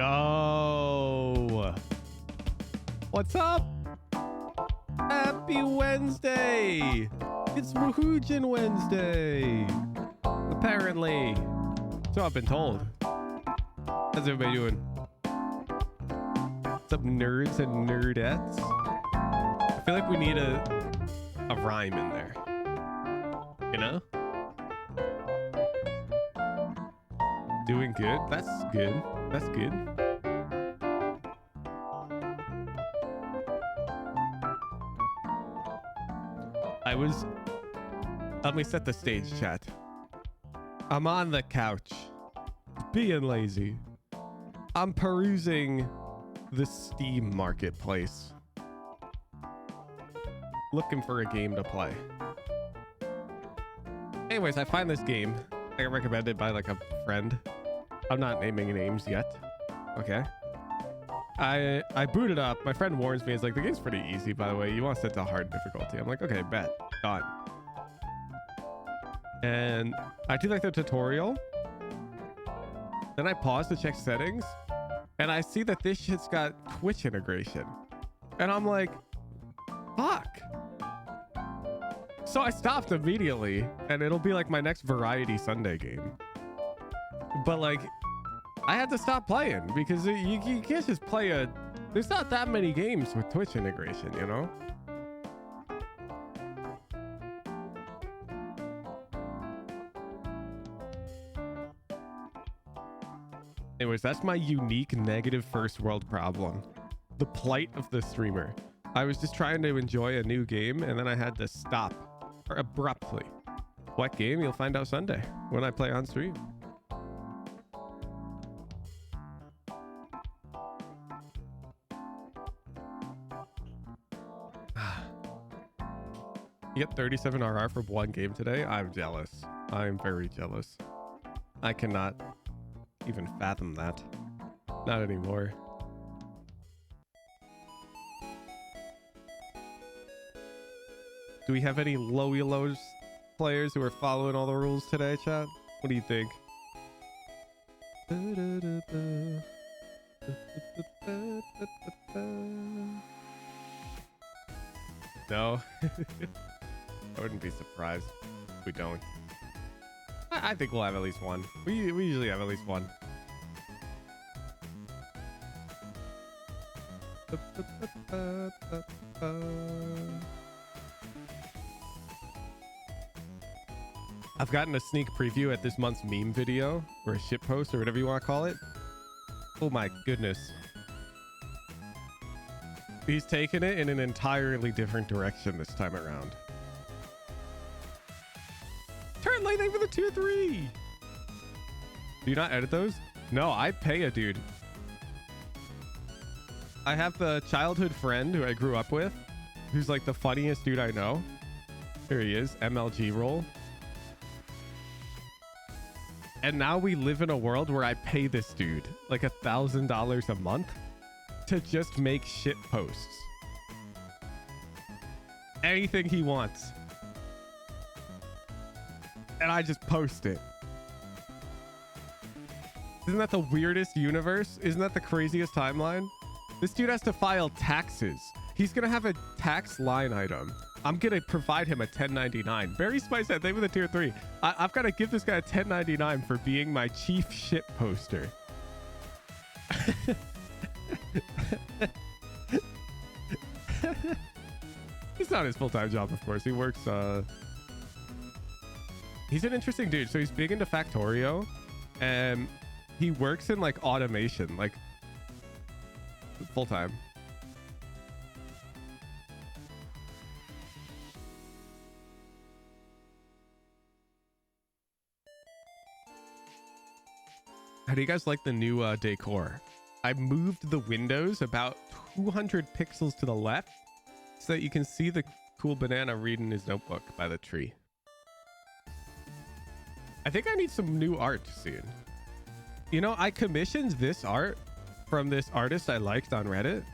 Yo, what's up? Happy Wednesday. It's Woohoojin Wednesday, apparently. So I've been told. How's everybody doing? What's up, nerds and nerdettes? I feel like we need a rhyme in there, you know? Doing good. That's good. That's good. Let me set the stage, chat. I'm on the couch, being lazy. I'm perusing the Steam marketplace, looking for a game to play. Anyways, I find this game. I got recommended by like a friend. I'm not naming names yet. Okay. I boot it up. My friend warns me. It's like, the game's pretty easy, by the way. You want to set to hard difficulty. I'm like, okay, bet. Done. And I do like the tutorial. Then I pause to check settings. And I see that this shit's got Twitch integration. And I'm like, fuck. So I stopped immediately. And it'll be like my next Variety Sunday game. But like, I had to stop playing because you can't just play there's not that many games with Twitch integration, you know? Anyways, that's my unique negative first world problem. The plight of the streamer. I was just trying to enjoy a new game and then I had to stop abruptly. What game? You'll find out Sunday when I play on stream. You get 37 RR for one game today? I'm jealous. I'm very jealous. I cannot even fathom that. Not anymore. Do we have any Low ELO players who are following all the rules today, chat? What do you think? No? I wouldn't be surprised if we don't. I think we'll have at least one. We usually have at least one. I've gotten a sneak preview at this month's meme video or a shitpost or whatever you want to call it. Oh my goodness. He's taken it in an entirely different direction this time around. Turn lane for the 2-3. Do you not edit those? No, I pay a dude. I have the childhood friend who I grew up with, who's like the funniest dude I know. Here he is, MLG roll. And now we live in a world where I pay this dude like $1,000 a month to just make shit posts. Anything he wants. And I just post it. Isn't that the weirdest universe? Isn't that the craziest timeline? This dude has to file taxes. He's gonna have a tax line item. I'm gonna provide him a 1099. Very spicy. Thank you for the tier 3. I've got to give this guy a 1099 for being my chief shit poster. It's not his full-time job, of course. He works he's an interesting dude. So he's big into Factorio and he works in like automation, like full-time. How do you guys like the new decor? I moved the windows about 200 pixels to the left so that you can see the cool banana reading his notebook by the tree. I think I need some new art soon. You know, I commissioned this art from this artist I liked on Reddit.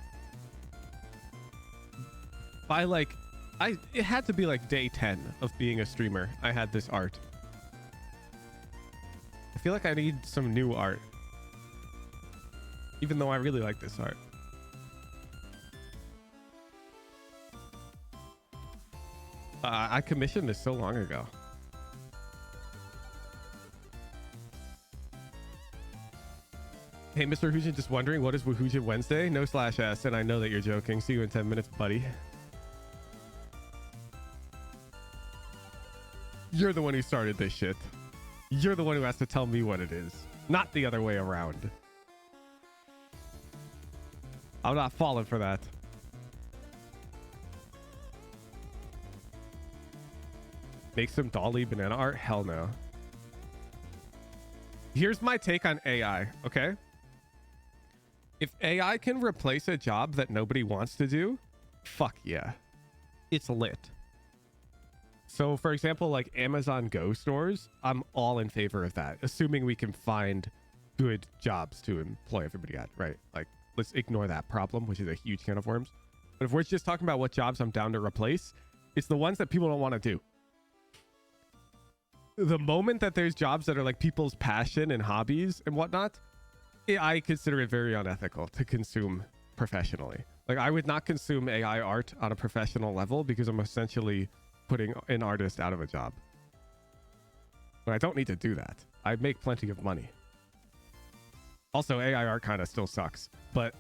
By like, it had to be like day 10 of being a streamer. I had this art. I feel like I need some new art. Even though I really like this art. I commissioned this so long ago. Hey, Mr. Hoosian, just wondering, what is Woohoosian Wednesday? No /s, and I know that you're joking. See you in 10 minutes, buddy. You're the one who started this shit. You're the one who has to tell me what it is, not the other way around. I'm not falling for that. Make some Dolly banana art? Hell no. Here's my take on AI, okay? If AI can replace a job that nobody wants to do, fuck yeah. It's lit. So for example, like Amazon Go stores, I'm all in favor of that, assuming we can find good jobs to employ everybody at, right? Like, let's ignore that problem, which is a huge can of worms. But if we're just talking about what jobs I'm down to replace, it's the ones that people don't want to do. The moment that there's jobs that are like people's passion and hobbies and whatnot, I consider it very unethical to consume professionally. Like, I would not consume AI art on a professional level because I'm essentially putting an artist out of a job. But I don't need to do that. I make plenty of money. Also, AI art kind of still sucks, but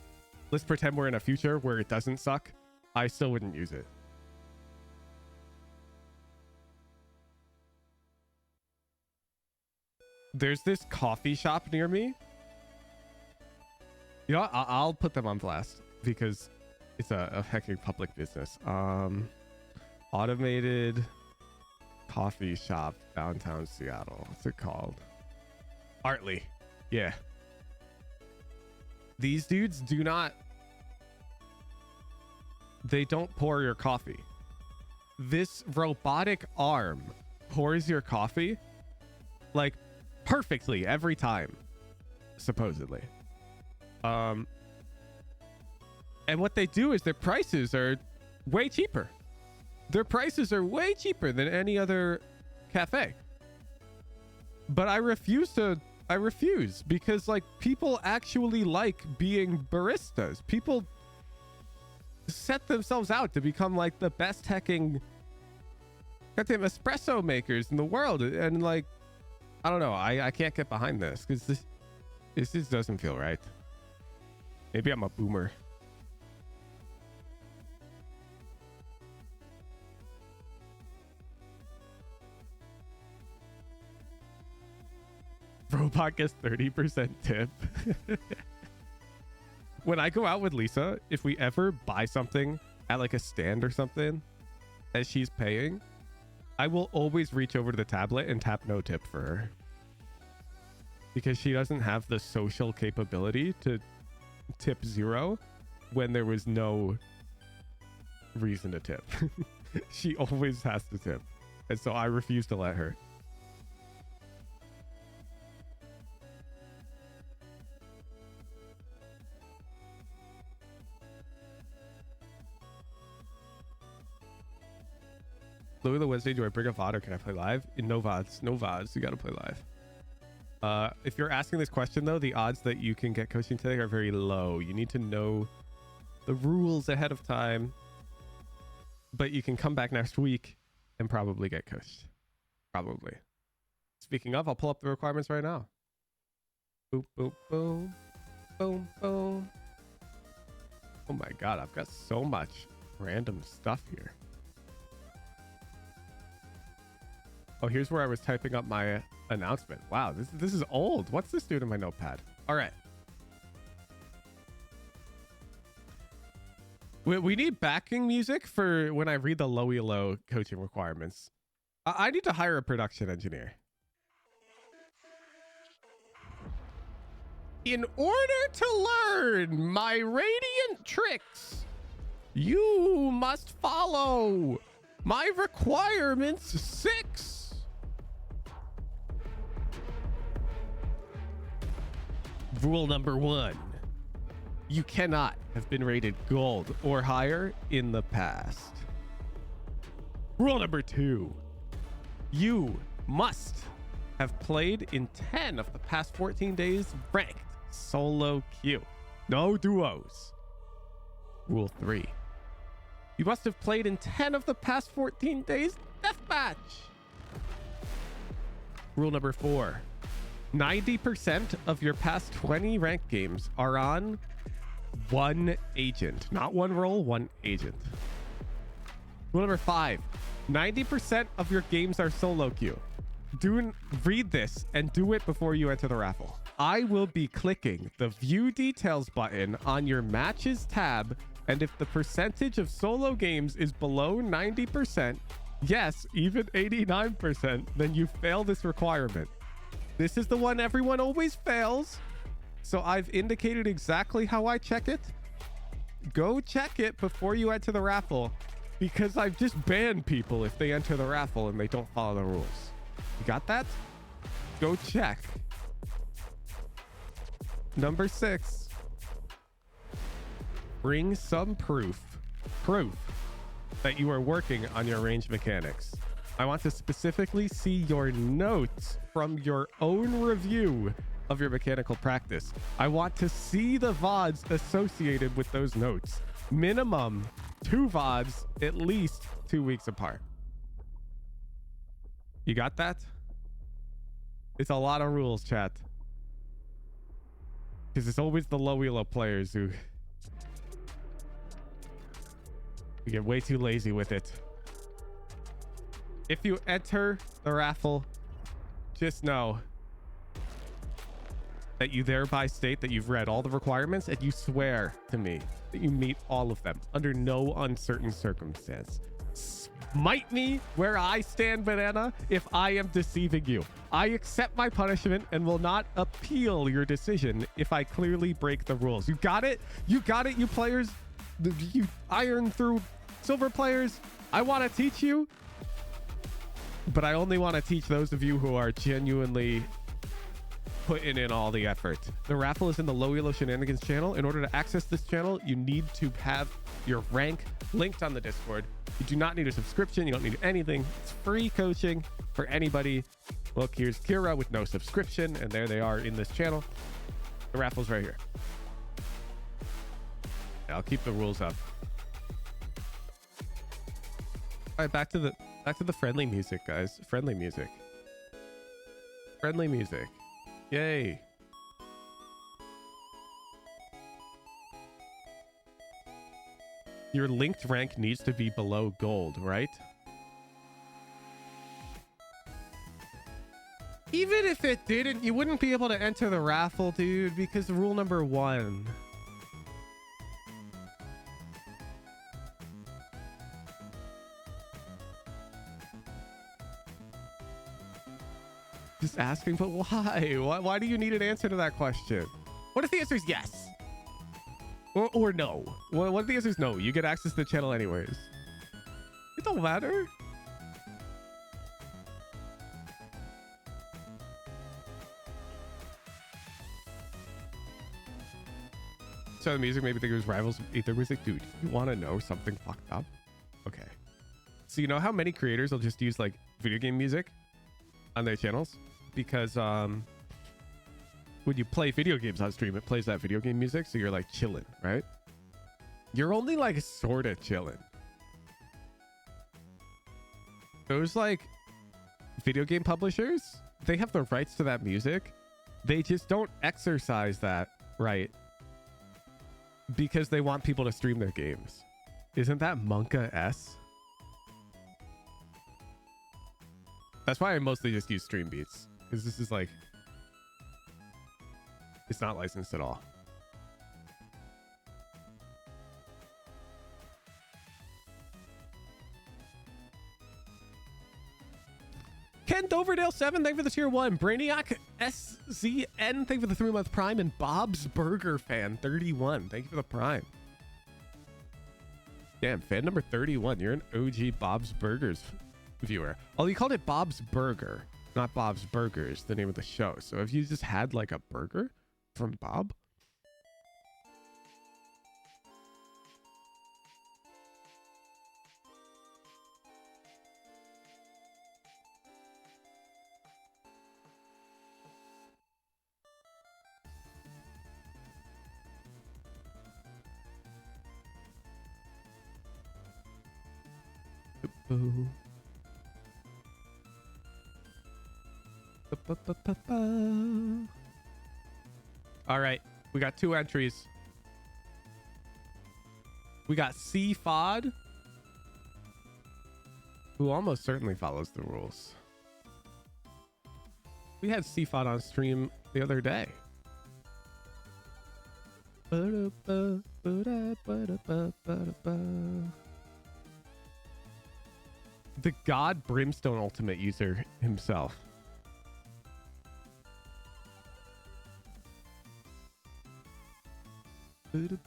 let's pretend we're in a future where it doesn't suck. I still wouldn't use it. There's this coffee shop near me. You know what? I'll put them on blast because it's a hecking public business. Automated coffee shop, downtown Seattle. What's it called? Artley. Yeah. These dudes do not... They don't pour your coffee. This robotic arm pours your coffee like perfectly every time, supposedly. And what they do is their prices are way cheaper. Their prices are way cheaper than any other cafe. But I refuse because like people actually like being baristas. People set themselves out to become like the best hecking goddamn espresso makers in the world. And like, I don't know. I can't get behind this because this just doesn't feel right. Maybe I'm a boomer. Robot gets 30% tip. When I go out with Lisa, if we ever buy something at like a stand or something as she's paying, I will always reach over to the tablet and tap no tip for her. Because she doesn't have the social capability to tip 0 when there was no reason to tip. She always has to tip. And so I refuse to let her. Low ELO Wednesday, do I bring a VOD or can I play live? No VODs. No VODs. You got to play live. If you're asking this question, though, the odds that you can get coaching today are very low. You need to know the rules ahead of time. But you can come back next week and probably get coached. Probably. Speaking of, I'll pull up the requirements right now. Boom, boom, boom. Boom, boom. Oh my God, I've got so much random stuff here. Oh, here's where I was typing up my announcement. Wow, this is old. What's this doing in my notepad? All right. We need backing music for when I read the Low ELO coaching requirements. I need to hire a production engineer. In order to learn my radiant tricks, you must follow my requirements 6. Rule number 1. You cannot have been rated gold or higher in the past. Rule number 2. You must have played in 10 of the past 14 days ranked solo queue. No duos. Rule 3. You must have played in 10 of the past 14 days deathmatch. Rule number 4. 90% of your past 20 ranked games are on one agent. Not one role, one agent. Rule number 5. 90% of your games are solo queue. Read this and do it before you enter the raffle. I will be clicking the view details button on your matches tab, and if the percentage of solo games is below 90%, yes, even 89%, then you fail this requirement. This is the one everyone always fails. So I've indicated exactly how I check it. Go check it before you enter the raffle, because I've just banned people if they enter the raffle and they don't follow the rules. You got that? Go check. Number 6. Bring some proof that you are working on your range mechanics. I want to specifically see your notes from your own review of your mechanical practice. I want to see the VODs associated with those notes. Minimum 2 VODs, at least 2 weeks apart. You got that? It's a lot of rules, chat. Because it's always the low elo players who get way too lazy with it. If you enter the raffle, just know that you thereby state that you've read all the requirements and you swear to me that you meet all of them under no uncertain circumstance. Smite me where I stand, banana, if I am deceiving you. I accept my punishment and will not appeal your decision if I clearly break the rules. You got it? You got it, you players? You iron through silver players? I want to teach you, but I only want to teach those of you who are genuinely putting in all the effort. The raffle is in the Low ELO Shenanigans channel. In order to access this channel, you need to have your rank linked on the Discord. You do not need a subscription. You don't need anything. It's free coaching for anybody. Look, here's Kira with no subscription, and there they are in this channel. The raffle's right here. Yeah, I'll keep the rules up. All right, back to the friendly music, guys. Friendly music. Friendly music. Yay. Your linked rank needs to be below gold, right? Even if it didn't, you wouldn't be able to enter the raffle, dude, because rule number 1. Just asking, but why? Why do you need an answer to that question? What if the answer is yes? Or no? What if the answer is no? You get access to the channel anyways. It don't matter. So the music maybe think it was Rivals Ether Music. Dude, you want to know something fucked up? Okay. So you know how many creators will just use like video game music on their channels? Because when you play video games on stream, it plays that video game music, so you're like chilling, right? You're only like sort of chilling. Those like video game publishers, they have the rights to that music. They just don't exercise that right because they want people to stream their games. Isn't that Monka S? That's why I mostly just use stream beats, because this is like, it's not licensed at all. Ken Doverdale 7, thank you for the tier 1. Brainiac SZN, thank you for the 3-month prime. And Bob's Burger Fan 31, thank you for the prime. Damn, fan number 31. You're an OG Bob's Burgers viewer. Oh, you called it Bob's Burger, not Bob's Burgers, the name of the show. So if you just had like a burger from Bob. Boo. All right, we got 2 entries. We got CFOD, who almost certainly follows the rules. We had CFOD on stream the other day. The God Brimstone Ultimate user himself. Do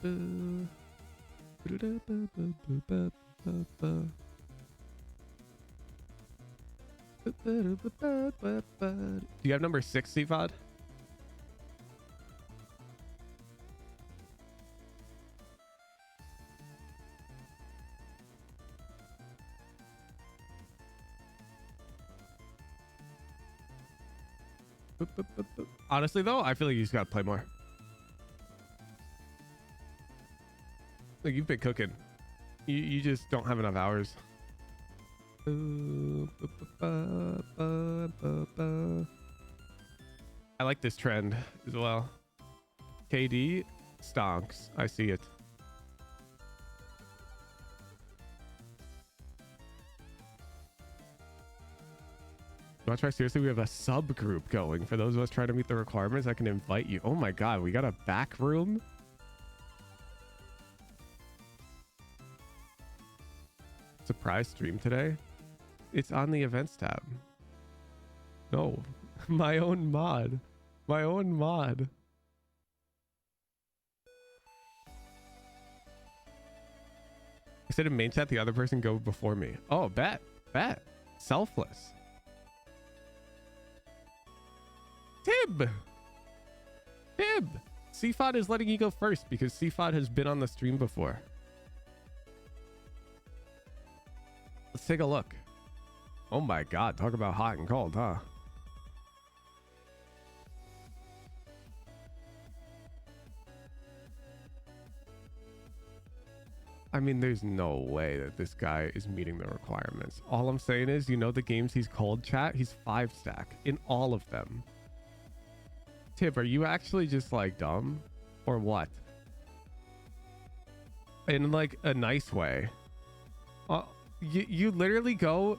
you have number 6, CFOD? Honestly, though, I feel like you just gotta play more. Like, you've been cooking. You just don't have enough hours. I like this trend as well. KD stonks. I see it. You want to try? Seriously, we have a subgroup going. For those of us trying to meet the requirements, I can invite you. Oh my god, we got a back room? Surprise stream today? It's on the events tab. No, my own mod. My own mod. I said in main chat the other person go before me. Oh, bet. Selfless. Tib. CFOD is letting you go first because CFOD has been on the stream before. Let's take a look. Oh my god, talk about hot and cold, huh? I mean, there's no way that this guy is meeting the requirements. All I'm saying is, you know the games he's cold chat? He's 5-stack in all of them. Tib, are you actually just like dumb? Or what? In like a nice way. You literally go...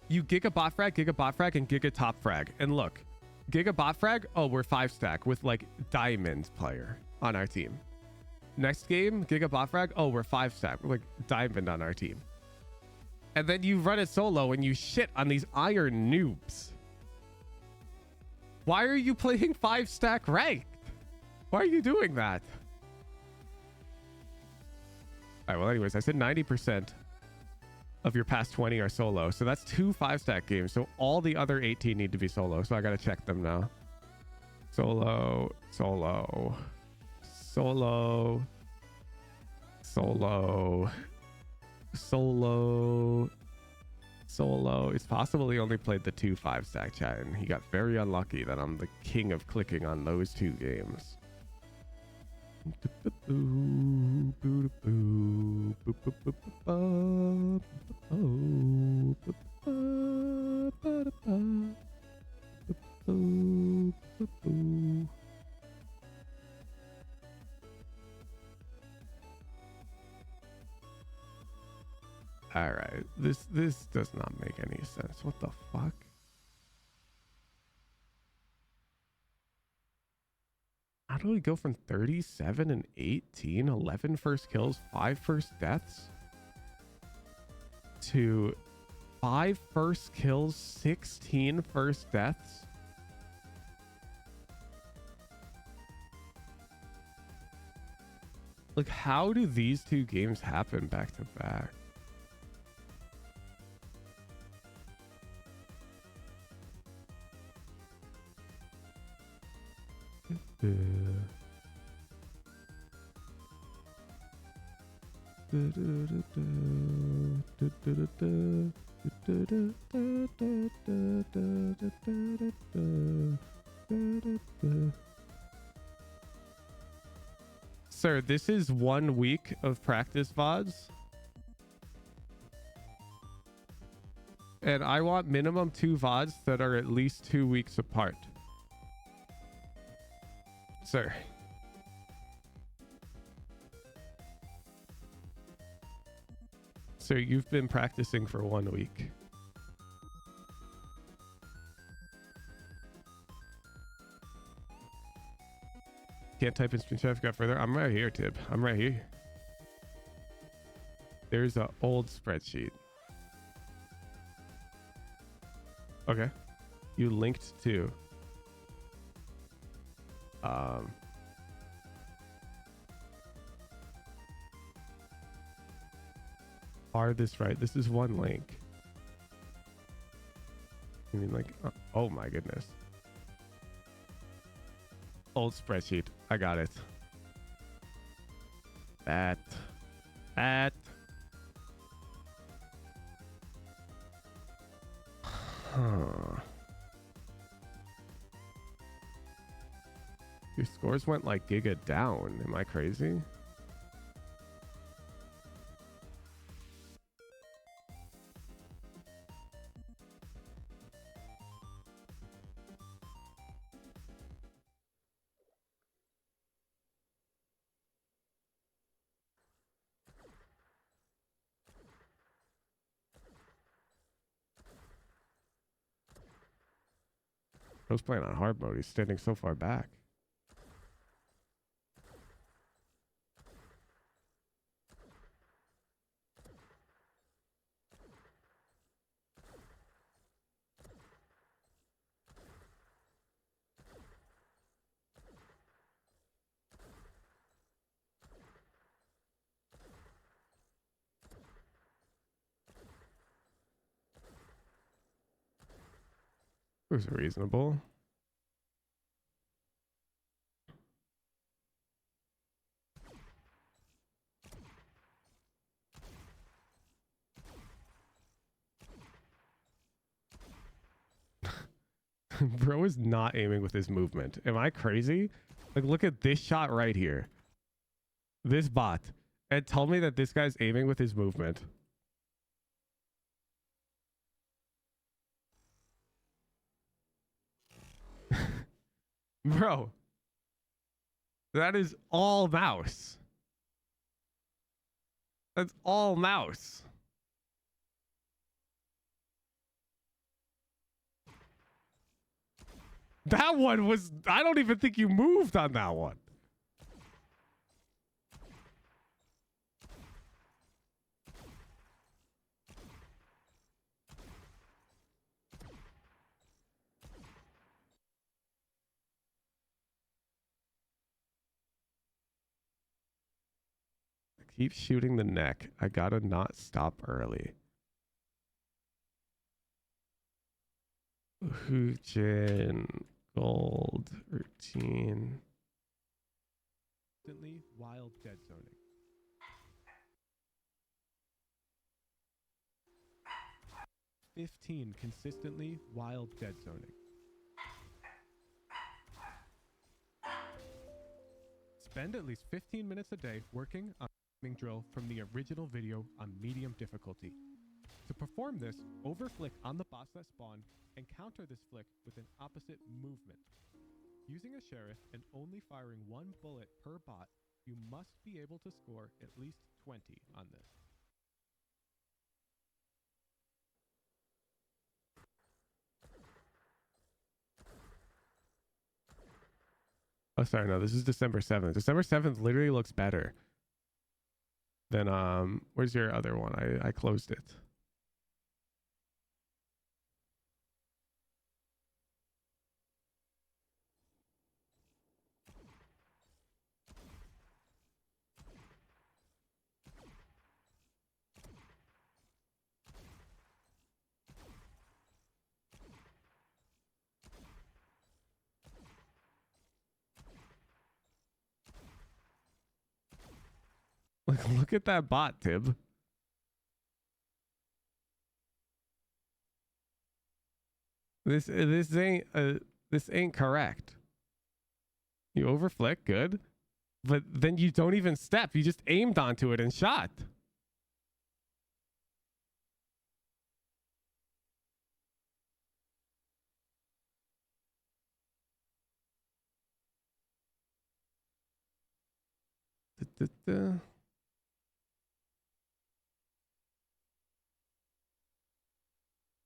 You giga bot frag, and giga top frag. And look, giga bot frag, oh, we're 5-stack with like diamond player on our team. Next game, giga bot frag, oh, we're 5-stack with like diamond on our team. And then you run it solo and you shit on these iron noobs. Why are you playing 5-stack ranked? Why are you doing that? All right, well, anyways, I said 90% of your past 20 are solo. So that's 2 5-stack games. So all the other 18 need to be solo. So I got to check them now. Solo. It's possible he only played the 2 5-stack chat and he got very unlucky that I'm the king of clicking on those 2 games. All right, this does not make any sense. What the fuck? How do we go from 37 and 18, 11 first kills, 5 first deaths, to 5 first kills, 16 first deaths? Like, how do these 2 games happen back to back? Sir, this is 1 week of practice VODs. and I want minimum 2 VODs that are at least 2 weeks apart. Sir. Sir, you've been practicing for 1 week. Can't type in screen share if you got further. I'm right here, Tib. I'm right here. There's an old spreadsheet. Okay. You linked to are this right? This is one link. I mean, like, oh my goodness. Old spreadsheet. I got it. That. Huh. Your scores went like giga down. Am I crazy? I was playing on hard mode. He's standing so far back. It was reasonable. Bro is not aiming with his movement. Am I crazy? Like, look at this shot right here. This bot. And tell me that this guy's aiming with his movement. Bro. That is all mouse. That's all mouse. That one was... I don't even think you moved on that one. Keep shooting the neck. I gotta not stop early. Hoojin gold routine. Instantly wild dead zoning. Consistently wild dead zoning. Spend at least 15 minutes a day working on a drill from the original video on medium difficulty. To perform this, overflick on the boss that spawned and counter this flick with an opposite movement. Using a sheriff and only firing 1 bullet per bot, you must be able to score at least 20 on this. Oh, sorry, no, this is December 7th. December 7th literally looks better than, where's your other one? I closed it. Look at that bot, Tib. This ain't correct. You overflick, good. But then you don't even step. You just aimed onto it and shot.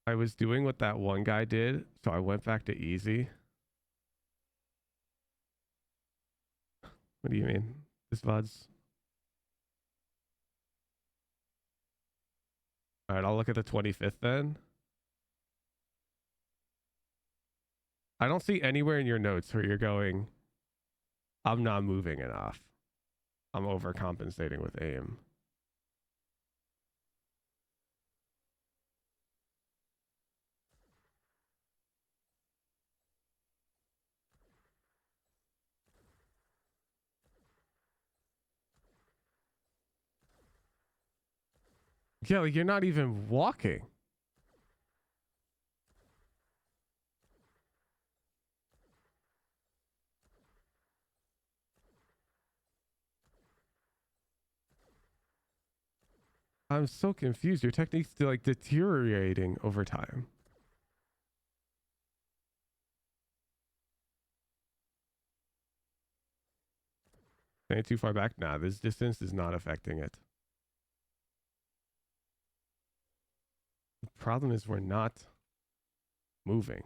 I was doing what that one guy did, so I went back to easy. What do you mean? This VOD's... All right, I'll look at the 25th then. I don't see anywhere in your notes where you're going, I'm not moving enough. I'm overcompensating with aim. Yeah, like you're not even walking. I'm so confused. Your technique's still like deteriorating over time. Staying too far back? Nah, this distance is not affecting it. The problem is we're not moving.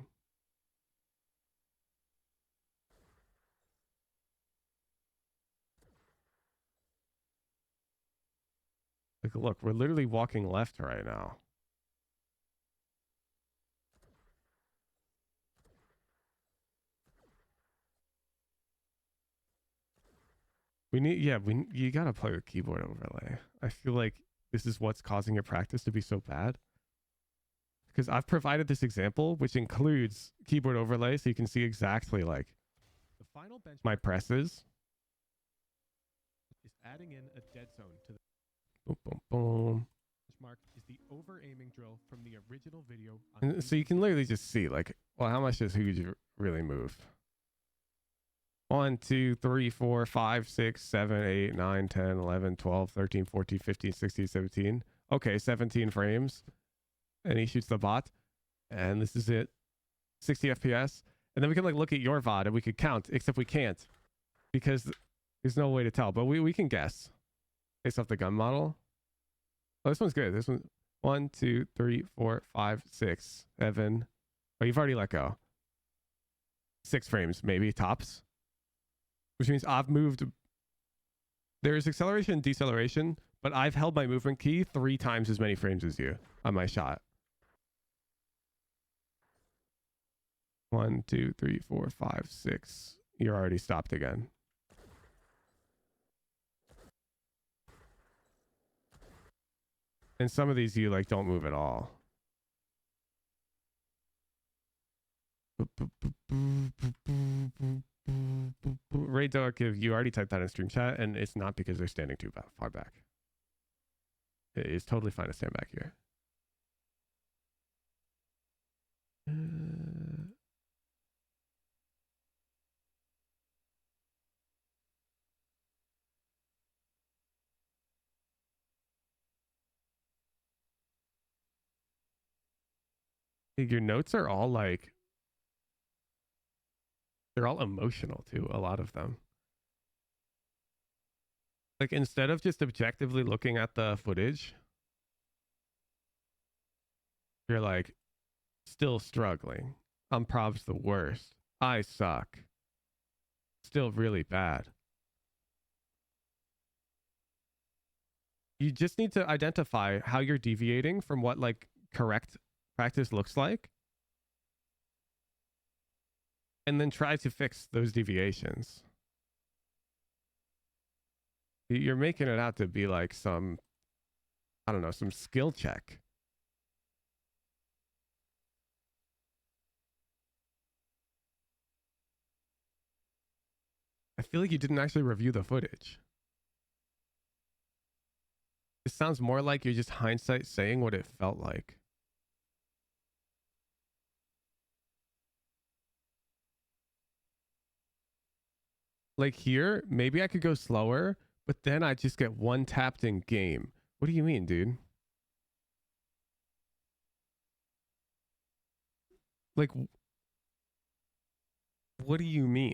Like, look, we're literally walking left right now. We need, yeah, you gotta play with keyboard overlay. I feel like this is what's causing your practice to be so bad. Because I've provided this example, which includes keyboard overlay, so you can see exactly like the final bench my presses is adding in a dead zone to the boom, boom, boom. Benchmark is the over aiming drill from the original video. And so you can literally just see like, well, how much does Huge really move? 1, 2, 3, 4, 5, 6, 7, 8, 9, 10, 11, 12, 13, 14, 15, 16, 17. Okay, 17 frames. And he shoots the bot. And this is it. 60 FPS. And then we can like look at your VOD and we could count, except we can't. Because there's no way to tell. But we can guess. Based off the gun model. Oh, this one's good. This one. 1, 2, 3, 4, 5, 6, 7. Oh, you've already let go. 6 frames, maybe, tops. Which means I've moved. There's acceleration and deceleration, but I've held my movement key 3 times as many frames as you on my shot. 1, 2, 3, 4, 5, 6. You're already stopped again. And some of these you like don't move at all. Ray Darkiv, you already typed that in stream chat, and it's not because they're standing too far back. It is totally fine to stand back here. Your notes are all like, they're all emotional too, a lot of them. Like instead of just objectively looking at the footage, you're like, still struggling. I'm probs the worst. I suck. Still really bad. You just need to identify how you're deviating from what like correct practice looks like. And then try to fix those deviations. You're making it out to be like some, I don't know, some skill check. I feel like you didn't actually review the footage. It sounds more like you're just hindsight saying what it felt like. Like here, maybe I could go slower, but then I just get one tapped in game. What do you mean, dude? Like, what do you mean?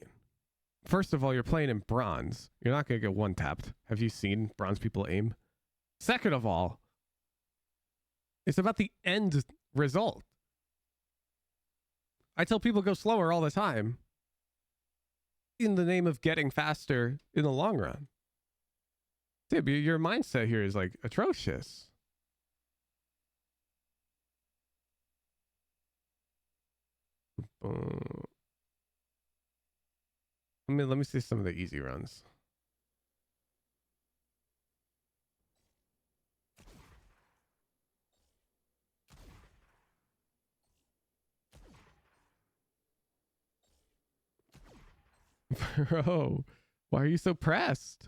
First of all, you're playing in bronze. You're not going to get one tapped. Have you seen bronze people aim? Second of all, it's about the end result. I tell people go slower all the time in the name of getting faster in the long run. Dude, your mindset here is like atrocious. Let me see some of the easy runs. Bro, why are you so pressed?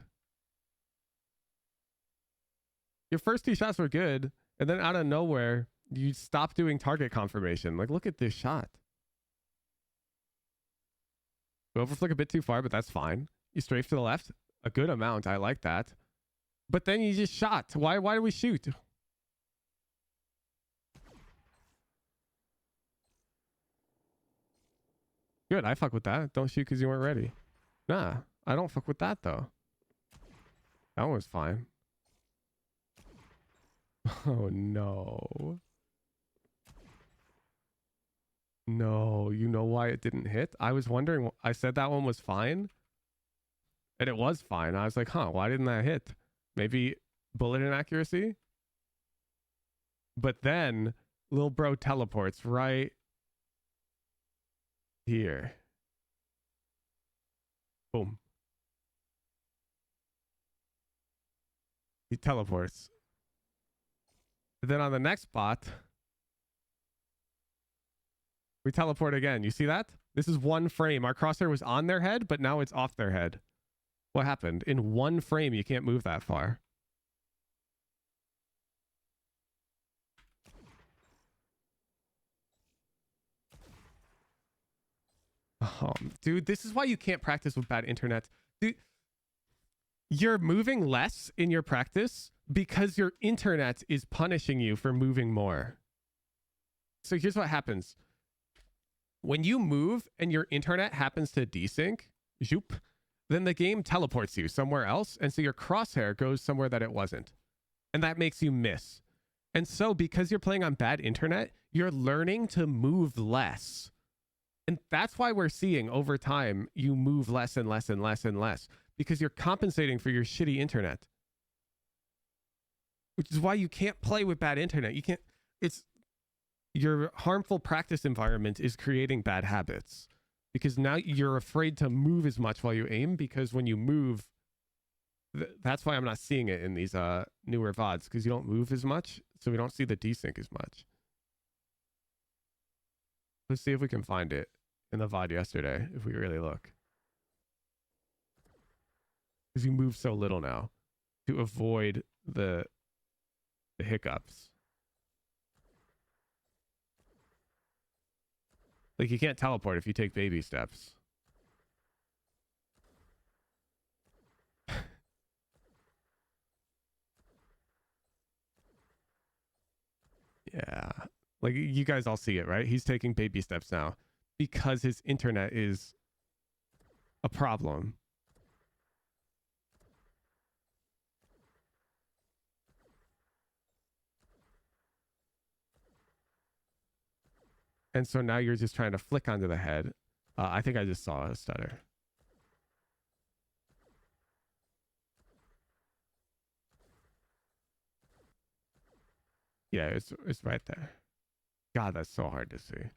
Your first 2 shots were good, and then out of nowhere, you stopped doing target confirmation. Like, look at this shot. You overflick a bit too far, but that's fine. You strafe to the left, a good amount. I like that. But then you just shot. Why do we shoot? Good, I fuck with that. Don't shoot because you weren't ready. Nah, I don't fuck with that, though. That one was fine. Oh, no. No, you know why it didn't hit? I was wondering. I said that one was fine. And it was fine. I was like, huh, why didn't that hit? Maybe bullet inaccuracy? But then, little bro teleports right here. Boom. He teleports. And then on the next spot, we teleport again. You see that? This is 1 frame. Our crosshair was on their head, but now it's off their head. What happened? In 1 frame, you can't move that far. Oh, dude, this is why you can't practice with bad internet. Dude, you're moving less in your practice because your internet is punishing you for moving more. So here's what happens. When you move and your internet happens to desync, zoop, then the game teleports you somewhere else. And so your crosshair goes somewhere that it wasn't. And that makes you miss. And so because you're playing on bad internet, you're learning to move less. And that's why we're seeing over time, you move less and less and less and less because you're compensating for your shitty internet. Which is why you can't play with bad internet. You can't, it's, your harmful practice environment is creating bad habits because now you're afraid to move as much while you aim because when you move, that's why I'm not seeing it in these newer VODs because you don't move as much. So we don't see the desync as much. Let's see if we can find it in the VOD yesterday, if we really look. Because you move so little now to avoid the hiccups. Like you can't teleport if you take baby steps. Yeah. Like you guys all see it, right? He's taking baby steps now because his internet is a problem. And so now you're just trying to flick onto the head. I think I just saw a stutter. Yeah, it's right there. God, that's so hard to see.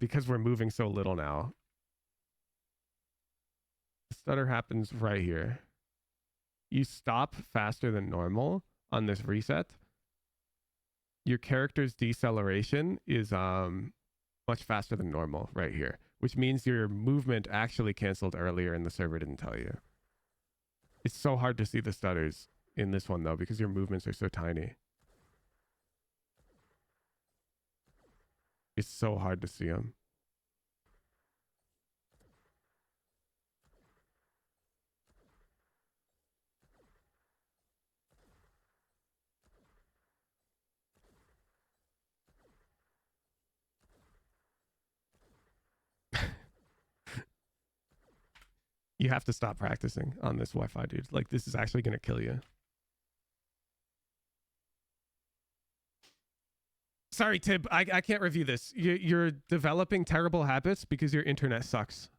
Because we're moving so little now. The stutter happens right here. You stop faster than normal on this reset. Your character's deceleration is much faster than normal right here, which means your movement actually canceled earlier and the server didn't tell you. It's so hard to see the stutters in this one though because your movements are so tiny. It's so hard to see them. You have to stop practicing on this Wi-Fi, dude. Like, this is actually going to kill you. Sorry, Tib. I can't review this. You're developing terrible habits because your internet sucks.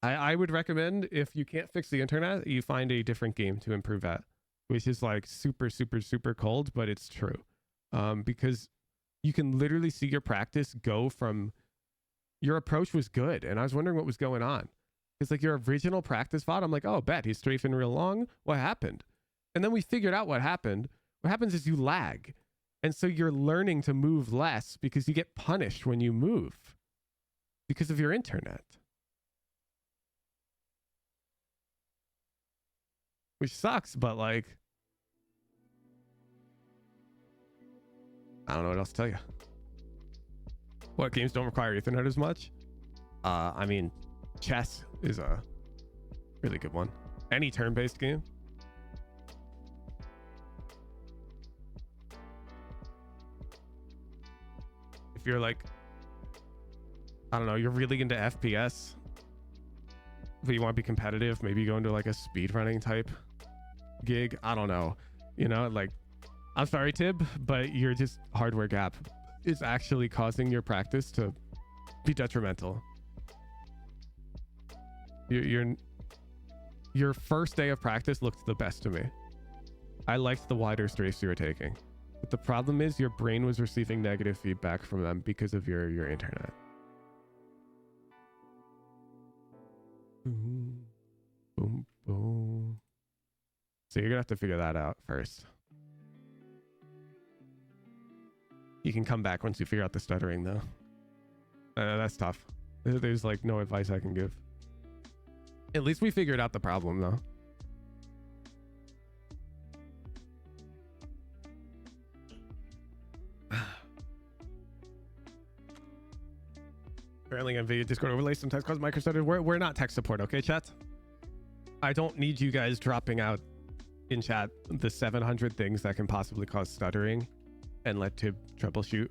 I would recommend, if you can't fix the internet, you find a different game to improve at, which is like super, super, super cold, but it's true. Because you can literally see your practice go from, your approach was good, and I was wondering what was going on. It's like your original practice VOD, I'm like, oh, bet he's strafing real long. What happened? And then we figured out what happened. What happens is you lag. And so you're learning to move less because you get punished when you move because of your internet. Which sucks, but like, I don't know what else to tell you. What games don't require Ethernet as much? I mean, chess is a really good one. Any turn-based game. If you're like, I don't know, you're really into FPS, but you want to be competitive, maybe go into like a speedrunning type gig. I don't know. You know, like, I'm sorry, Tib, but your just hardware gap is actually causing your practice to be detrimental. Your first day of practice looked the best to me. I liked the wider strafes you were taking. But the problem is your brain was receiving negative feedback from them because of your internet. Boom, boom, boom. So you're gonna have to figure that out first. You can come back once you figure out the stuttering, though. That's tough. There's like no advice I can give. At least we figured out the problem, though. Apparently, NVIDIA Discord overlay sometimes cause microstutter. We're not tech support, okay, chat? I don't need you guys dropping out in chat the 700 things that can possibly cause stuttering and let Tib troubleshoot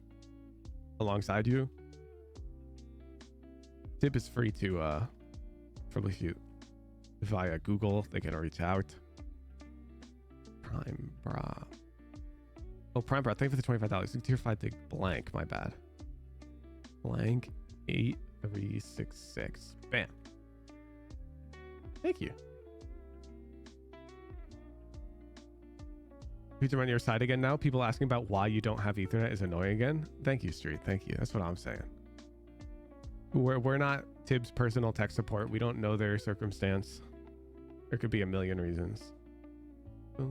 alongside you. Tib is free to troubleshoot via Google. They can reach out. Prime Bra. Oh, Prime Bra, thank you for the $25. Tier 5 dig blank, my bad. Blank 8366. Bam. Thank you. Who's on your side again now? People asking about why you don't have Ethernet is annoying again. Thank you, Street. Thank you. That's what I'm saying. We're not Tib's personal tech support. We don't know their circumstance. There could be a million reasons. All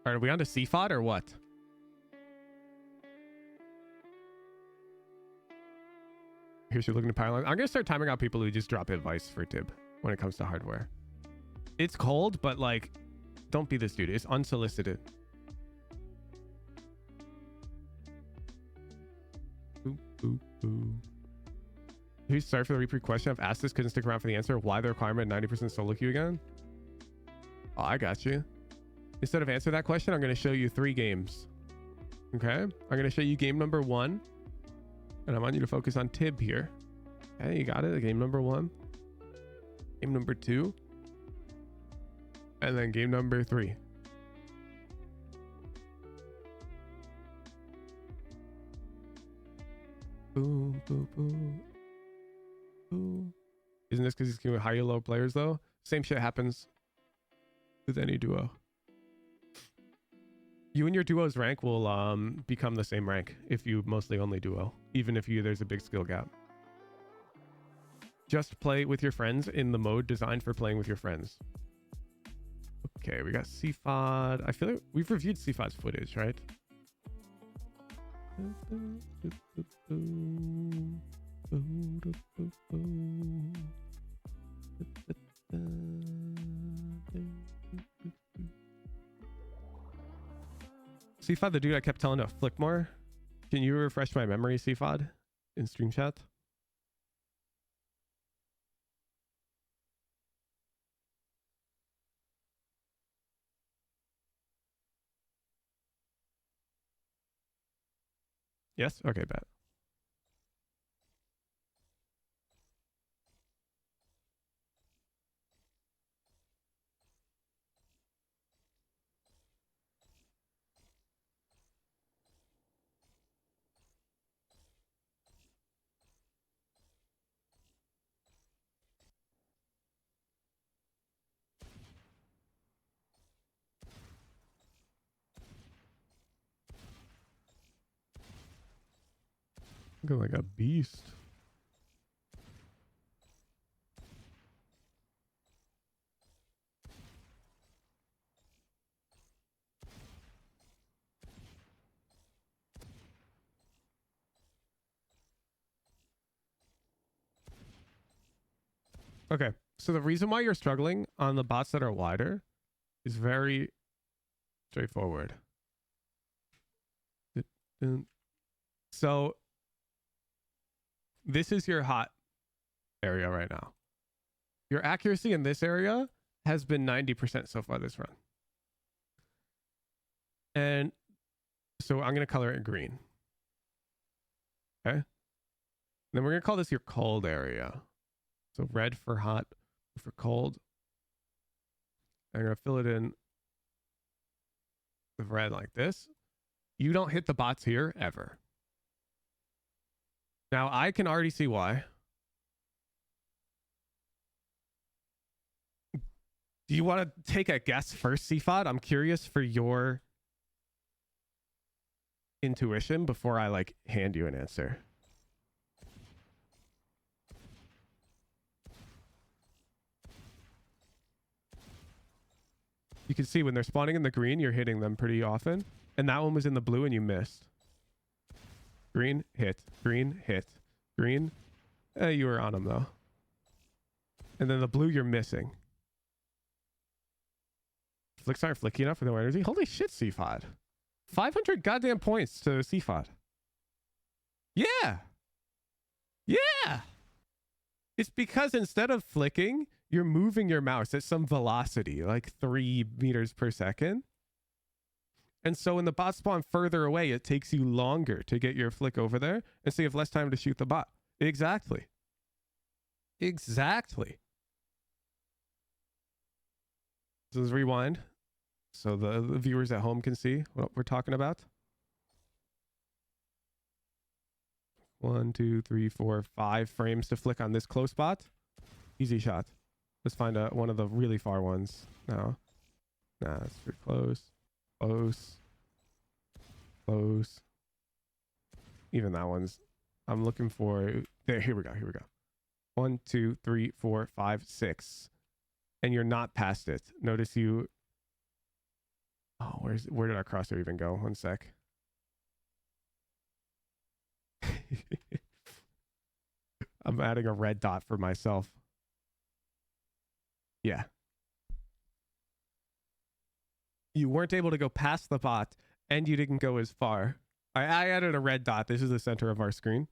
right, are we on to CFOD or what? Here's you looking to power line. I'm gonna start timing out people who just drop advice for Tib when it comes to hardware. It's cold, but like, don't be this dude. It's unsolicited. Boop, boop, boop. Here's sorry for the repeat question. I've asked this, couldn't stick around for the answer. Why the requirement 90% solo queue again? Oh, I got you. Instead of answer that question, I'm going to show you 3 games. Okay? I'm going to show you game number 1. And I want you to focus on Tib here. Okay, you got it. Game number 1. Game number 2. And then game number 3. Boom, boom, boom. Boom. Isn't this because he's giving high low players though? Same shit happens with any duo. You and your duo's rank will become the same rank if you mostly only duo, even if there's a big skill gap. Just play with your friends in the mode designed for playing with your friends. Okay, we got CFOD. I feel like we've reviewed CFOD's footage, right? CFOD, the dude I kept telling to flick more. Can you refresh my memory, CFOD, in stream chat? Yes? Okay, bet. Looking like a beast. Okay, so the reason why you're struggling on the bots that are wider is very straightforward. So this is your hot area right now. Your accuracy in this area has been 90% so far this run. And so I'm going to color it green. Okay. Then we're going to call this your cold area. So red for hot, for cold. I'm going to fill it in with red like this. You don't hit the bots here ever. Now I can already see why. Do you want to take a guess first, CFOD? I'm curious for your intuition before I like hand you an answer. You can see when they're spawning in the green, you're hitting them pretty often. And that one was in the blue and you missed. Green, hit. Green, hit. Green. You were on them though. And then the blue, you're missing. Flicks aren't flicky enough for no energy. Holy shit, CFOD. 500 goddamn points to CFOD. Yeah. Yeah. It's because instead of flicking, you're moving your mouse at some velocity, like 3 meters per second. And so when the bot spawn further away, it takes you longer to get your flick over there. And so you have less time to shoot the bot. Exactly. Exactly. So let's rewind so the viewers at home can see what we're talking about. 1, 2, 3, 4, 5 frames to flick on this close spot. Easy shot. Let's find one of the really far ones. No. Nah, it's pretty close. Close. Close. Even that one's... I'm looking for... There, here we go. Here we go. 1, 2, 3, 4, 5, 6. And you're not past it. Notice you... Oh, where did our crosshair even go? One sec. I'm adding a red dot for myself. Yeah. You weren't able to go past the bot and you didn't go as far. I added a red dot. This is the center of our screen.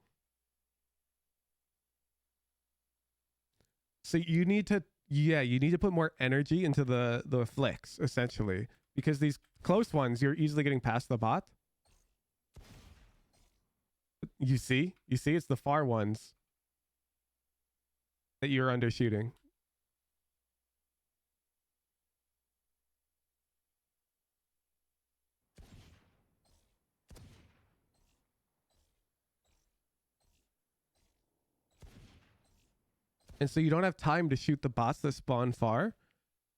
So you need to, you need to put more energy into the flicks, essentially. Because these close ones, you're easily getting past the bot. You see? You see? It's the far ones that you're undershooting. And so you don't have time to shoot the bots that spawn far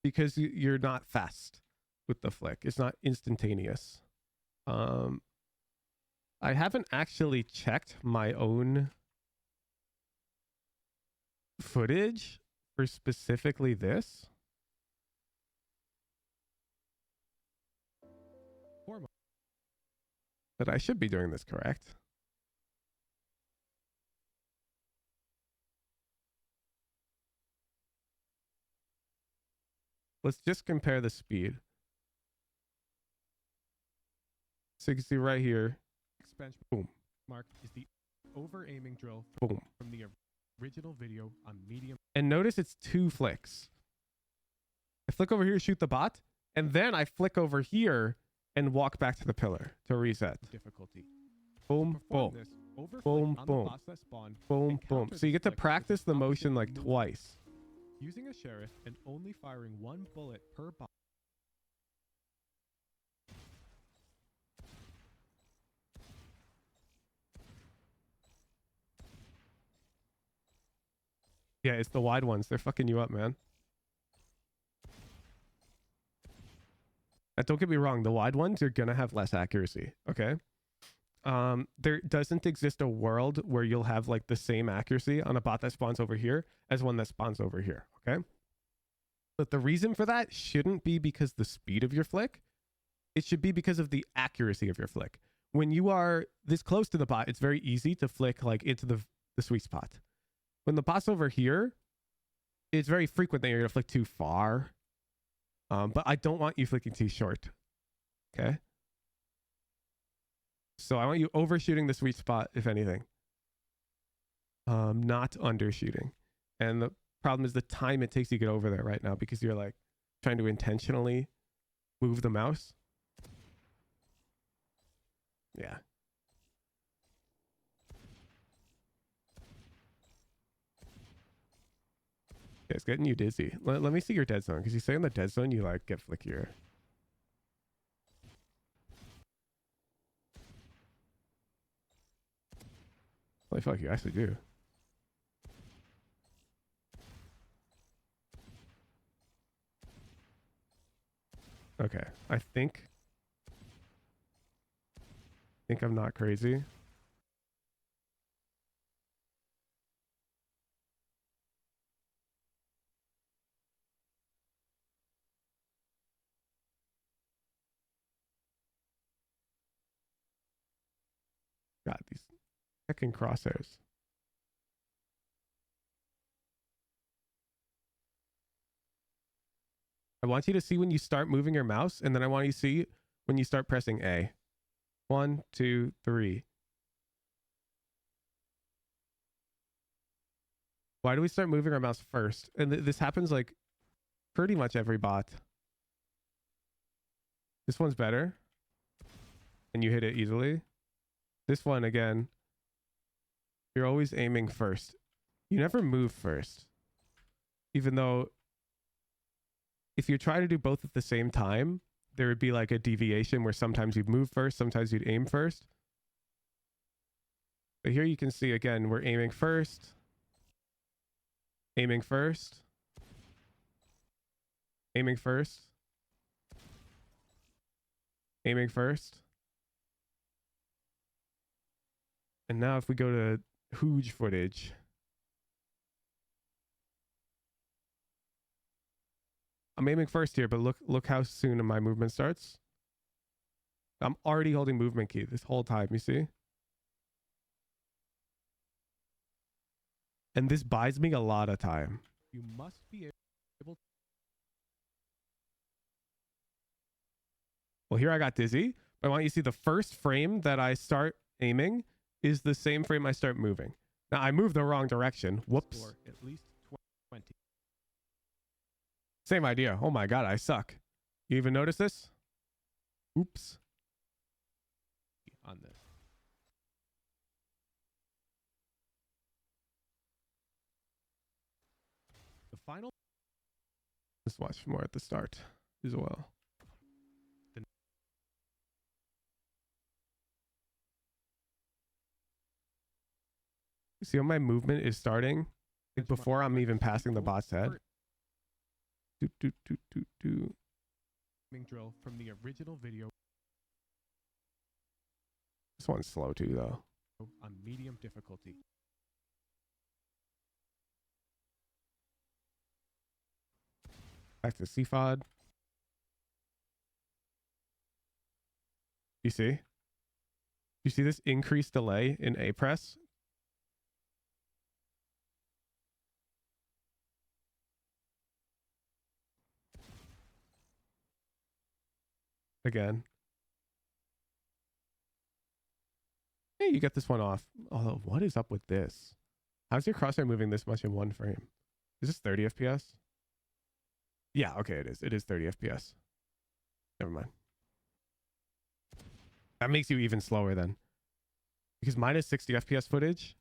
because you're not fast with the flick. It's not instantaneous. I haven't actually checked my own footage for specifically this. But I should be doing this correct. Let's just compare the speed. So you can see right here, expansion, boom. Mark is the over aiming drill, boom, from the original video on medium. And notice it's 2 flicks. I flick over here to shoot the bot, and then I flick over here and walk back to the pillar to reset. Difficulty. Boom, boom. Boom, boom. Boom, boom. So you get to practice the motion like twice. Using a sheriff and only firing one bullet per bot. Yeah, it's the wide ones. They're fucking you up, man. Don't get me wrong. The wide ones, you're going to have less accuracy. Okay. There doesn't exist a world where you'll have like the same accuracy on a bot that spawns over here as one that spawns over here. Okay. But the reason for that shouldn't be because the speed of your flick. It should be because of the accuracy of your flick. When you are this close to the bot, it's very easy to flick like into the sweet spot. When the bot's over here, it's very frequent that you're going to flick too far. But I don't want you flicking too short. Okay. So I want you overshooting the sweet spot, if anything. Not undershooting. And the problem is the time it takes you to get over there right now, because you're like trying to intentionally move the mouse. Yeah. Yeah, it's getting you dizzy. Let me see your dead zone, because you say in the dead zone you like get flickier. Holy fuck, you actually do. Okay, I think I'm not crazy. God, these heckin' crosshairs. I want you to see when you start moving your mouse, and then I want you to see when you start pressing A. 1, 2, 3. Why do we start moving our mouse first? And this happens like pretty much every bot. This one's better. And you hit it easily. This one, again, you're always aiming first. You never move first. Even though if you try to do both at the same time, there would be like a deviation where sometimes you'd move first, sometimes you'd aim first. But here you can see, again, we're aiming first. Aiming first. Aiming first. Aiming first. And now if we go to huge footage. I'm aiming first here, but look how soon my movement starts. I'm already holding movement key this whole time, you see? And this buys me a lot of time. You must be able to. Well, here I got dizzy. But I want you to see the first frame that I start aiming is the same frame I start moving. Now, I moved the wrong direction. Whoops. Score at least 20. Same idea. Oh my God, I suck. You even notice this? Oops. On this. The final. Let's watch more at the start as well. See how my movement is starting? Like before I'm even passing the bot's head. Drill from the original video. This one's slow too, though. On medium difficulty. Back to CFOD. You see? You see this increased delay in A press? Again. Hey, you get this one off. Although, what is up with this? How's your crosshair moving this much in one frame? Is this 30 FPS? Yeah, okay, it is. It is 30 FPS. Never mind. That makes you even slower then. because mine is 60 FPS footage.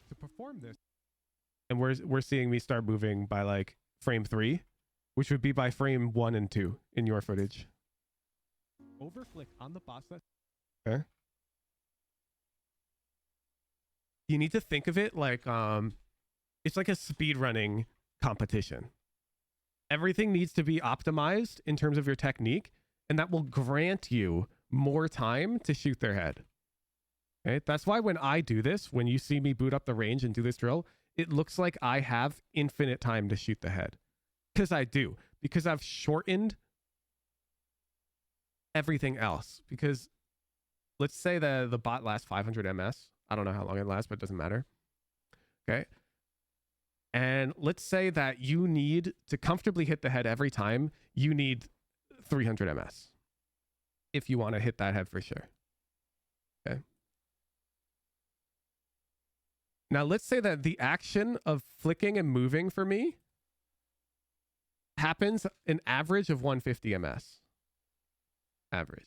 To perform this, And we're seeing me start moving by like frame 3, which would be by frame 1 and 2 in your footage. overflick on the boss that Okay. You need to think of it like it's like a speed running competition. Everything needs to be optimized in terms of your technique, and that will grant you more time to shoot their head. Okay? That's why when I do this, when you see me boot up the range and do this drill, it looks like I have infinite time to shoot the head. Because I do. Because I've shortened everything else. Because let's say the bot lasts 500 ms. I don't know how long it lasts, but it doesn't matter. Okay. And let's say that you need to comfortably hit the head every time, you need 300 ms. If you want to hit that head for sure. Okay. Now let's say that the action of flicking and moving for me happens an average of 150 ms. Average.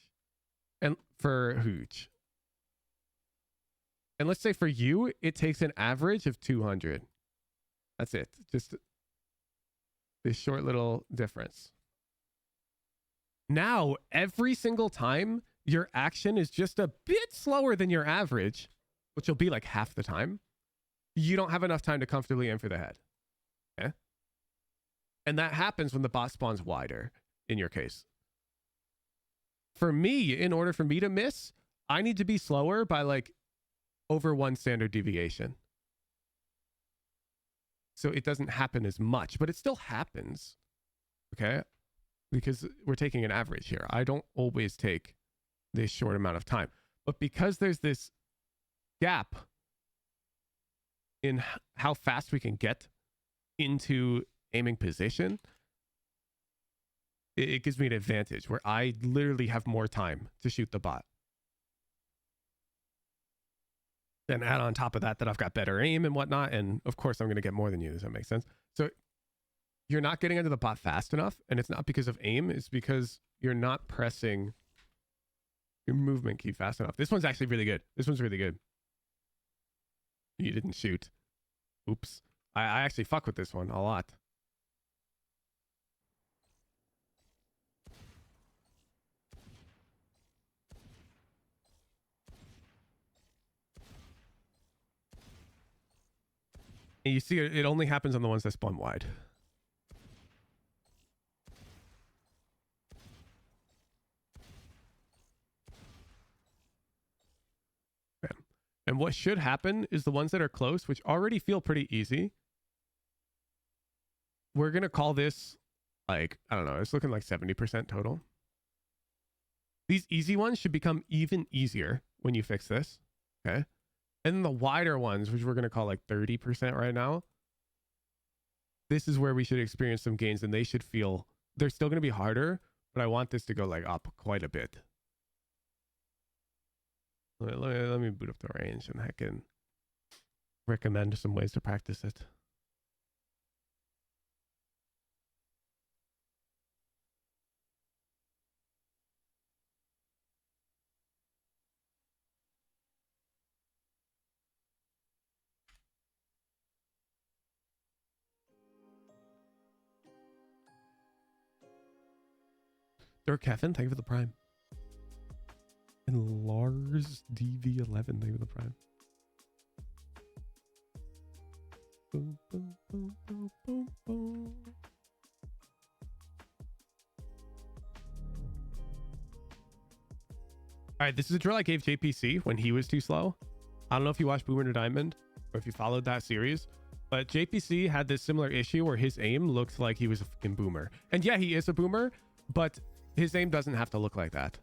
And for Hooch. And let's say for you, it takes an average of 200. That's it. Just this short little difference. Now, every single time your action is just a bit slower than your average, which will be like half the time, you don't have enough time to comfortably aim for the head. Okay? And that happens when the bot spawns wider, in your case. For me, in order for me to miss, I need to be slower by like over 1 standard deviation. So it doesn't happen as much, but it still happens. Okay? Because we're taking an average here. I don't always take this short amount of time. But because there's this gap in how fast we can get into aiming position, it gives me an advantage where I literally have more time to shoot the bot. Then add on top of that I've got better aim and whatnot, and of course I'm going to get more than you. Does that make sense? So you're not getting into the bot fast enough, and it's not because of aim, it's because you're not pressing your movement key fast enough. This one's actually really good. This one's really good. You didn't shoot. Oops. I actually fuck with this one a lot. And you see, it only happens on the ones that spawn wide. Bam. And what should happen is the ones that are close, which already feel pretty easy. We're going to call this like, I don't know, it's looking like 70% total. These easy ones should become even easier when you fix this. Okay. And then the wider ones, which we're going to call like 30% right now, this is where we should experience some gains, and they should feel, they're still going to be harder, but I want this to go like up quite a bit. Let me boot up the range and I can recommend some ways to practice it. Dirk Kevin, thank you for the prime. And Lars DV11, thank you for the prime. Boom, boom, boom, boom, boom, boom. All right, this is a drill I gave JPC when he was too slow. I don't know if you watched Boomer to Diamond or if you followed that series, but JPC had this similar issue where his aim looked like he was a fucking boomer. And yeah, he is a boomer, but his aim doesn't have to look like that.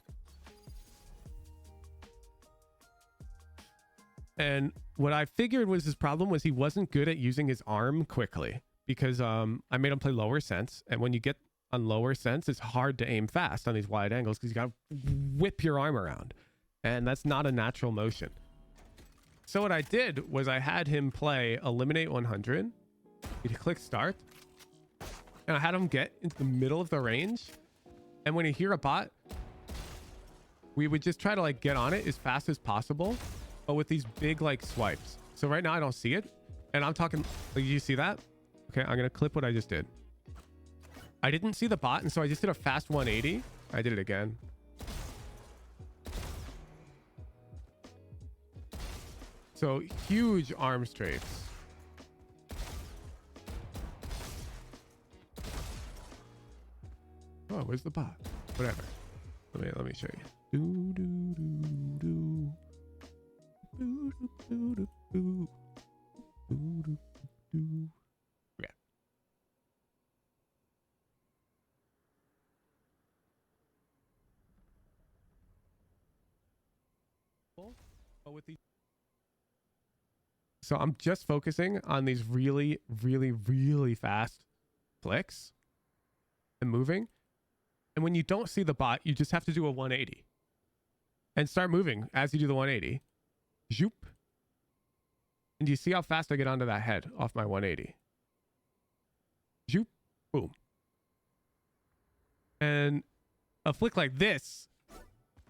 And what I figured was his problem was he wasn't good at using his arm quickly, because I made him play lower sense. And when you get on lower sense, it's hard to aim fast on these wide angles because you got to whip your arm around. And that's not a natural motion. So what I did was I had him play Eliminate 100. He'd click start. And I had him get into the middle of the range. And when you hear a bot we would just try to like get on it as fast as possible, but with these big like swipes. So right now I don't see it, and I'm talking like, you see that? Okay, I'm gonna clip what I just did. I didn't see the bot, and so I just did a fast 180. I did it again. So huge arm strafes. Oh, where's the bot? Whatever. Let me show you. Do do do do. Do do do do. Do do do. Yeah. But with these, so I'm just focusing on these really, really, really fast flicks and moving. And when you don't see the bot, you just have to do a 180 and start moving as you do the 180. Zoop. And you see how fast I get onto that head off my 180? Zoop. Boom. And a flick like this,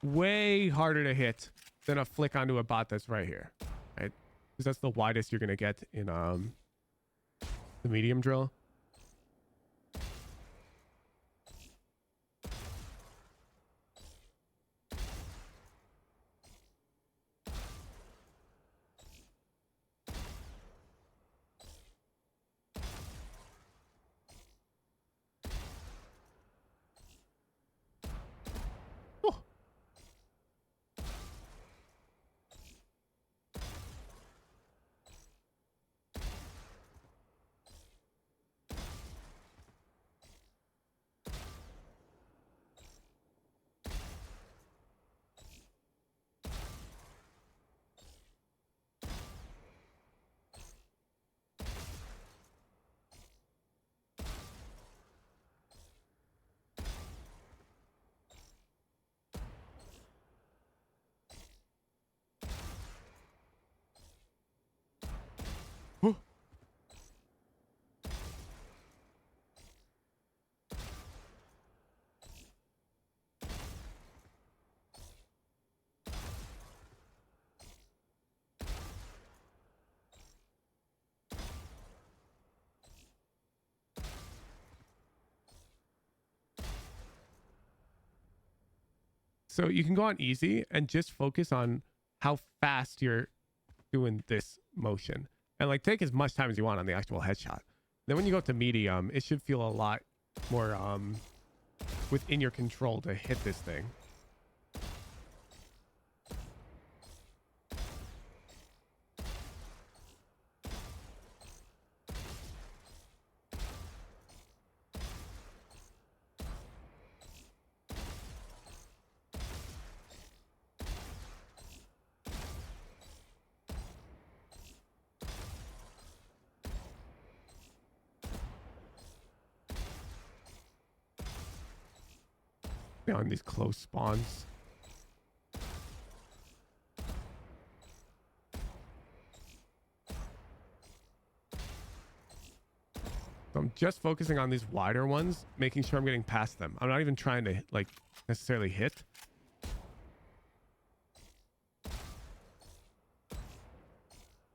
way harder to hit than a flick onto a bot that's right here, right? Because that's the widest you're going to get in the medium drill. So you can go on easy and just focus on how fast you're doing this motion, and like take as much time as you want on the actual headshot. Then when you go to medium, it should feel a lot more within your control to hit this thing. On these close spawns. So I'm just focusing on these wider ones, making sure I'm getting past them. I'm not even trying to like necessarily hit.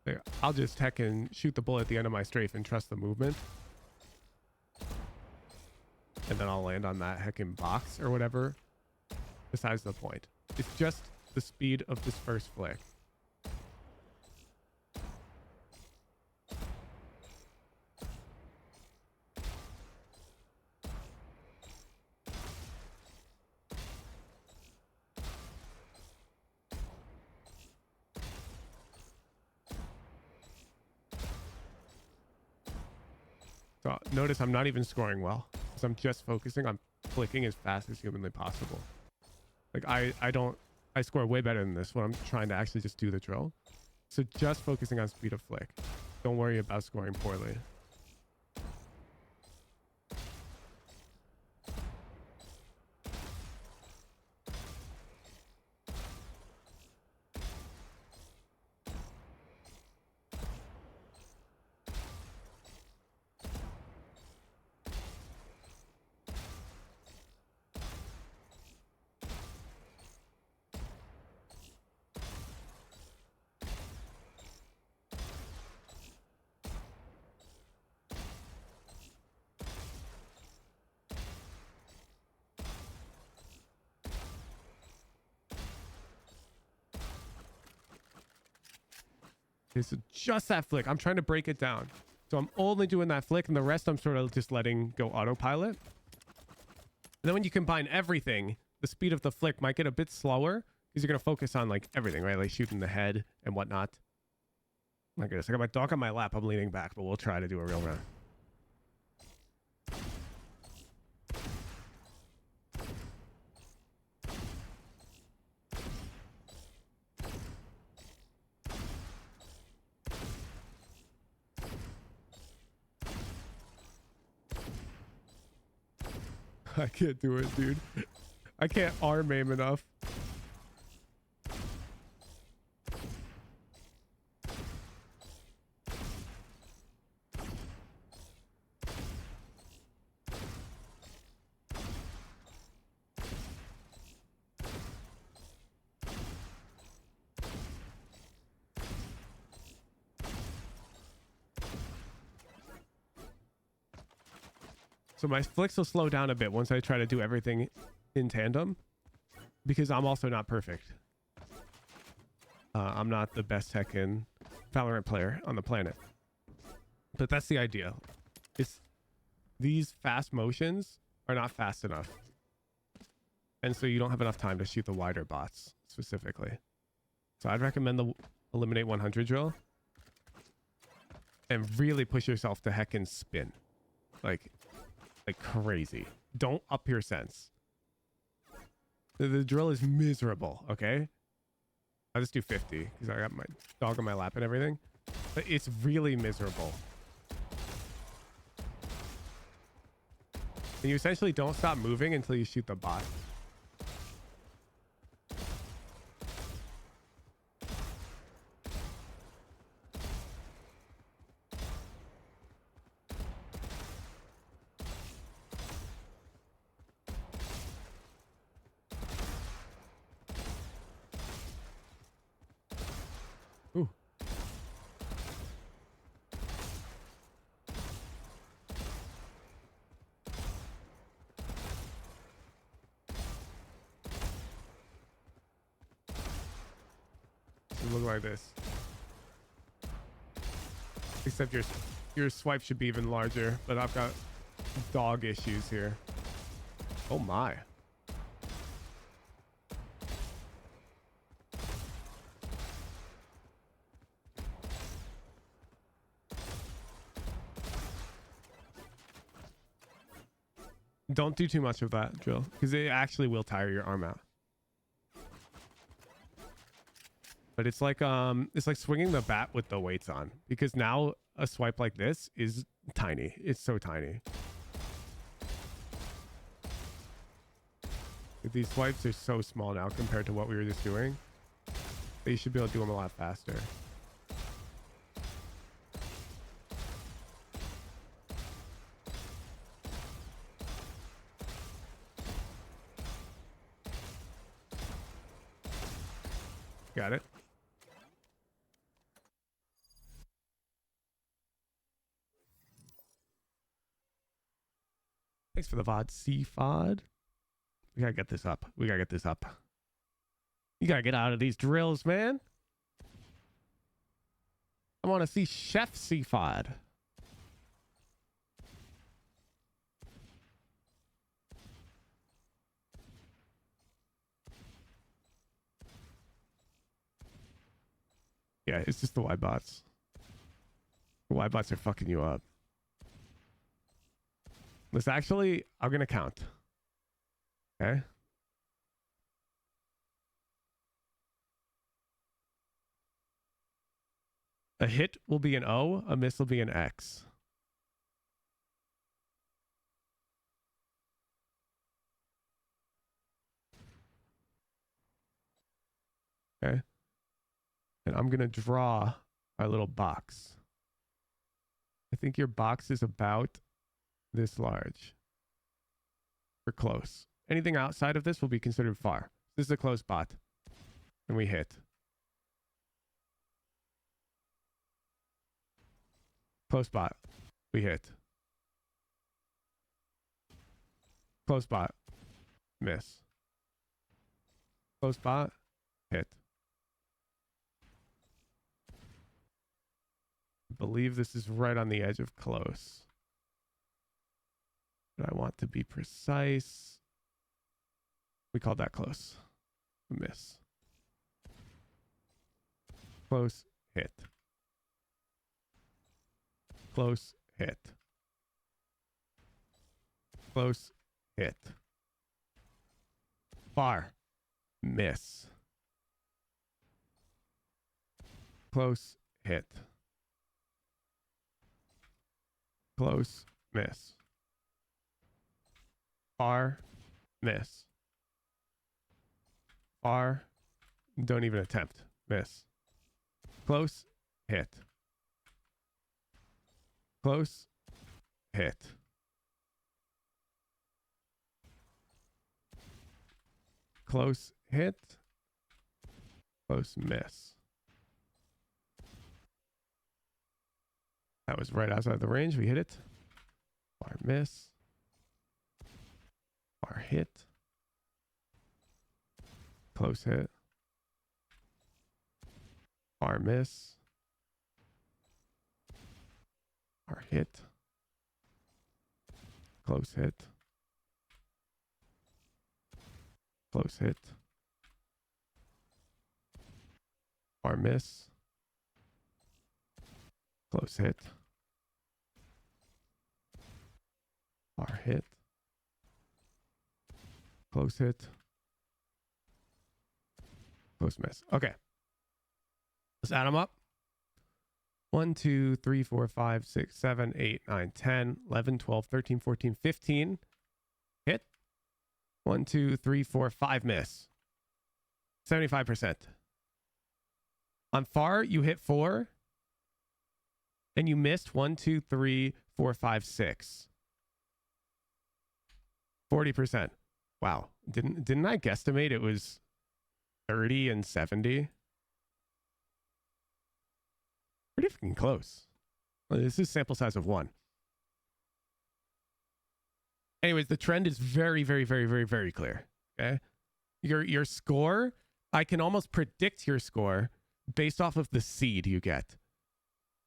There, I'll just heck and shoot the bullet at the end of my strafe and trust the movement. And then I'll land on that heckin' box or whatever. Besides the point. It's just the speed of this first flick. So notice I'm not even scoring well, because I'm just focusing on flicking as fast as humanly possible. Like I score way better than this when I'm trying to actually just do the drill. So just focusing on speed of flick. Don't worry about scoring poorly. It's just that flick. I'm trying to break it down. So I'm only doing that flick, and the rest I'm sort of just letting go autopilot. And then when you combine everything, the speed of the flick might get a bit slower because you're going to focus on like everything, right? Like shooting the head and whatnot. My goodness, I got my dog on my lap. I'm leaning back, but we'll try to do a real round. I can't do it, dude. I can't arm aim enough. So my flicks will slow down a bit once I try to do everything in tandem, because I'm also not perfect. I'm not the best Tekken Valorant player on the planet. But that's the idea. It's these fast motions are not fast enough. And so you don't have enough time to shoot the wider bots specifically. So I'd recommend the eliminate 100 drill and really push yourself to heckin' spin. Like crazy. Don't up your sense. The drill is miserable, okay? I'll just do 50 because I got my dog on my lap and everything. But it's really miserable. And you essentially don't stop moving until you shoot the bot. Ooh. It look like this. Except your swipe should be even larger, but I've got dog issues here. Oh my. Don't do too much of that drill because it actually will tire your arm out. But it's like swinging the bat with the weights on, because now a swipe like this is tiny. It's so tiny. These swipes are so small now compared to what we were just doing. But you should be able to do them a lot faster. Got it. Thanks for the VOD, CFOD. We gotta get this up. We gotta get this up. You gotta get out of these drills, man. I want to see Chef CFOD. Yeah, it's just the Y bots. The Y bots are fucking you up. Let's actually, I'm gonna count. Okay. A hit will be an O, a miss will be an X. Okay. And I'm gonna draw our little box. I think your box is about this large. We're close. Anything outside of this will be considered far. This is a close bot. And we hit. Close bot. We hit. Close bot. Miss. Close bot. Hit. believe this is right on the edge of close. But I want to be precise. We called that close. Miss. Close, hit. Close, hit. Close, hit. Far, miss. Close, hit. Close, miss. Far, miss. Far, don't even attempt, miss. Close, hit. Close, hit. Close, hit. Close, miss. That was right outside the range. We hit it. Far, miss. Far, hit. Close, hit. Far, miss. Far, hit. Close, hit. Close, hit. Far, miss. Close, hit. Far, hit. Close, hit. Close, miss. Okay. Let's add them up. 1, 2, 3, 4, 5, 6, 7, 8, 9, 10, 11, 12, 13, 14, 15. Hit. 1, 2, 3, 4, 5 miss. 75%. On far, you hit 4. And you missed 1, 2, 3, 4, 5, 6. 40%. Wow. Didn't I guesstimate it was 30 and 70? Pretty freaking close. Well, this is sample size of 1. Anyways, the trend is very, very, very, very, very clear. Okay. Your score, I can almost predict your score based off of the seed you get.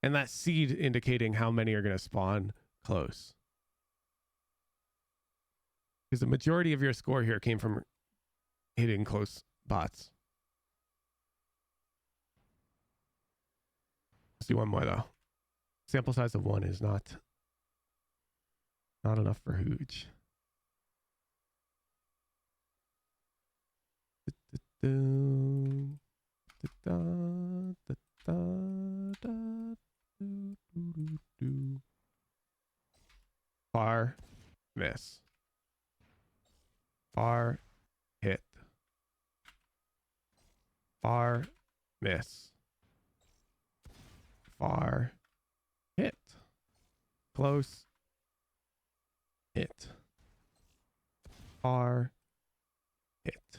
And that seed indicating how many are going to spawn close. Because the majority of your score here came from hitting close bots. Let's do one more though. Sample size of 1 is not enough for Hooge. Far, miss. Far, hit. Far, miss. Far, hit. Close, hit. Far, hit.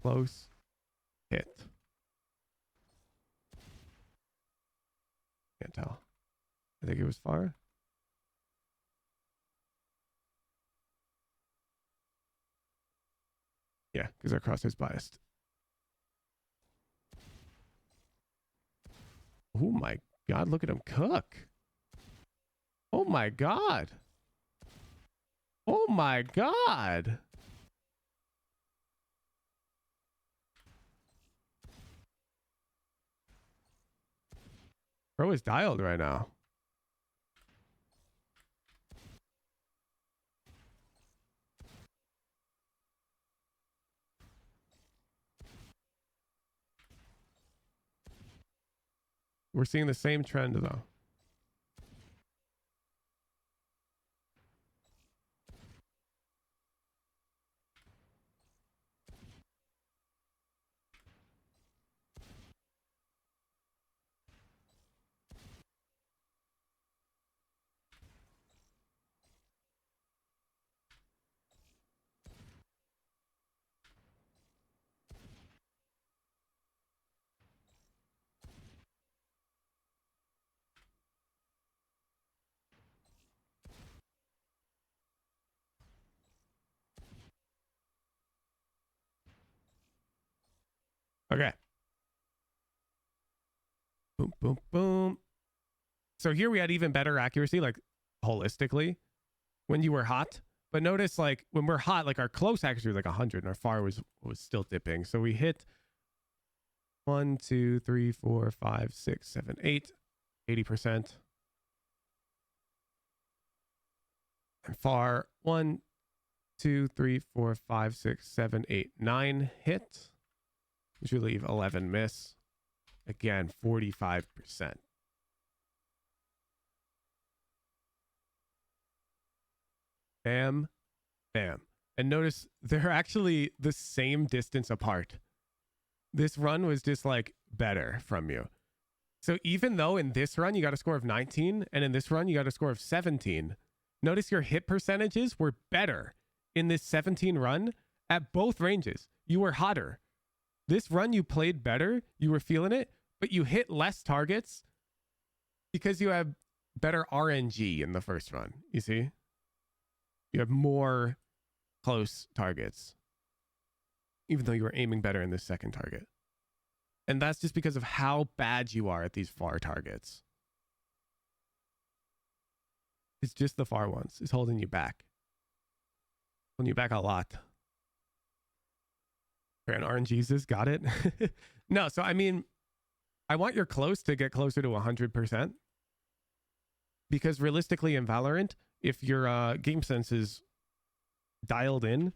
Close, hit. Can't tell. I think it was far. Yeah, because our cross is biased. Oh my God, look at him cook. Oh my God. Oh my God. Bro is dialed right now. We're seeing the same trend though. Okay. Boom, boom, boom. So here we had even better accuracy, like holistically, when you were hot. But notice, like when we're hot, like our close accuracy was like 100, and our far was still dipping. So we hit 1, 2, 3, 4, 5, 6, 7, 8, 80%. And far 1, 2, 3, 4, 5, 6, 7, 8, 9 hit. Which would leave 11 miss. Again, 45%. Bam, bam. And notice they're actually the same distance apart. This run was just like better from you. So even though in this run you got a score of 19 and in this run you got a score of 17, notice your hit percentages were better in this 17 run at both ranges. You were hotter. This run you played better, you were feeling it, but you hit less targets because you have better RNG in the first run. You see? You have more close targets, even though you were aiming better in this second target. And that's just because of how bad you are at these far targets. It's just the far ones. It's holding you back. Holding you back a lot. And RNGesus, got it? No, so I mean, I want your close to get closer to 100%. Because realistically in Valorant, if your game sense is dialed in,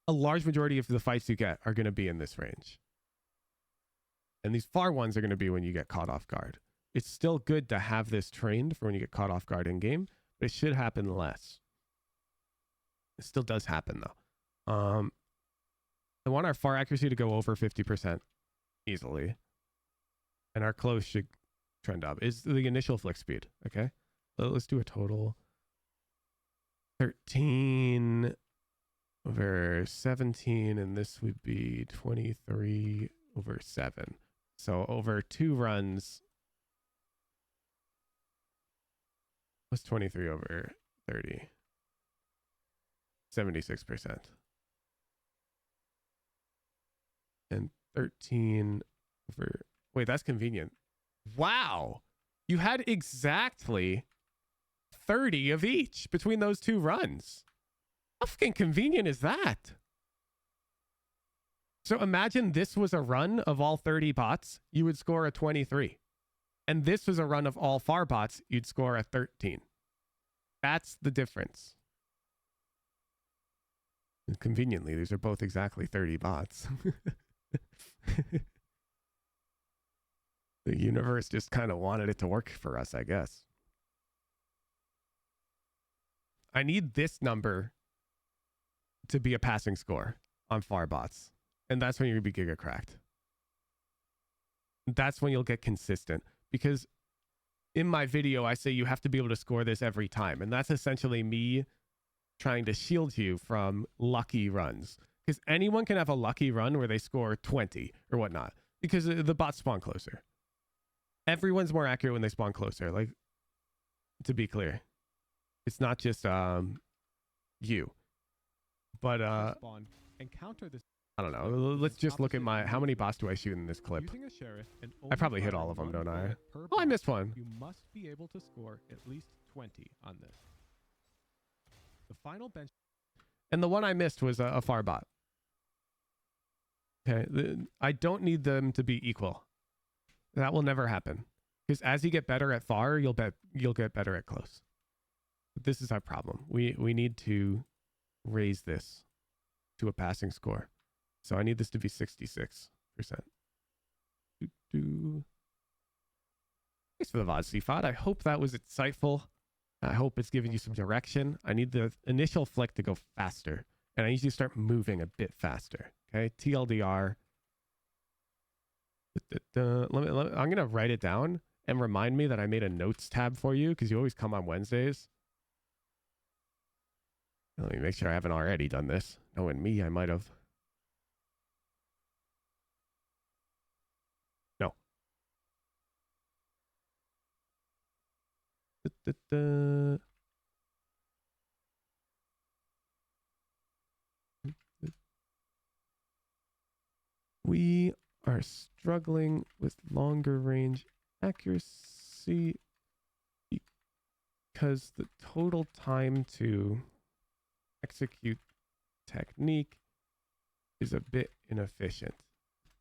a large majority of the fights you get are going to be in this range. And these far ones are going to be when you get caught off guard. It's still good to have this trained for when you get caught off guard in game, but it should happen less. It still does happen though. I want our far accuracy to go over 50% easily. And our close should trend up. Is the initial flick speed, okay? So let's do a total 13 over 17, and this would be 23 over 7. So over 2 runs, what's 23 over 30? 76%. And 13 over... Wait, that's convenient. Wow! You had exactly 30 of each between those 2 runs. How fucking convenient is that? So imagine this was a run of all 30 bots, you would score a 23. And this was a run of all far bots, you'd score a 13. That's the difference. And conveniently, these are both exactly 30 bots. The universe just kind of wanted it to work for us, I guess. I need this number to be a passing score on far bots. And that's when you're going to be giga cracked. That's when you'll get consistent. Because in my video, I say you have to be able to score this every time. And that's essentially me trying to shield you from lucky runs. Because anyone can have a lucky run where they score 20 or whatnot. Because the bots spawn closer. Everyone's more accurate when they spawn closer. Like, to be clear. It's not just you. But Spawn and counter this. I don't know. Let's just look at my... How many bots do I shoot in this clip? Using a sheriff and I probably hit only all of them, firing don't I? one bullet per Oh, I bot, missed one. You must be able to score at least 20 on this. The final bench. And the one I missed was a far bot. Okay. I don't need them to be equal. That will never happen. Because as you get better at far, you'll get better at close. But this is our problem. We need to raise this to a passing score. So I need this to be 66%. Thanks for the VOD, CFOD. I hope that was insightful. I hope it's giving you some direction. I need the initial flick to go faster. And I need you to start moving a bit faster. Okay, TLDR. I'm going to write it down and remind me that I made a notes tab for you because you always come on Wednesdays. Let me make sure I haven't already done this. Knowing me, I might have. No. We are struggling with longer range accuracy. because the total time to execute technique is a bit inefficient.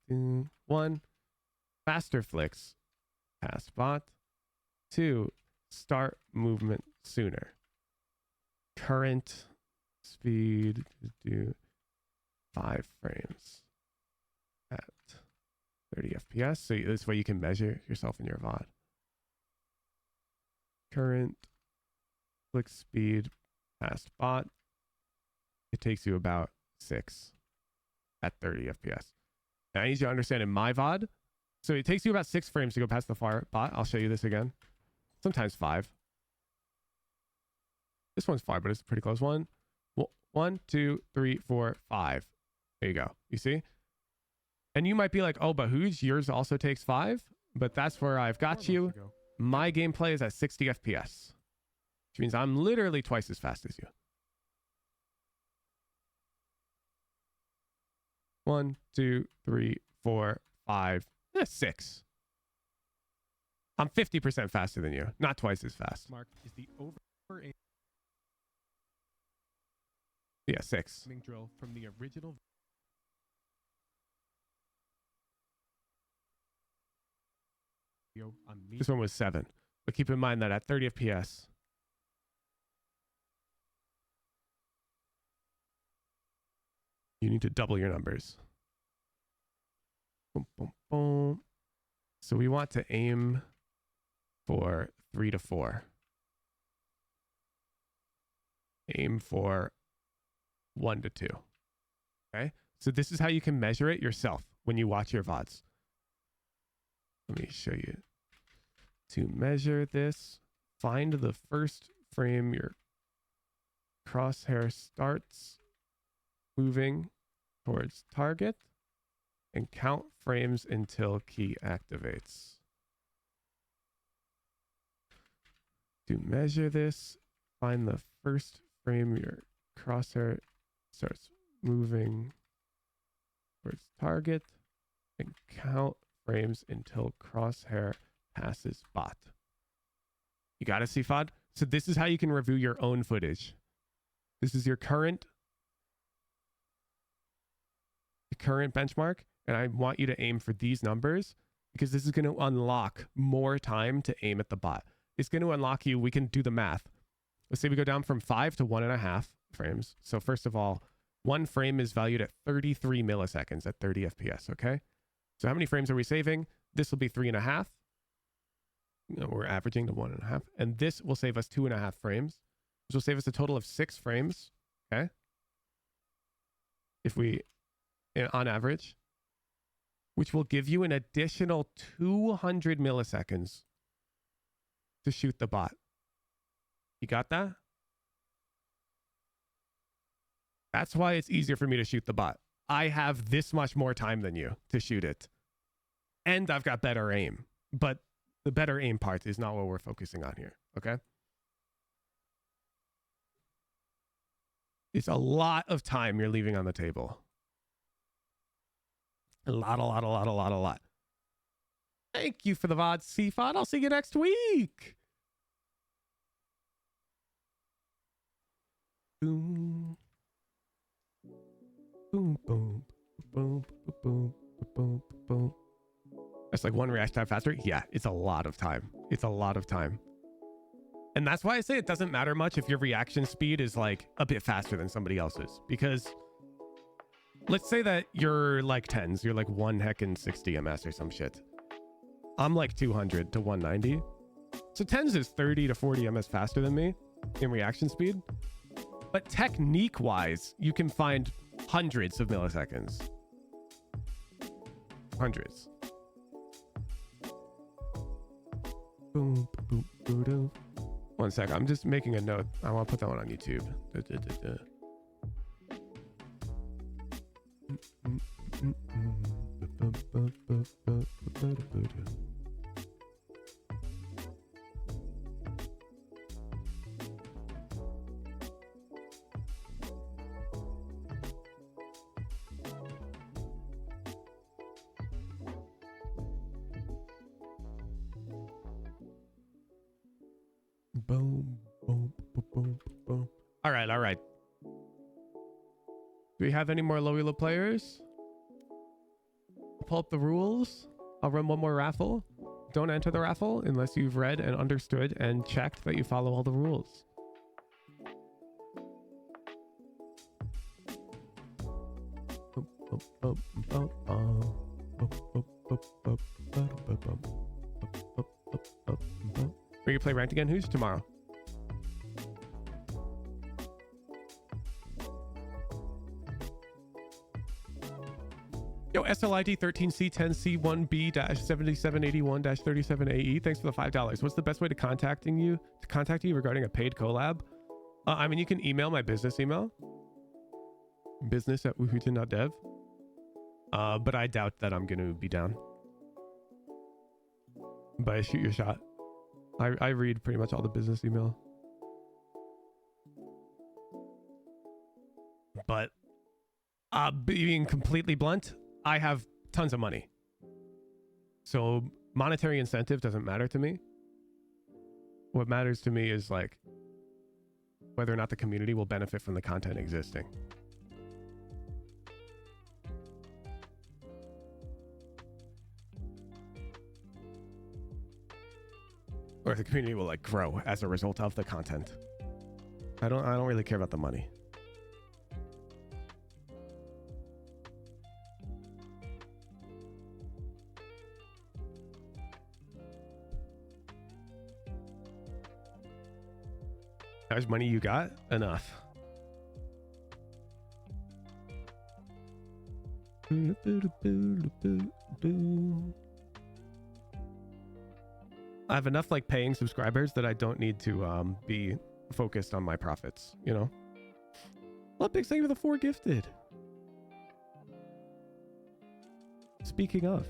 1, faster flicks past bot. 2, start movement sooner. Current speed do 5 frames at 30 FPS. So this way you can measure yourself in your VOD. Current click speed past bot. It takes you about 6 at 30 FPS. Now I need you to understand in my VOD, so it takes you about 6 frames to go past the far bot. I'll show you this again. Sometimes 5. This one's 5, but it's pretty close. 1, 2, 3, 4, 5. There you go. You see? And you might be like, oh, but whose? Yours also takes 5? But that's where I've got you. My gameplay is at 60 FPS, which means I'm literally twice as fast as you. 1, 2, 3, 4, 5, 6. I'm 50% faster than you, not twice as fast. Mark is the over Yeah, 6. aiming drill from the original video on me. This one was 7. But keep in mind that at 30 FPS, you need to double your numbers. Boom, boom, boom. So we want to aim for 3 to 4. Aim for 1 to 2. Okay? So this is how you can measure it yourself when you watch your VODs. Let me show you. To measure this, find the first frame your crosshair starts moving towards target and count frames until key activates. To measure this, find the first frame your crosshair starts moving towards target and count frames until crosshair passes bot. You got to see FOD? So this is how you can review your own footage. This is your current benchmark, and I want you to aim for these numbers because this is going to unlock more time to aim at the bot. It's going to unlock you. We can do the math. Let's say we go down from 5 to 1.5 frames. So first of all, 1 frame is valued at 33 milliseconds at 30 FPS, okay? So how many frames are we saving? This will be 3.5. We're averaging to 1.5. And this will save us 2.5 frames, which will save us a total of 6 frames, okay? If we, on average, which will give you an additional 200 milliseconds to shoot the bot. You got that? That's why it's easier for me to shoot the bot. I have this much more time than you to shoot it. And I've got better aim. But the better aim part is not what we're focusing on here, okay? It's a lot of time you're leaving on the table. A lot. Thank you for the VOD, CFOD. I'll see you next week. Boom. Boom, boom, boom, boom, boom, boom. That's like 1 reaction time faster. Yeah, it's a lot of time. It's a lot of time. And that's why I say it doesn't matter much if your reaction speed is like a bit faster than somebody else's. Because let's say that you're like 10s. You're like 1 heckin' 60 ms or some shit. I'm like 200 to 190. So 10s is 30 to 40 ms faster than me in reaction speed. But technique-wise, you can find hundreds of milliseconds. Hundreds. Boom, boom, boom, boom. 1 sec. I'm just making a note. I want to put that one on YouTube. Boom, Boom, boom, boom, boom. All right, all right. Do we have any more low elo players? Pull up the rules. I'll run one more raffle. Don't enter the raffle unless you've read and understood and checked that you follow all the rules. We're gonna play ranked again. Who's tomorrow? Yo, SLID 13C10C1B-7781-37AE. Thanks for the $5. What's the best way to contact you regarding a paid collab? I mean, you can email my business email, business@woohootin.dev. But I doubt that I'm going to be down. But shoot your shot. I read pretty much all the business email. But being completely blunt, I have tons of money. So monetary incentive doesn't matter to me. What matters to me is like whether or not the community will benefit from the content existing. Or if the community will like grow as a result of the content. I don't really care about the money. How much money you got? Enough. I have enough like paying subscribers that I don't need to be focused on my profits, you know? Well, big thank you for the 4 gifted. Speaking of.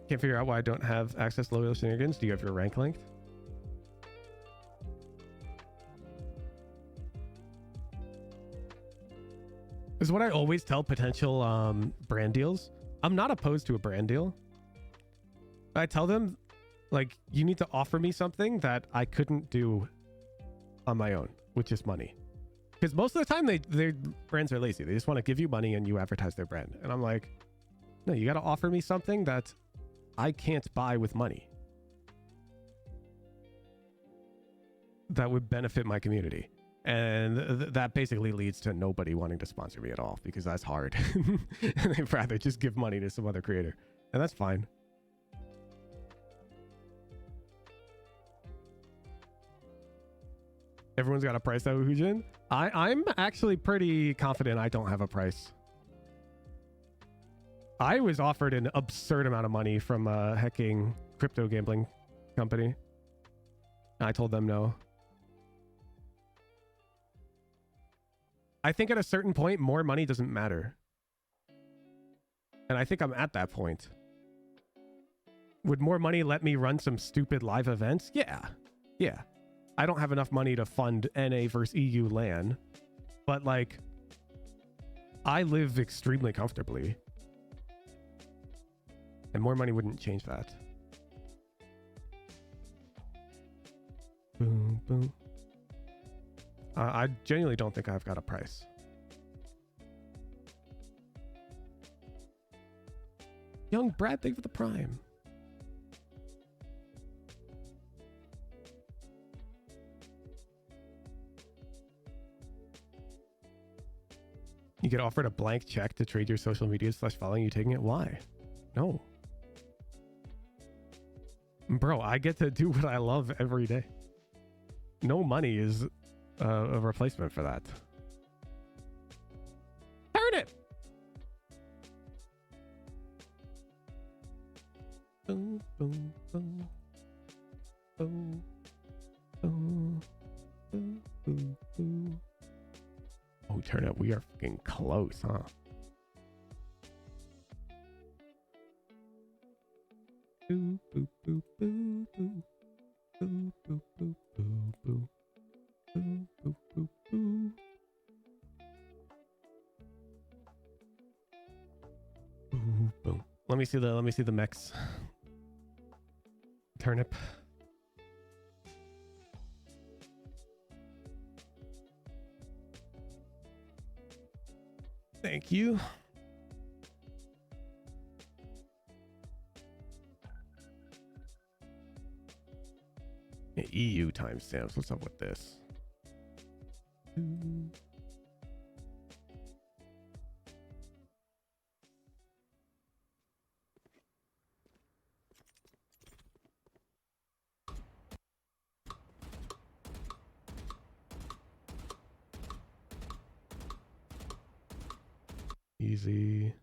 Can't figure out why I don't have access to low elo shenanigans. Do you have your rank linked? This is what I always tell potential brand deals. I'm not opposed to a brand deal. I tell them, like, you need to offer me something that I couldn't do on my own, which is money. Because most of the time, their brands are lazy. They just want to give you money and you advertise their brand. And I'm like, no, you got to offer me something that I can't buy with money that would benefit my community. And that basically leads to nobody wanting to sponsor me at all because that's hard. And they'd rather just give money to some other creator. And that's fine. Everyone's got a price at Woohoojin. I'm actually pretty confident I don't have a price. I was offered an absurd amount of money from a hacking crypto gambling company. I told them no. I think at a certain point, more money doesn't matter. And I think I'm at that point. Would more money let me run some stupid live events? Yeah. Yeah. I don't have enough money to fund NA versus EU LAN. But like, I live extremely comfortably. And more money wouldn't change that. Boom, boom. I genuinely don't think I've got a price. Young Brad, thank you for the prime. You get offered a blank check to trade your social media / following. You taking it? Why? No. Bro, I get to do what I love every day. No money is a replacement for that. Turn it! Boom, boom, boom. Boom. Boom. Boom, boom, boom. Oh, turn it. We are fucking close, huh? Boo, boo, boo, boo, boo. Boo, boo, boo, boo, boo. Boo, boo, boo, boo. Boo, boom. Let me see the mix. Turnip. Thank you. Yeah, EU timestamps. What's up with this? Easy.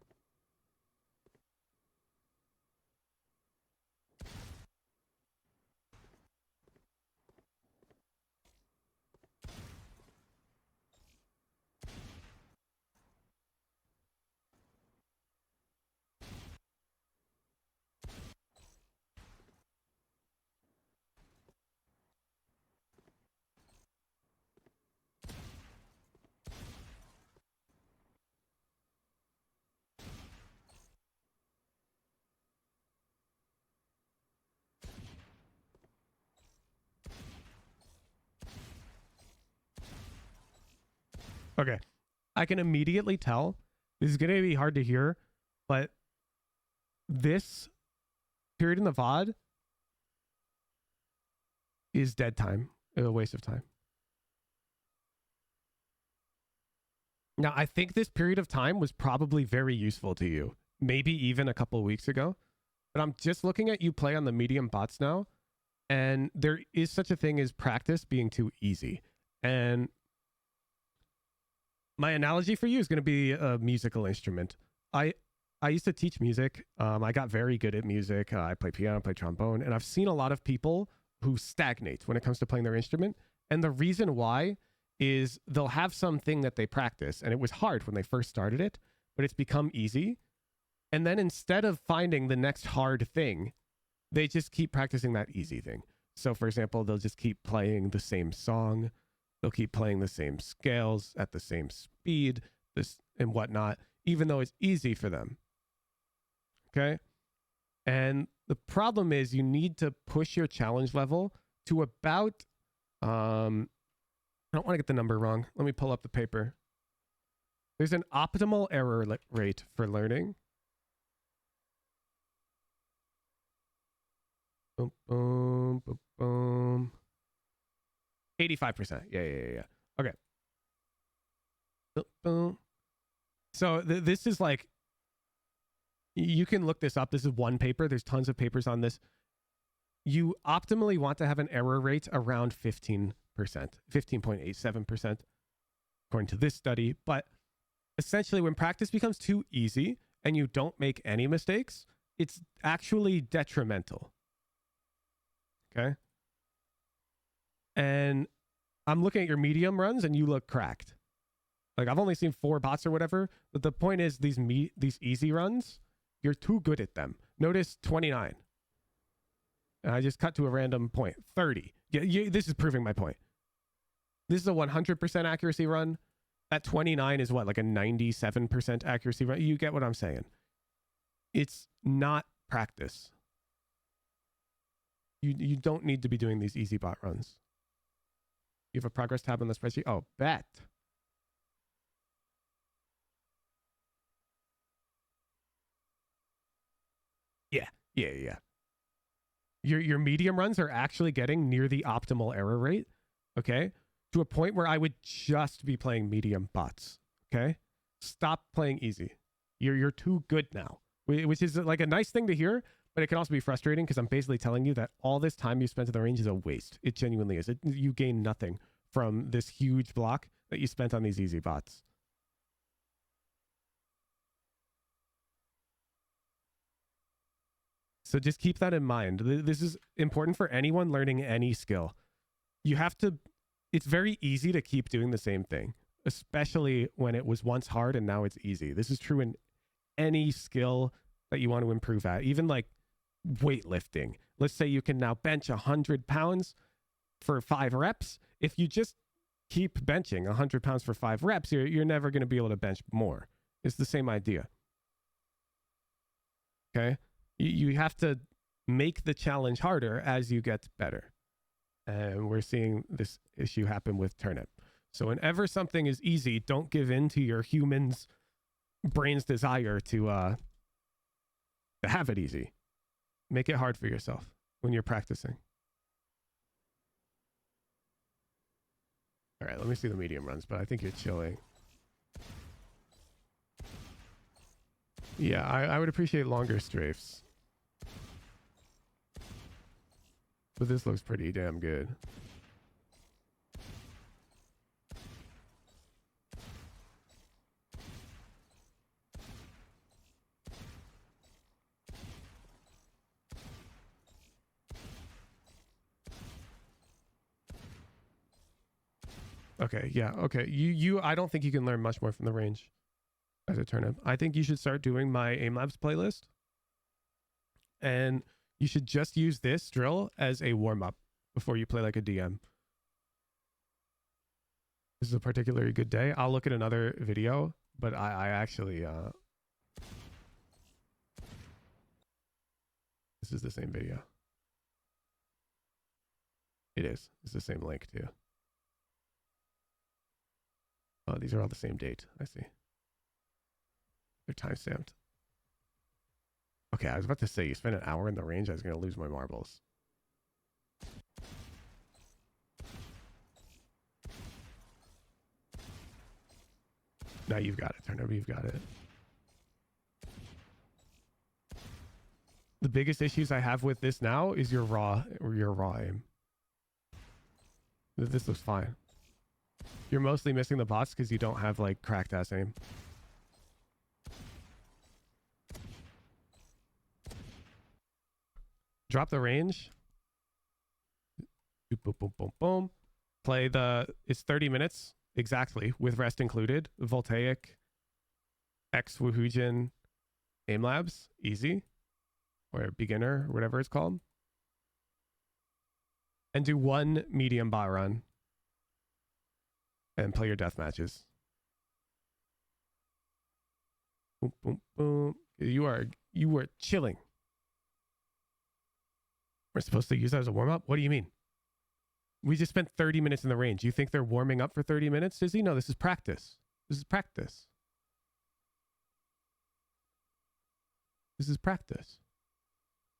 Okay. I can immediately tell this is going to be hard to hear, but this period in the VOD is dead time, a waste of time. Now, I think this period of time was probably very useful to you, maybe even a couple of weeks ago, but I'm just looking at you play on the medium bots now, and there is such a thing as practice being too easy. And my analogy for you is going to be a musical instrument. I used to teach music. I got very good at music. I play piano, play trombone, and I've seen a lot of people who stagnate when it comes to playing their instrument. And the reason why is they'll have something that they practice, and it was hard when they first started it, but it's become easy. And then instead of finding the next hard thing, they just keep practicing that easy thing. So for example, they'll just keep playing the same song. They'll keep playing the same scales at the same speed, this and whatnot, even though it's easy for them. Okay. And the problem is you need to push your challenge level to about, I don't want to get the number wrong. Let me pull up the paper. There's an optimal error rate for learning. Boom, boom, boom, boom. 85%. Yeah. Okay. Boom, boom. So this is like, you can look this up. This is one paper. There's tons of papers on this. You optimally want to have an error rate around 15%, 15.87%, according to this study. But essentially, when practice becomes too easy and you don't make any mistakes, it's actually detrimental. Okay. And I'm looking at your medium runs and you look cracked. Like I've only seen 4 bots or whatever, but the point is these easy runs, you're too good at them. Notice 29. And I just cut to a random point. 30. Yeah, this is proving my point. This is a 100% accuracy run. That 29 is what, like a 97% accuracy run? You get what I'm saying. It's not practice. You don't need to be doing these easy bot runs. You have a progress tab on the spreadsheet. Oh, bet. Yeah. Your medium runs are actually getting near the optimal error rate, okay? To a point where I would just be playing medium bots, okay? Stop playing easy. You're too good now, which is like a nice thing to hear, but it can also be frustrating because I'm basically telling you that all this time you spent in the range is a waste. It genuinely is. You gain nothing from this huge block that you spent on these easy bots. So just keep that in mind. This is important for anyone learning any skill. You have to, it's very easy to keep doing the same thing, especially when it was once hard and now it's easy. This is true in any skill that you want to improve at, even like weightlifting. Let's say you can now bench 100 pounds for 5 reps. If you just keep benching 100 pounds for 5 reps, you're never going to be able to bench more. It's the same idea. Okay? You have to make the challenge harder as you get better. And we're seeing this issue happen with Turnip. So whenever something is easy, don't give in to your humans brain's desire to have it easy. Make it hard for yourself when you're practicing. All right, let me see the medium runs, but I think you're chilling. Yeah, I would appreciate longer strafes. But this looks pretty damn good. Okay, yeah, okay. I don't think you can learn much more from the range as a turnip. I think you should start doing my Aim Labs playlist. And you should just use this drill as a warm-up before you play like a DM. This is a particularly good day. I'll look at another video, but I actually this is the same video. It is. It's the same link too. Oh, these are all the same date. I see. They're time-stamped. Okay, I was about to say, you spent an hour in the range, I was going to lose my marbles. Now you've got it, Turnip. You've got it. The biggest issues I have with this now is your raw aim. This looks fine. You're mostly missing the bots because you don't have like cracked ass aim. Drop the range. Boom, boom, boom, boom. Play it's 30 minutes exactly with rest included. Voltaic, X Woohoojin, Aim Labs, easy. Or beginner, or whatever it's called. And do one medium bot run. And play your death matches. Boom, boom, boom. You are chilling. We're supposed to use that as a warm-up? What do you mean? We just spent 30 minutes in the range. You think they're warming up for 30 minutes, Dizzy? No, this is practice. This is practice. This is practice.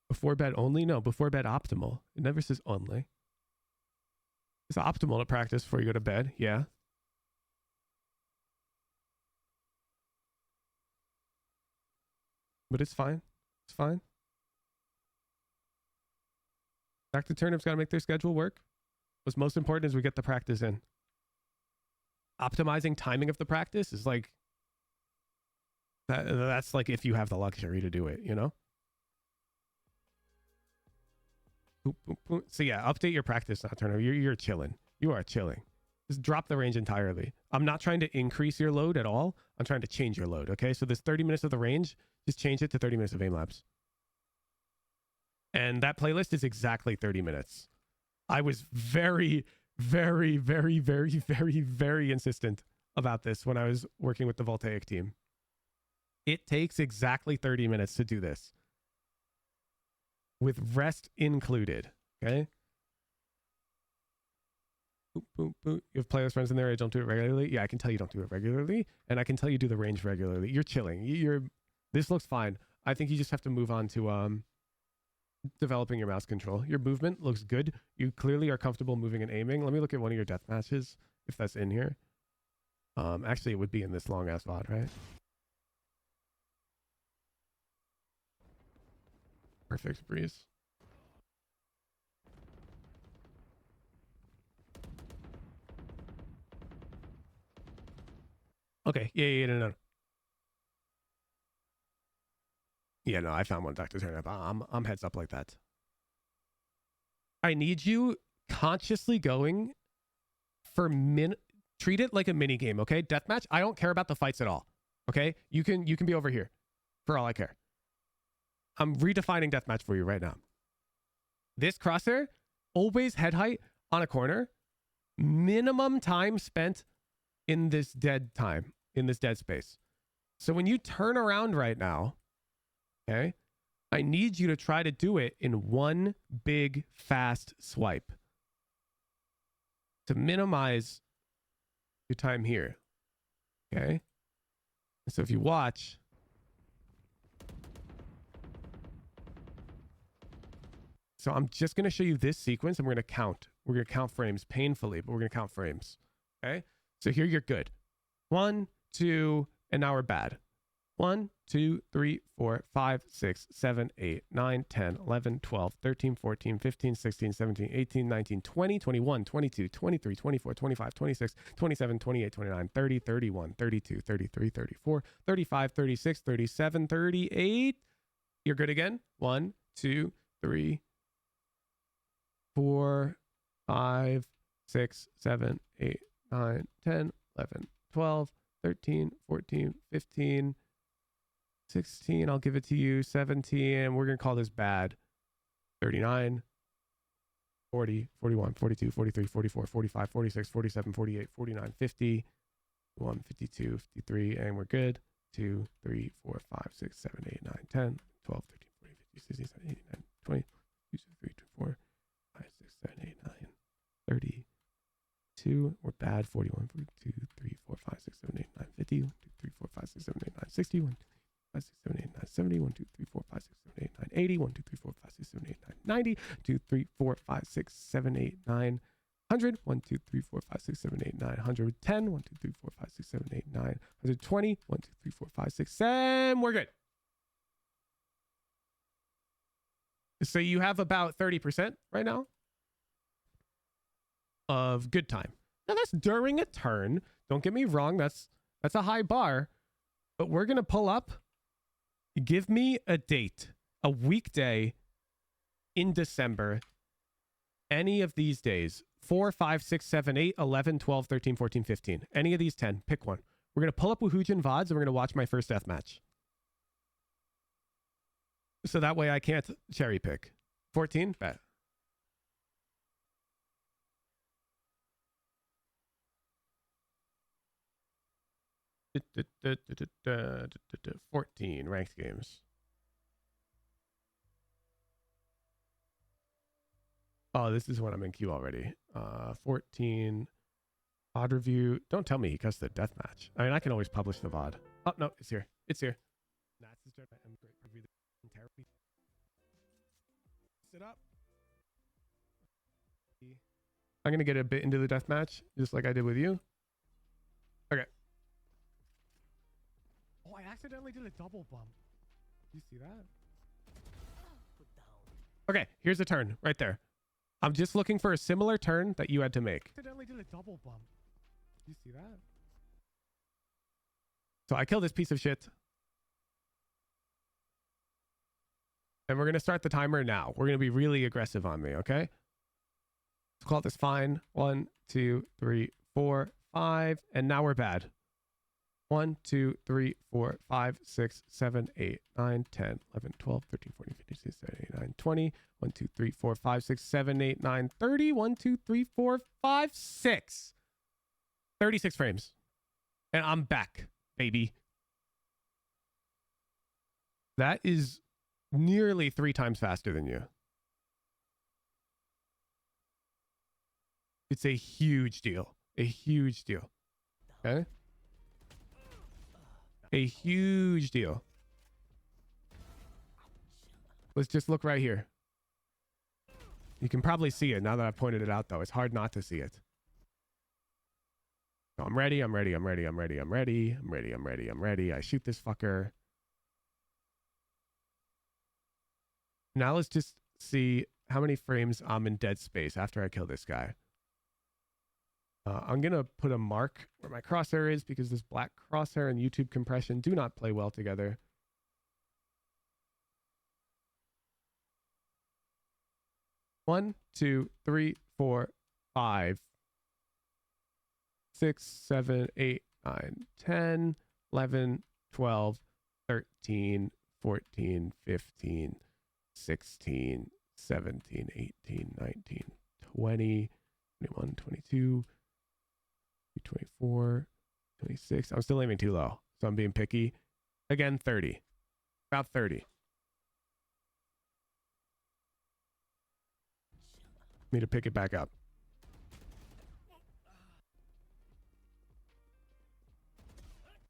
Before bed only? No, before bed optimal. It never says only. It's optimal to practice before you go to bed. Yeah. But it's fine. It's fine. Dr. Turnip's got to make their schedule work. What's most important is we get the practice in. Optimizing timing of the practice is like that's like if you have the luxury to do it, you know? Boop, boop, boop. So yeah, update your practice now, Turnip. You're chilling. You are chilling. Just drop the range entirely. I'm not trying to increase your load at all. I'm trying to change your load, okay? So this 30 minutes of the range, just change it to 30 minutes of Aim Labs. And that playlist is exactly 30 minutes. I was very, very, very, very, very, very insistent about this when I was working with the Voltaic team. It takes exactly 30 minutes to do this. With rest included, okay? Boop, boop, boop. You have playlist friends in there. I don't do it regularly. Yeah, I can tell you don't do it regularly. And I can tell you do the range regularly. You're chilling. This looks fine. I think you just have to move on to developing your mouse control. Your movement looks good. You clearly are comfortable moving and aiming. Let me look at one of your death matches, if that's in here. Actually, it would be in this long-ass VOD, right? Perfect, Breeze. Okay, yeah, no. Yeah, no, I found one, Dr. Turnip. I'm heads up like that. I need you consciously going for treat it like a mini game, okay? Deathmatch, I don't care about the fights at all. Okay? You can be over here for all I care. I'm redefining deathmatch for you right now. This crosshair, always head height on a corner, minimum time spent in this dead time, in this dead space. So when you turn around right now, okay, I need you to try to do it in one big fast swipe to minimize your time here. Okay. So if you watch, so I'm just going to show you this sequence and we're going to count. We're going to count frames painfully, but we're going to count frames. Okay. So here you're good. 1, 2, and now we're bad. 1, 2, 3, 4, 5, 6, 7, 8, 9, 10, 11, 12, 13, 14, 15, 16, 17, 18, 19, 20, 21, 22, 23, 24, 25, 26, 27, 28, 29, 30, 31, 32, 33, 34, 35, 36, 37, 38. You're good again. 1, 2, 3, 4, 5, 6, 7, 8, 9, 10, 11, 12, 13, 14, 15, 16, I'll give it to you. 17, we're going to call this bad. 39, 40, 41, 42, 43, 44, 45, 46, 47, 48, 49, 50, 51, 52, 53, and we're good. 2, 3, 4, 5, 6, 7, 8, 9, 10, 12, 13, 14, 15, 16, 17, 18, 19, 20, 23, 24, 5, 6, 7, 8, 9, 32. We're bad. 41, 42, 3, 4, 5, 6, 7, 8, 9, 50. 1, 2, 3, 4, 5, 6, 7, 8, 9, 60. 1, 5, 6, 7, 8, 9, 70, 1, 2, 3, 4, 5, 6, 7, 8, 9, 80, 1, 2, 3, 4, 5, 6, 7, 8, 9, 90, 2, 3, 4, 5, 6, 7, 8, 9, 100, 1, 2, 3, 4, 5, 6, 7, 8, 9, 110, 1, 2, 3, 4, 5, 6, 7, 8, 9, 120, 1, 2, 3, 4, 5, 6, 7. We're good. So you have about 30% right now of good time. Now that's during a turn. Don't get me wrong. That's a high bar, but we're going to pull up. Give me a date, a weekday in December. Any of these days, 4, 5, 6, 7, 8, 11, 12, 13, 14, 15. Any of these 10. Pick one. We're going to pull up Woohoojin VODs and we're going to watch my first death match. So that way I can't cherry pick. 14? Bet. Da, 14 ranked games. Oh, this is when I'm in queue already. 14 VOD review. Don't tell me he cuts the deathmatch. I mean, I can always publish the VOD. Oh no, it's here. It's here. That's his turn. I'm great review the therapy. Sit up. I'm gonna get a bit into the deathmatch, just like I did with you. Okay. Oh, I accidentally did a double bump. You see that? Okay, here's a turn right there. I'm just looking for a similar turn that you had to make. Accidentally did a double bump. You see that? So I killed this piece of shit. And we're going to start the timer now. We're going to be really aggressive on me, okay? Let's call this fine. 1, 2, 3, 4, 5. And now we're bad. 1, 2, 3, 4, 5, 6, 7, 8, 9, 10, 11, 12, 13, 14, 15, 16, 17, 18, 19, 20. 1, 2, 3, 4, 5, 6, 7, 8, 9, 30. 1, 2, 3, 4, 5, 6. 36 frames. And I'm back, baby. That is nearly 3 times faster than you. It's a huge deal. A huge deal. Okay? A huge deal. Let's just look right here. You can probably see it now that I've pointed it out, though. It's hard not to see it. So I'm ready. I'm ready. I'm ready. I'm ready. I'm ready. I'm ready. I'm ready. I'm ready. I shoot this fucker. Now let's just see how many frames I'm in dead space after I kill this guy. I'm going to put a mark where my crosshair is because this black crosshair and YouTube compression do not play well together. One, 2, 3, 4, 5, 6, 7, 8, 9, 10, 11, 12, 13, 14, 15, 16, 17, 18, 19, 20, 21, 22, 24, 26. I'm still aiming too low, so I'm being picky. Again, 30. About 30. Me to pick it back up.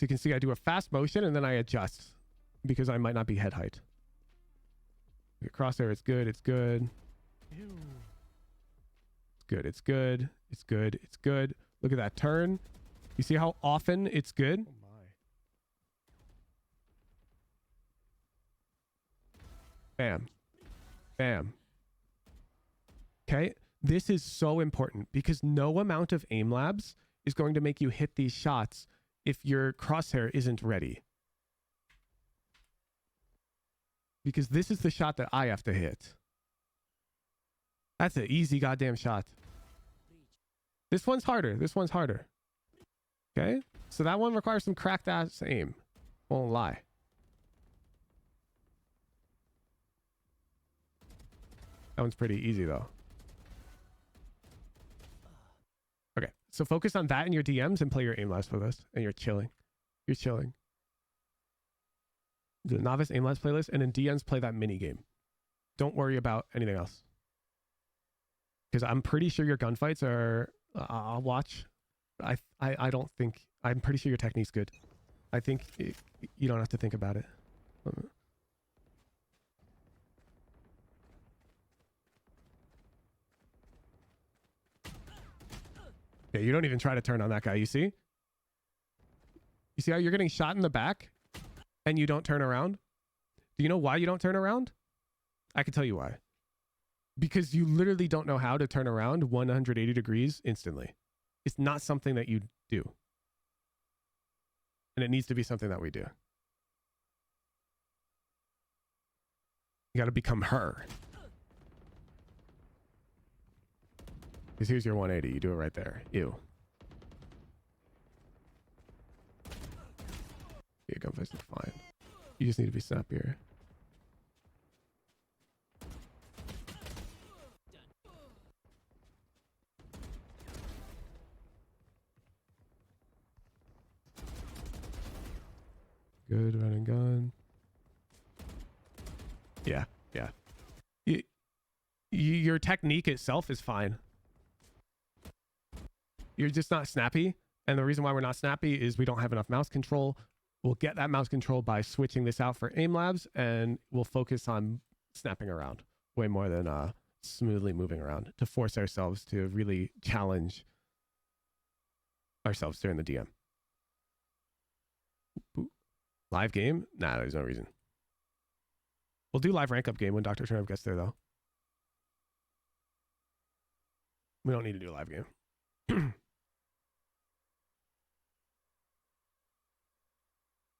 So you can see I do a fast motion and then I adjust because I might not be head height. Crosshair, it's good, it's good. Ew. It's good, it's good, it's good, it's good. Look at that turn. You see how often it's good? Oh my. Bam. Bam. Okay. This is so important because no amount of aim labs is going to make you hit these shots if your crosshair isn't ready. Because this is the shot that I have to hit. That's an easy goddamn shot. This one's harder. This one's harder. Okay? So that one requires some cracked ass aim. Won't lie. That one's pretty easy though. Okay, so focus on that in your DMs and play your aim labs for this. And you're chilling. You're chilling. Do the novice aim labs playlist and in DMs play that mini game. Don't worry about anything else. Because I'm pretty sure your gunfights are... I'll watch. I don't think... I'm pretty sure your technique's good. I think you don't have to think about it. Yeah, you don't even try to turn on that guy, you see? You see how you're getting shot in the back and you don't turn around? Do you know why you don't turn around? I can tell you why. Because you literally don't know how to turn around 180 degrees instantly. It's not something that you do. And it needs to be something that we do. You got to become her. Because here's your 180. You do it right there. Ew. Yeah, gunfights are fine. You just need to be snappier. Good run and gun. Yeah, yeah. Your technique itself is fine. You're just not snappy. And the reason why we're not snappy is we don't have enough mouse control. We'll get that mouse control by switching this out for aim labs, and we'll focus on snapping around way more than smoothly moving around to force ourselves to really challenge ourselves during the DM. Live game? Nah, there's no reason. We'll do live rank up game when Dr. Turnip gets there, though. We don't need to do a live game.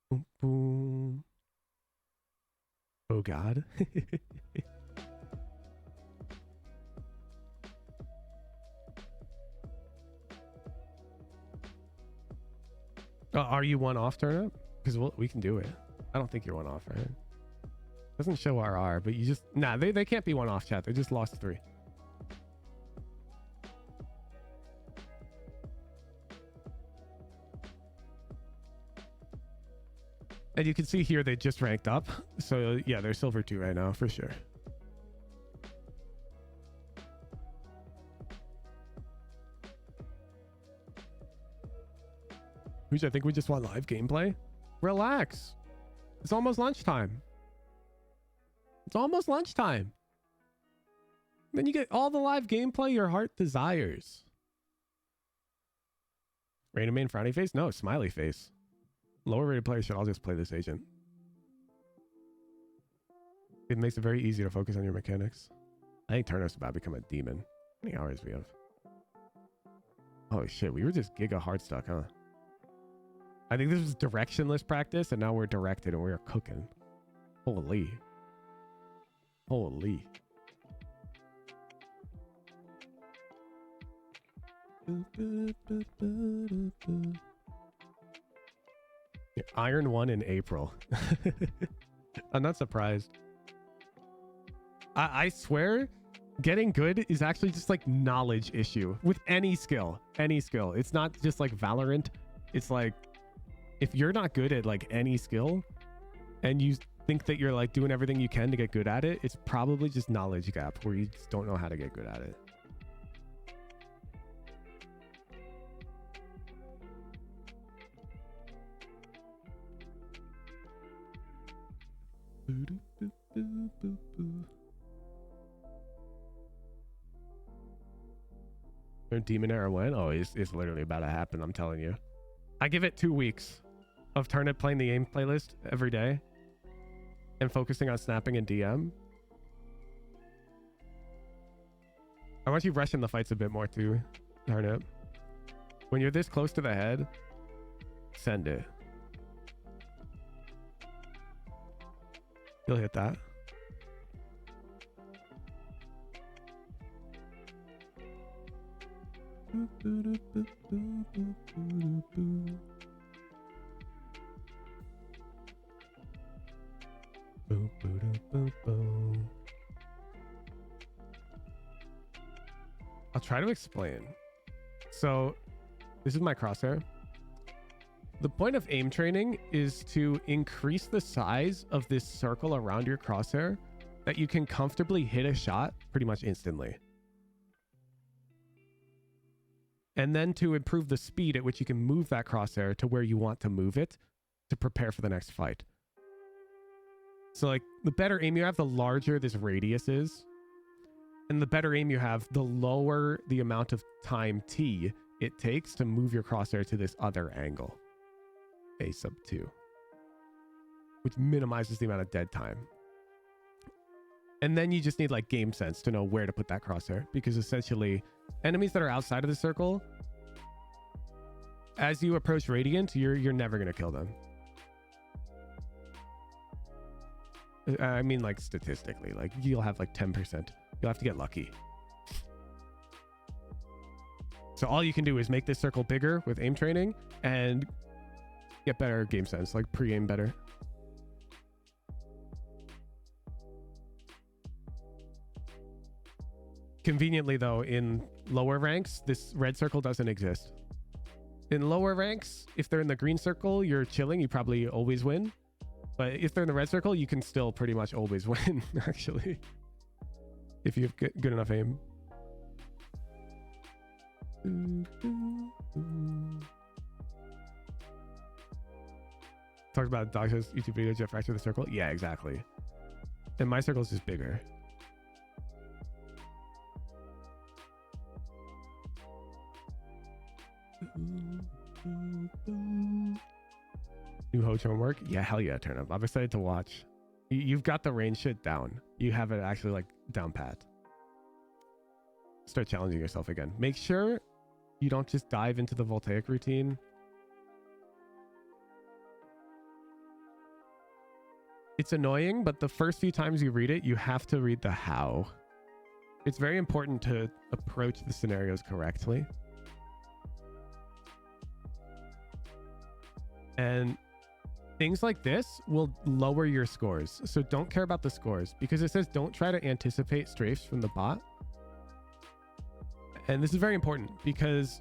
Boom, boom. Oh, God. Are you one off, Turnip? Because we can do it. I don't think you're one off, right? Doesn't show RR, but you just... Nah, they can't be one off, chat. They just lost 3. And you can see here they just ranked up. So, yeah, they're silver 2 right now, for sure. Which I think we just want live gameplay. Relax. It's almost lunchtime. It's almost lunchtime. Then you get all the live gameplay your heart desires. Rated main frowny face? No, smiley face. Lower rated players should all just play this agent. It makes it very easy to focus on your mechanics. I think Turnip's about to become a demon. How many hours we have? Oh shit, we were just giga hard stuck, huh? I think this was directionless practice, and now we're directed and we're cooking. Holy. Holy. Iron 1 in April. I'm not surprised. I swear, getting good is actually just like knowledge issue with any skill. Any skill. It's not just like Valorant. It's like, if you're not good at like any skill and you think that you're like doing everything you can to get good at it, it's probably just knowledge gap where you just don't know how to get good at it. Demon Era when? Oh, it's literally about to happen, I'm telling you. I give it 2 weeks of Turnip playing the aim playlist every day and focusing on snapping and DM. I want you rushing the fights a bit more too, Turnip. When you're this close to the head, send it. You'll hit that. I'll try to explain. So this is my crosshair. The point of aim training is to increase the size of this circle around your crosshair that you can comfortably hit a shot pretty much instantly. And then to improve the speed at which you can move that crosshair to where you want to move it to prepare for the next fight. So like the better aim you have, the larger this radius is. And the better aim you have, the lower the amount of time T it takes to move your crosshair to this other angle. A sub 2. Which minimizes the amount of dead time. And then you just need like game sense to know where to put that crosshair. Because essentially, enemies that are outside of the circle, as you approach Radiant, you're never going to kill them. I mean, like statistically, like you'll have like 10%. You'll have to get lucky. So all you can do is make this circle bigger with aim training and get better game sense, like pre-aim better. Conveniently though, in lower ranks, this red circle doesn't exist. In lower ranks, if they're in the green circle, you're chilling, you probably always win. But if they're in the red circle, you can still pretty much always win, actually. If you have good enough aim. Talks about Dog's YouTube video, Jeff Fracture the Circle. Yeah, exactly. And my circle is just bigger. New Ho homework? Yeah, hell yeah, Turnip. I'm excited to watch. You've got the range shit down. You have it actually like down pat. Start challenging yourself again. Make sure you don't just dive into the voltaic routine. It's annoying, but the first few times you read it, you have to read the how. It's very important to approach the scenarios correctly. And things like this will lower your scores. So don't care about the scores because it says don't try to anticipate strafes from the bot. And this is very important because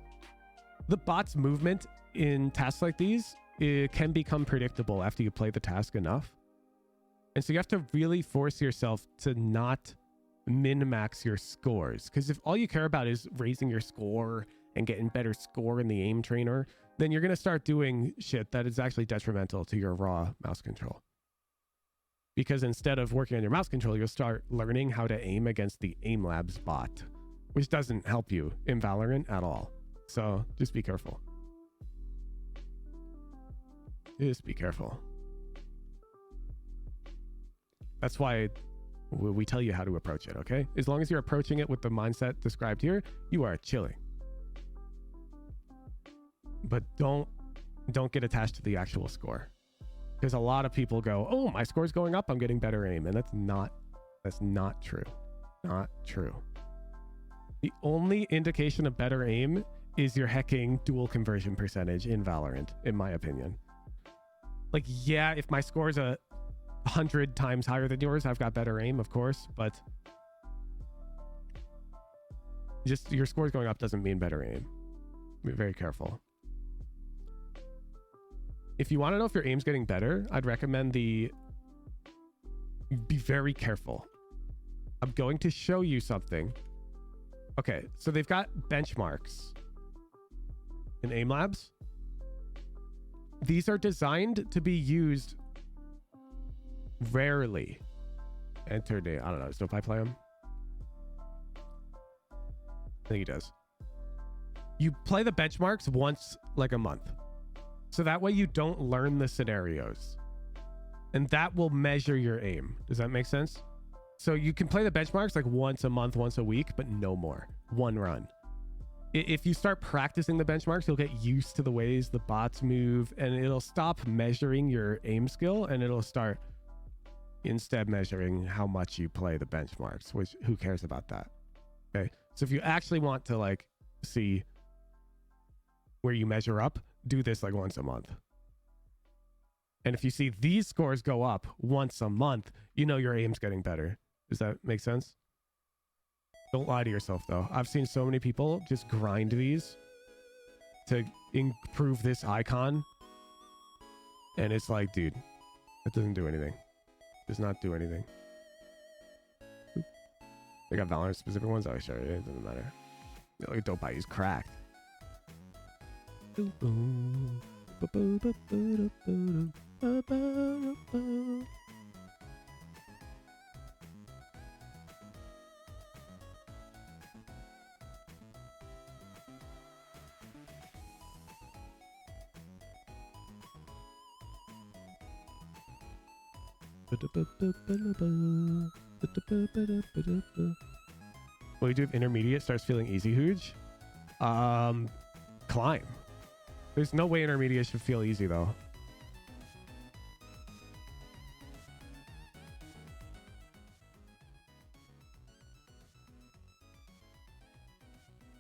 the bot's movement in tasks like these, it can become predictable after you play the task enough. And so you have to really force yourself to not min-max your scores. Because if all you care about is raising your score and getting better score in the aim trainer, then you're going to start doing shit that is actually detrimental to your raw mouse control. Because instead of working on your mouse control, you'll start learning how to aim against the Aim Labs bot, which doesn't help you in Valorant at all. So just be careful. Just be careful. That's why we tell you how to approach it, okay? As long as you're approaching it with the mindset described here, you are chilling. But don't get attached to the actual score. Because a lot of people go, oh, my score's going up, I'm getting better aim. And that's not true. Not true. The only indication of better aim is your hecking dual conversion percentage in Valorant, in my opinion. Like, yeah, if my score's 100 times higher than yours, I've got better aim, of course, but just your score's going up doesn't mean better aim. Be very careful. If you want to know if your aim's getting better, I'd recommend be very careful. I'm going to show you something. Okay, so they've got benchmarks in Aim Labs. These are designed to be used rarely enter the, I don't know, does Dopai play him? I think he does. You play the benchmarks once like a month. So that way you don't learn the scenarios. And that will measure your aim. Does that make sense? So you can play the benchmarks like once a month, once a week, but no more. One run. If you start practicing the benchmarks, you'll get used to the ways the bots move, and it'll stop measuring your aim skill, and it'll start instead measuring how much you play the benchmarks, which who cares about that? Okay. So if you actually want to like see where you measure up, do this like once a month. And if you see these scores go up once a month, you know your aim's getting better. Does that make sense? Don't lie to yourself though. I've seen so many people just grind these to improve this icon. And it's like, dude, it doesn't do anything. Does not do anything. Oop. They got Valorant specific ones? Oh, sure, it doesn't matter. Look at Dopai, he's cracked. What do you do if intermediate starts feeling easy, Hooge? Climb. There's no way intermediate should feel easy though.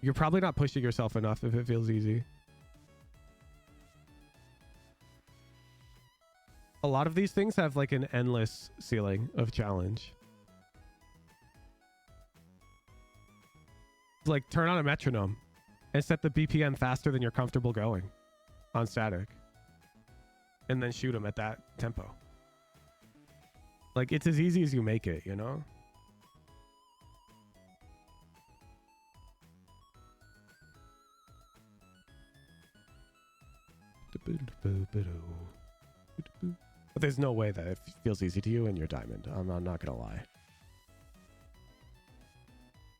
You're probably not pushing yourself enough if it feels easy. A lot of these things have like an endless ceiling of challenge. Like turn on a metronome and set the BPM faster than you're comfortable going on static. And then shoot them at that tempo. Like it's as easy as you make it, you know? But there's no way that it feels easy to you and you're diamond. I'm not gonna lie.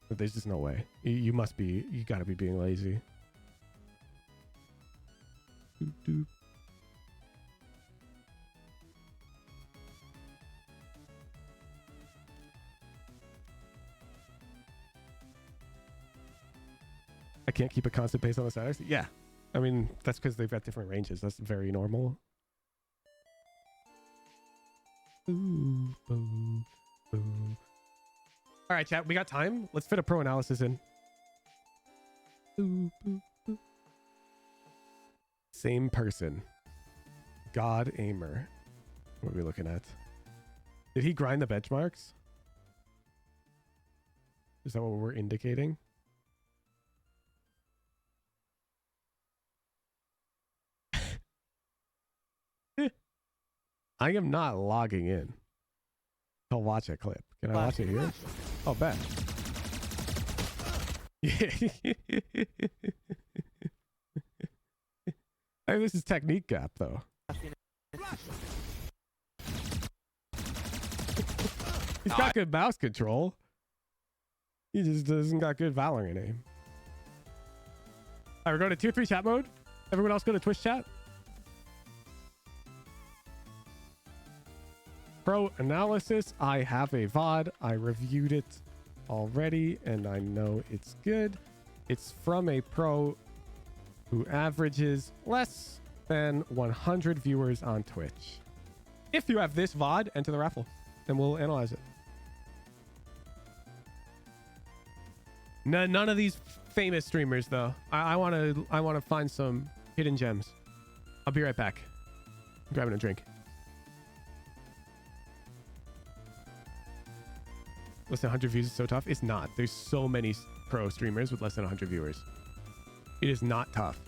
But there's just no way. You must be, you gotta be being lazy. I can't keep a constant pace on the statics. Yeah. I mean, that's because they've got different ranges. That's very normal. Ooh, boom, boom. All right, chat, we got time. Let's fit a pro analysis in. Ooh, boo, boo. Same person. God Aimer. What are we looking at? Did he grind the benchmarks? Is that what we're indicating? I am not logging in. I'll watch a clip. Can I watch it here? Oh, bet. Yeah. I mean, this is technique gap, though. He's got good mouse control. He just doesn't got good Valorant aim. All right, we're going to tier 3 chat mode. Everyone else go to Twitch chat. Pro analysis. I have a VOD. I reviewed it already and I know it's good. It's from a pro who averages less than 100 viewers on Twitch. If you have this VOD, enter the raffle and we'll analyze it. None of these famous streamers though. I want to find some hidden gems. I'll be right back. I'm grabbing a drink. Less than 100 views is so tough. It's not. There's so many pro streamers with less than 100 viewers. It is not tough.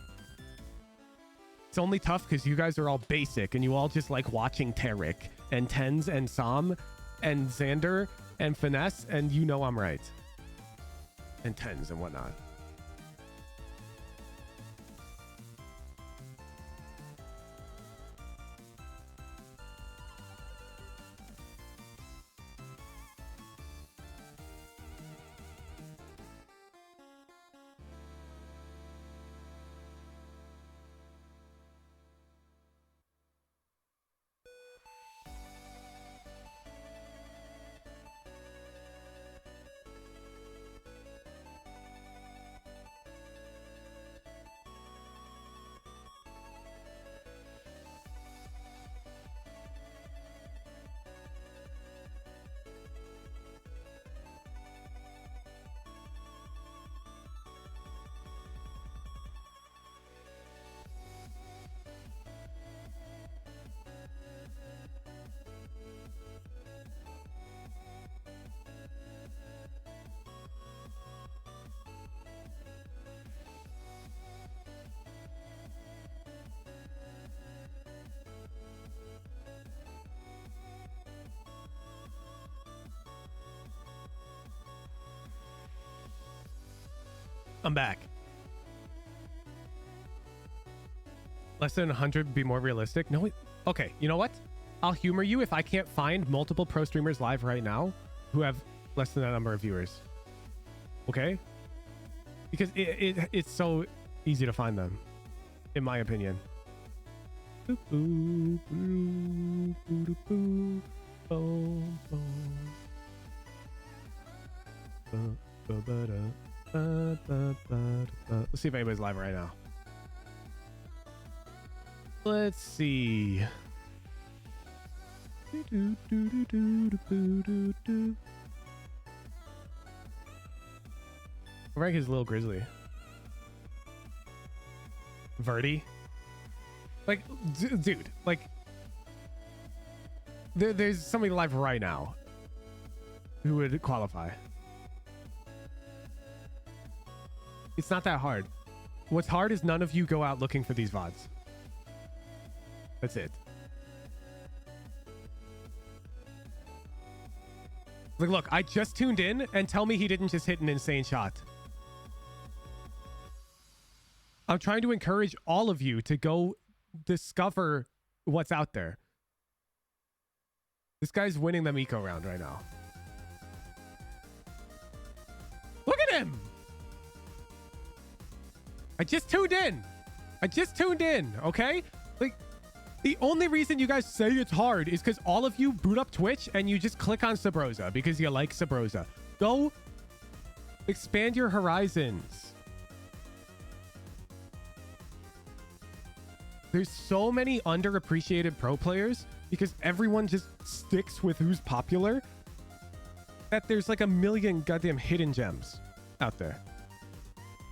It's only tough because you guys are all basic and you all just like watching Tarek and Tens and Sam and Xander and Finesse, and you know I'm right. And Tens and whatnot. I'm back. Less than 100 be more realistic. No, okay, you know what? I'll humor you if I can't find multiple pro streamers live right now who have less than that number of viewers. Okay? Because it's so easy to find them, in my opinion. Let's see if anybody's live right now. Let's see. Rank is a little grizzly. Verdi. Like, dude, like, there's somebody live right now who would qualify. It's not that hard. What's hard is none of you go out looking for these VODs. That's it. Like, look, I just tuned in and tell me he didn't just hit an insane shot. I'm trying to encourage all of you to go discover what's out there. This guy's winning the Miko round right now. Look at him! I just tuned in. Okay? Like, the only reason you guys say it's hard is because all of you boot up Twitch and you just click on Sabrosa because you like Sabrosa. Go expand your horizons. There's so many underappreciated pro players because everyone just sticks with who's popular that there's like a million goddamn hidden gems out there.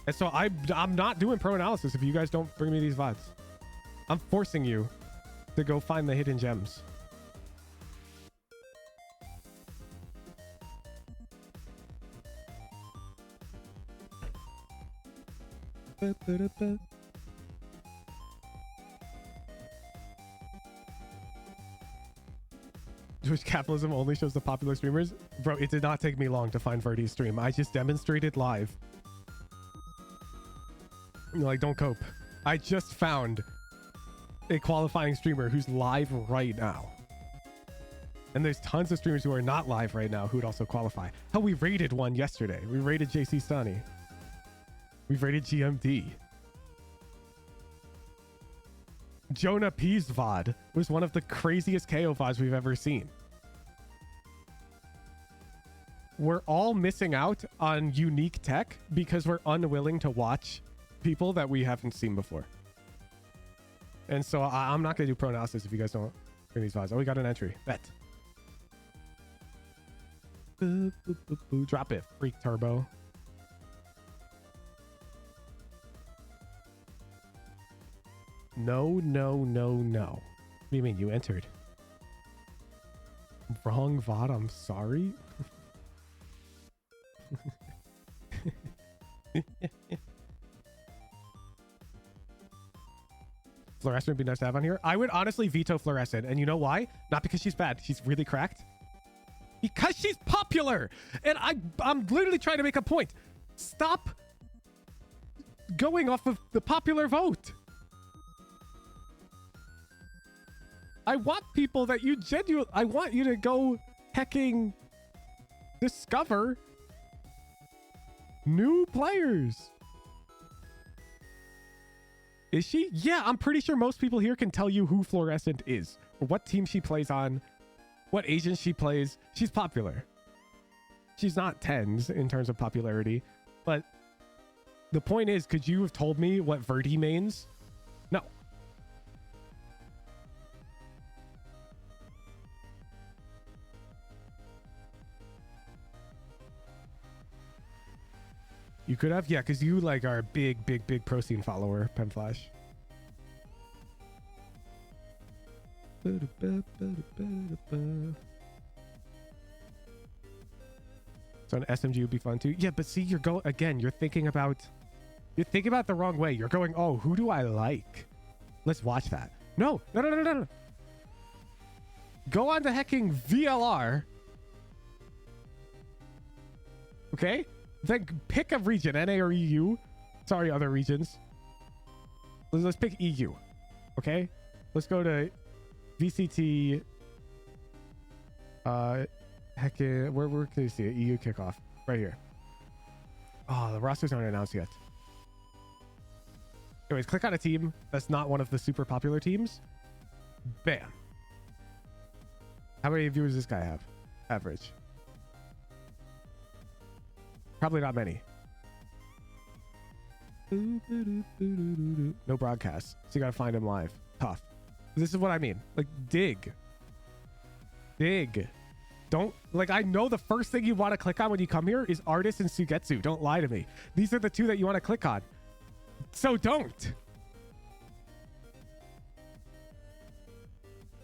And so I'm not doing pro analysis if you guys don't bring me these VODs. I'm forcing you to go find the hidden gems. Twitch capitalism only shows the popular streamers. Bro, it did not take me long to find Verdi's stream. I just demonstrated live. Like, don't cope. I just found a qualifying streamer who's live right now. And there's tons of streamers who are not live right now who would also qualify. Hell, we rated one yesterday. We rated JC Stunny. We've rated GMD. Jonah P's VOD was one of the craziest KO VODs we've ever seen. We're all missing out on unique tech because we're unwilling to watch people that we haven't seen before. And so I'm not going to do pro analysis if you guys don't bring these VODs. Oh, we got an entry. Bet. Boop, boop, boop, boop. Drop it, freak turbo. No. What do you mean? You entered. Wrong VOD, I'm sorry. Fluorescent would be nice to have on here. I would honestly veto Fluorescent. And you know why? Not because she's bad. She's really cracked. Because she's popular. And I'm literally trying to make a point. Stop going off of the popular vote. I want people that you genuinely... I want you to go hecking discover new players. Is she? Yeah, I'm pretty sure most people here can tell you who Fluorescent is, or what team she plays on, what agent she plays. She's popular. She's not tens in terms of popularity, but the point is, could you have told me what Verdi mains? No. You could have? Yeah, because you like are a big pro scene follower, Penflash. So an SMG would be fun too. Yeah, but see, you're thinking about the wrong way. You're going, oh, who do I like? Let's watch that. No. Go on to hecking VLR. Okay? Then pick a region, NA or EU. Sorry, other regions. Let's pick EU. Okay? Let's go to VCT. Heck, where can you see it? EU kickoff. Right here. Oh, the rosters aren't announced yet. Anyways, click on a team that's not one of the super popular teams. Bam. How many viewers does this guy have? Average. Probably not many. No broadcast. So you gotta find him live. Tough. This is what I mean. Like, dig. Don't, like, I know the first thing you want to click on when you come here is Artist and Sugetsu. Don't lie to me. These are the two that you want to click on. So don't.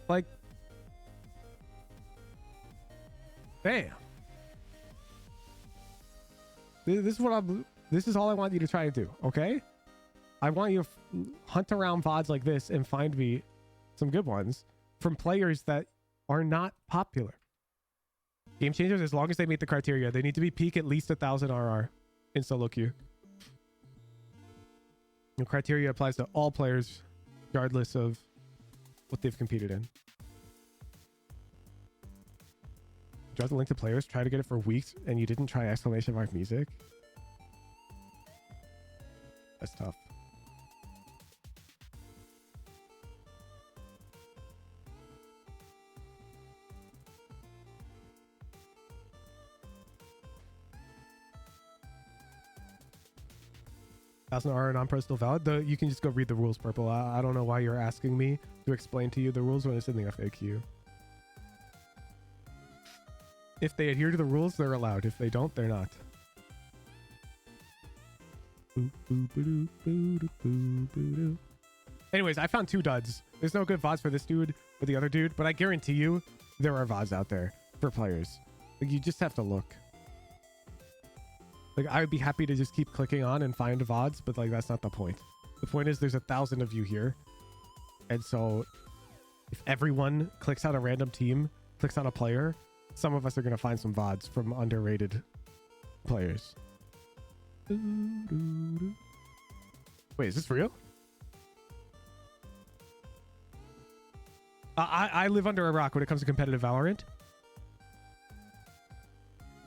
Like, damn. This is all I want you to try to do, okay? I want you to hunt around VODs like this and find me some good ones from players that are not popular. Game changers, as long as they meet the criteria, they need to be peak at least 1,000 RR in solo queue. The criteria applies to all players, regardless of what they've competed in. Drop the link to players, try to get it for weeks, and you didn't try exclamation mark music? That's tough. $1,000 non-pro still valid? You can just go read the rules, Purple. I don't know why you're asking me to explain to you the rules when it's in the FAQ. If they adhere to the rules, they're allowed. If they don't, they're not. Anyways, I found 2 duds. There's no good VODs for this dude or the other dude, but I guarantee you there are VODs out there for players. Like, you just have to look. Like, I would be happy to just keep clicking on and find VODs, but like, that's not the point. The point is there's 1,000 of you here. And so if everyone clicks on a random team, clicks on a player, some of us are going to find some VODs from underrated players. Wait, is this real? I live under a rock when it comes to competitive Valorant.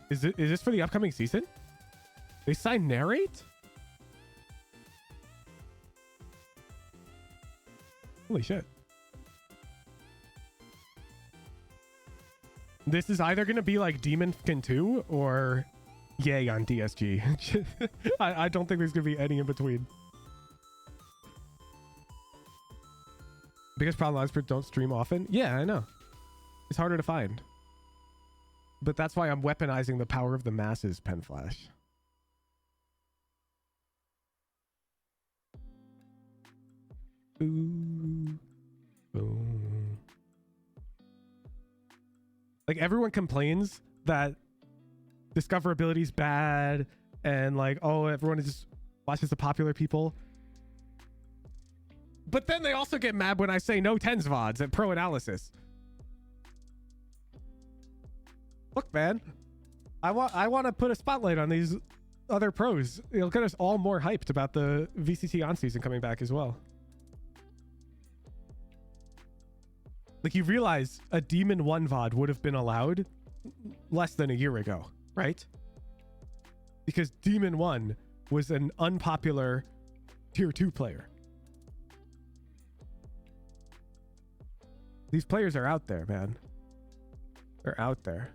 Is this for the upcoming season? They signed Narrate? Holy shit. This is either going to be like Demonkin 2 or Yay on DSG. I don't think there's going to be any in between. Biggest problem is don't stream often. Yeah, I know. It's harder to find. But that's why I'm weaponizing the power of the masses, Penflash. Ooh. Boom. Like, everyone complains that discoverability is bad and like, oh, everyone just watches the popular people. But then they also get mad when I say no tens VODs at Pro Analysis. Look, man, I want to put a spotlight on these other pros. It'll get us all more hyped about the VCT on season coming back as well. Like, you realize a Demon 1 VOD would have been allowed less than a year ago, right? Because Demon 1 was an unpopular tier 2 player. These players are out there, man. They're out there.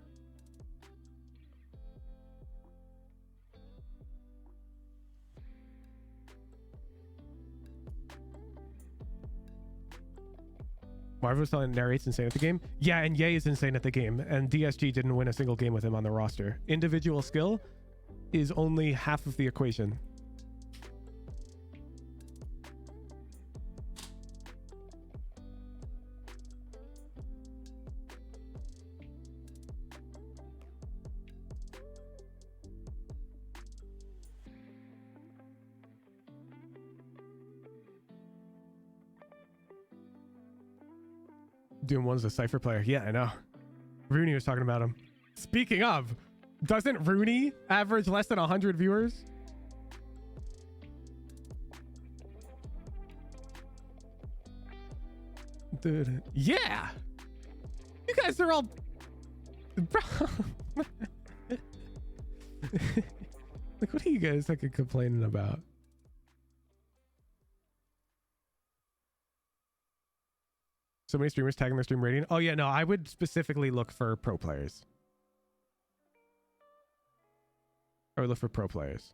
Marvel's telling Narrate's insane at the game. Yeah, and Ye is insane at the game. And DSG didn't win a single game with him on the roster. Individual skill is only half of the equation. Doom 1's a Cypher player. Yeah, I know. Rooney was talking about him. Speaking of, Doesn't Rooney average less than 100 viewers? Dude, yeah. You guys are all... Bro. Like, what are you guys fucking complaining about? So many streamers tagging their stream rating. Oh yeah, no, I would specifically look for pro players. I would look for pro players.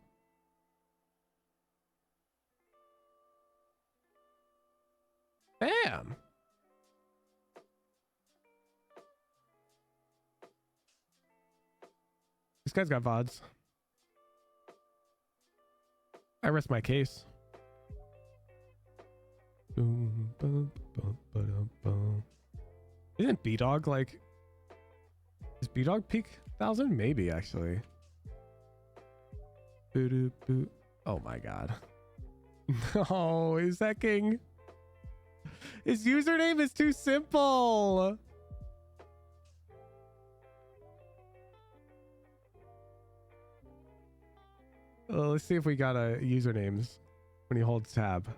Damn. This guy's got VODs. I rest my case. Isn't B-Dog like... Is B-Dog peak 1,000? Maybe, actually. Oh my god. No, is that king? His username is too simple. Let's see if we got a usernames when he holds tab.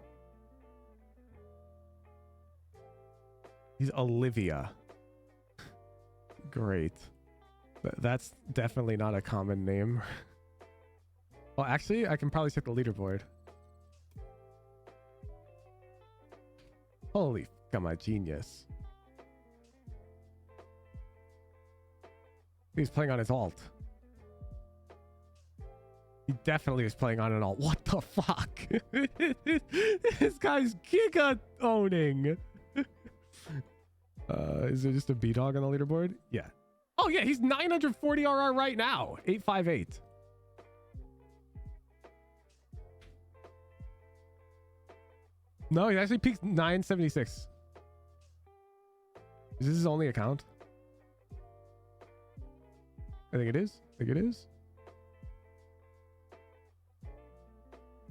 He's Olivia. Great. That's definitely not a common name. Well, actually, I can probably check the leaderboard. Holy fuck, my genius. He's playing on his alt. He definitely is playing on an alt. What the fuck? This guy's giga owning. Is there just a B-Dog on the leaderboard? Yeah. Oh yeah, he's 940 RR right now. 858. No, he actually peaked 976. Is this his only account? I think it is.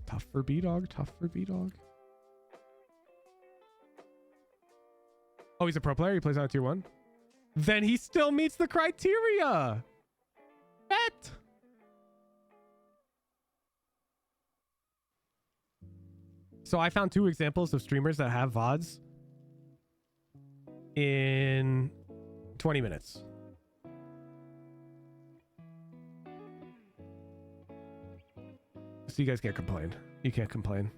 Tough for B-Dog. Oh, he's a pro player. He plays on a tier 1. Then he still meets the criteria. Bet. So I found 2 examples of streamers that have VODs in 20 minutes. So you guys can't complain. You can't complain.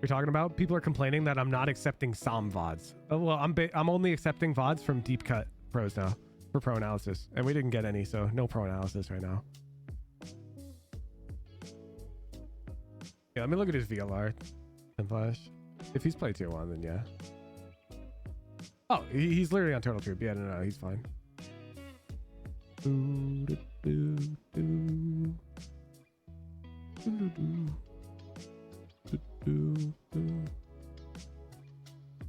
You're talking about people are complaining that I'm not accepting SOM VODs. Oh, well, I'm only accepting VODs from deep cut pros now for pro analysis, and we didn't get any, so no pro analysis right now. Yeah, let me look at his VLR and flash. If he's played tier 1, then yeah. Oh, he's literally on Turtle Troop. Yeah, no, he's fine.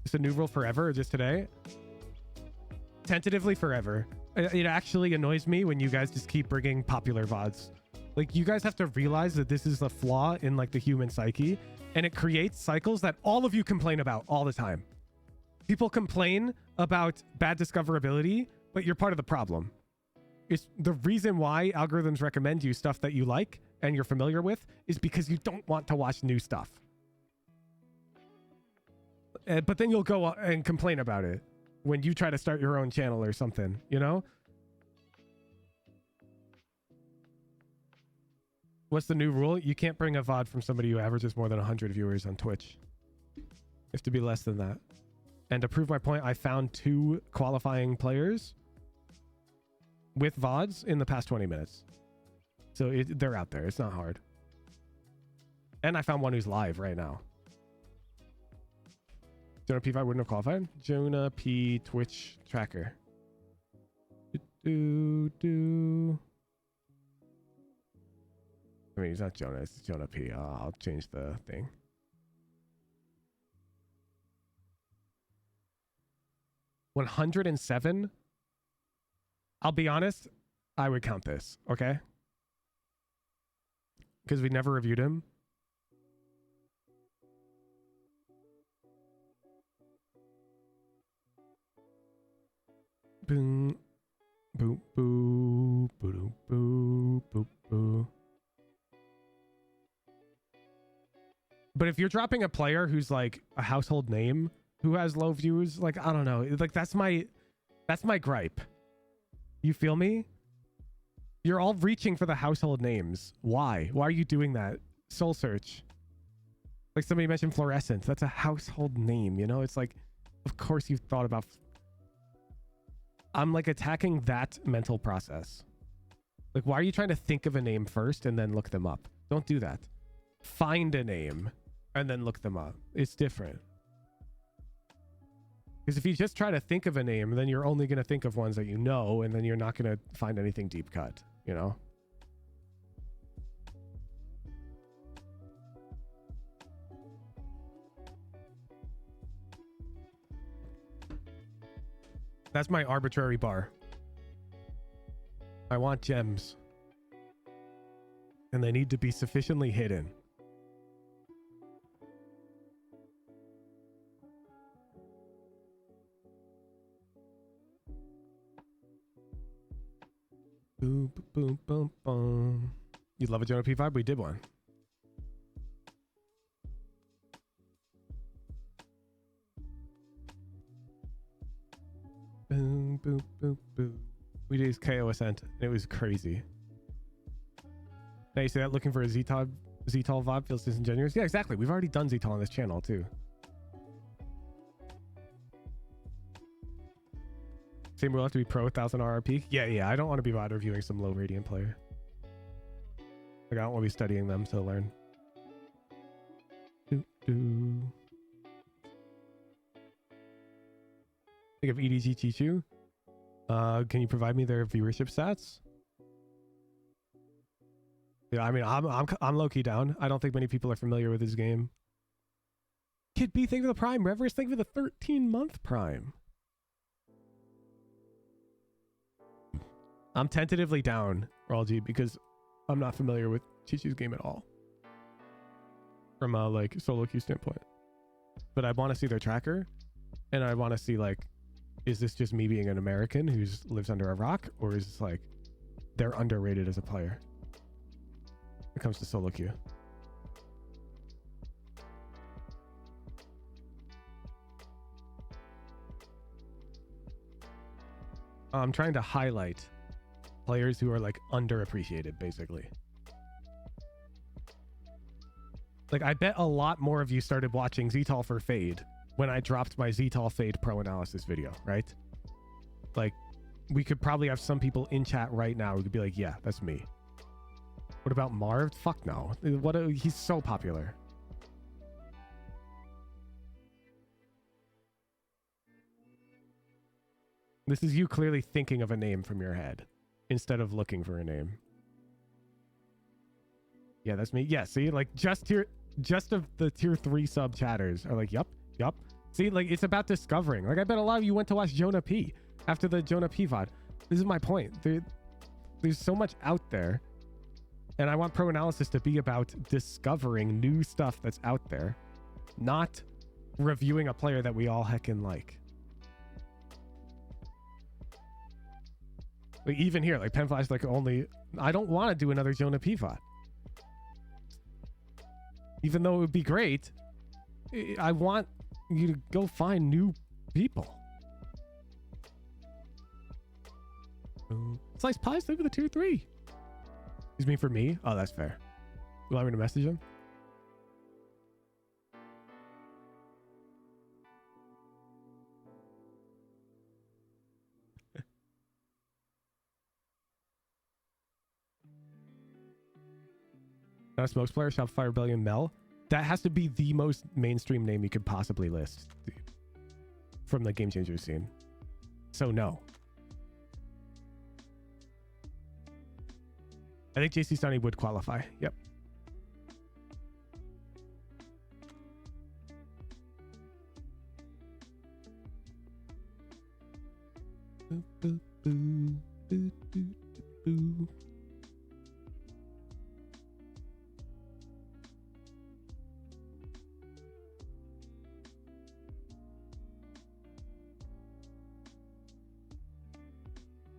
It's a new rule forever or just today? Tentatively forever. It actually annoys me when you guys just keep bringing popular VODs. Like, you guys have to realize that this is a flaw in like the human psyche, and it creates cycles that all of you complain about all the time. People complain about bad discoverability, but you're part of the problem. It's the reason why algorithms recommend you stuff that you like and you're familiar with is because you don't want to watch new stuff. But then you'll go and complain about it when you try to start your own channel or something, you know? What's the new rule? You can't bring a VOD from somebody who averages more than 100 viewers on Twitch. You have to be less than that. And to prove my point, I found 2 qualifying players with VODs in the past 20 minutes. So they're out there. It's not hard. And I found one who's live right now. Jonah P5 wouldn't have qualified. Jonah P Twitch tracker. I mean, he's not Jonah. It's Jonah P. I'll change the thing. $107. I'll be honest. I would count this. Okay. Because we never reviewed him. Boom. Boom. Boom. boo, boo, boo, boo, boo. But if you're dropping a player who's like a household name who has low views, like, I don't know, like that's my gripe. You feel me? You're all reaching for the household names. Why? Why are you doing that? Soul Search. Like somebody mentioned Fluorescent. That's a household name, you know? It's like, of course you've thought about... I'm like attacking that mental process. Like, why are you trying to think of a name first and then look them up? Don't do that. Find a name and then look them up. It's different. Because if you just try to think of a name, then you're only going to think of ones that you know, and then you're not going to find anything deep cut, you know? That's my arbitrary bar. I want gems. And they need to be sufficiently hidden. Boom, boom, boom, boom. You'd love a Jonah P vibe? We did one. Boom, boom, boom, boom. We did his KO Ascent, and it was crazy. Now you say that looking for a ZTAL vibe feels disingenuous? Yeah, exactly. We've already done ZTAL on this channel, too. Same rule have to be pro 1000 RRP? Yeah, I don't want to be bad reviewing some low radiant player. Like, I don't want to be studying them to learn. Think of EDG Chichu. Can you provide me their viewership stats? Yeah, I mean, I'm low-key down. I don't think many people are familiar with this game. Kid B, thank you for the Prime. Reverse, thank you for the 13-month Prime. I'm tentatively down, Ralji, because I'm not familiar with Chichu's game at all. From a, like, solo queue standpoint. But I want to see their tracker. And I want to see, like, is this just me being an American who lives under a rock? Or is this, like, they're underrated as a player? When it comes to solo queue. I'm trying to highlight players who are like underappreciated, basically. Like, I bet a lot more of you started watching ZTAL for Fade when I dropped my ZTAL Fade pro analysis video, right? Like, we could probably have some people in chat right now who could be like, yeah, that's me. What about Marv? Fuck no. He's so popular. This is you clearly thinking of a name from your head instead of looking for a name. Yeah, that's me. Yeah, see, like just of the tier 3 sub chatters are like, yup. See, like it's about discovering. Like I bet a lot of you went to watch Jonah P after the Jonah P VOD. This is my point. There's so much out there. And I want pro analysis to be about discovering new stuff that's out there, not reviewing a player that we all heckin' like. Like even here, like Penflash, like I don't want to do another Jonah P VOD. Even though it would be great, I want you to go find new people. Slice Pies, thank you for the tier 3. Excuse me, for me? Oh, that's fair. You want me to message him? Not a smokes player, Shopify Rebellion Mel. That has to be the most mainstream name you could possibly list, dude, from the Game Changer scene. So no. I think JC Stoney would qualify. Yep.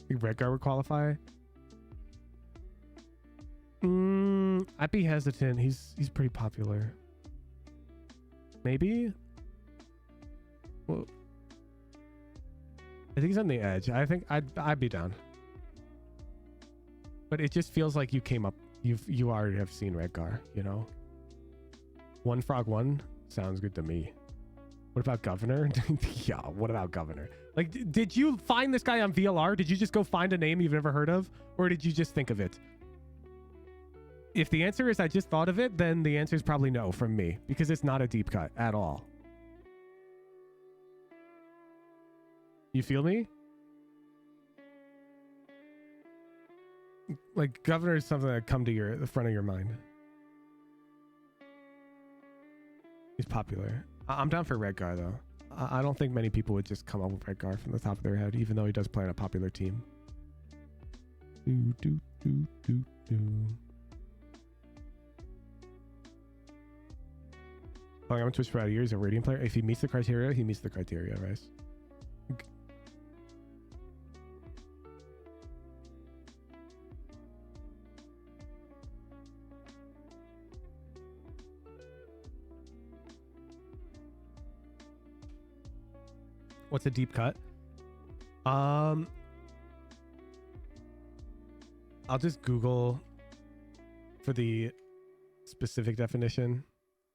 Think Redguard would qualify? I'd be hesitant. He's pretty popular. Maybe. Well, I think he's on the edge. I think I'd be down. But it just feels like you came up. You already have seen Redgar, you know. One Frog One sounds good to me. What about Governor? Yeah, what about Governor? Like, did you find this guy on VLR? Did you just go find a name you've never heard of? Or did you just think of it? If the answer is I just thought of it, then the answer is probably no from me, because it's not a deep cut at all. You feel me? Like, Governor is something that come to the front of your mind. He's popular. I'm down for Redgar, though. I don't think many people would just come up with Redgar from the top of their head, even though he does play on a popular team. Playing on Twitch for about a year is a Radiant player. If he meets the criteria, he meets the criteria, Rice. What's a deep cut? I'll just Google for the specific definition.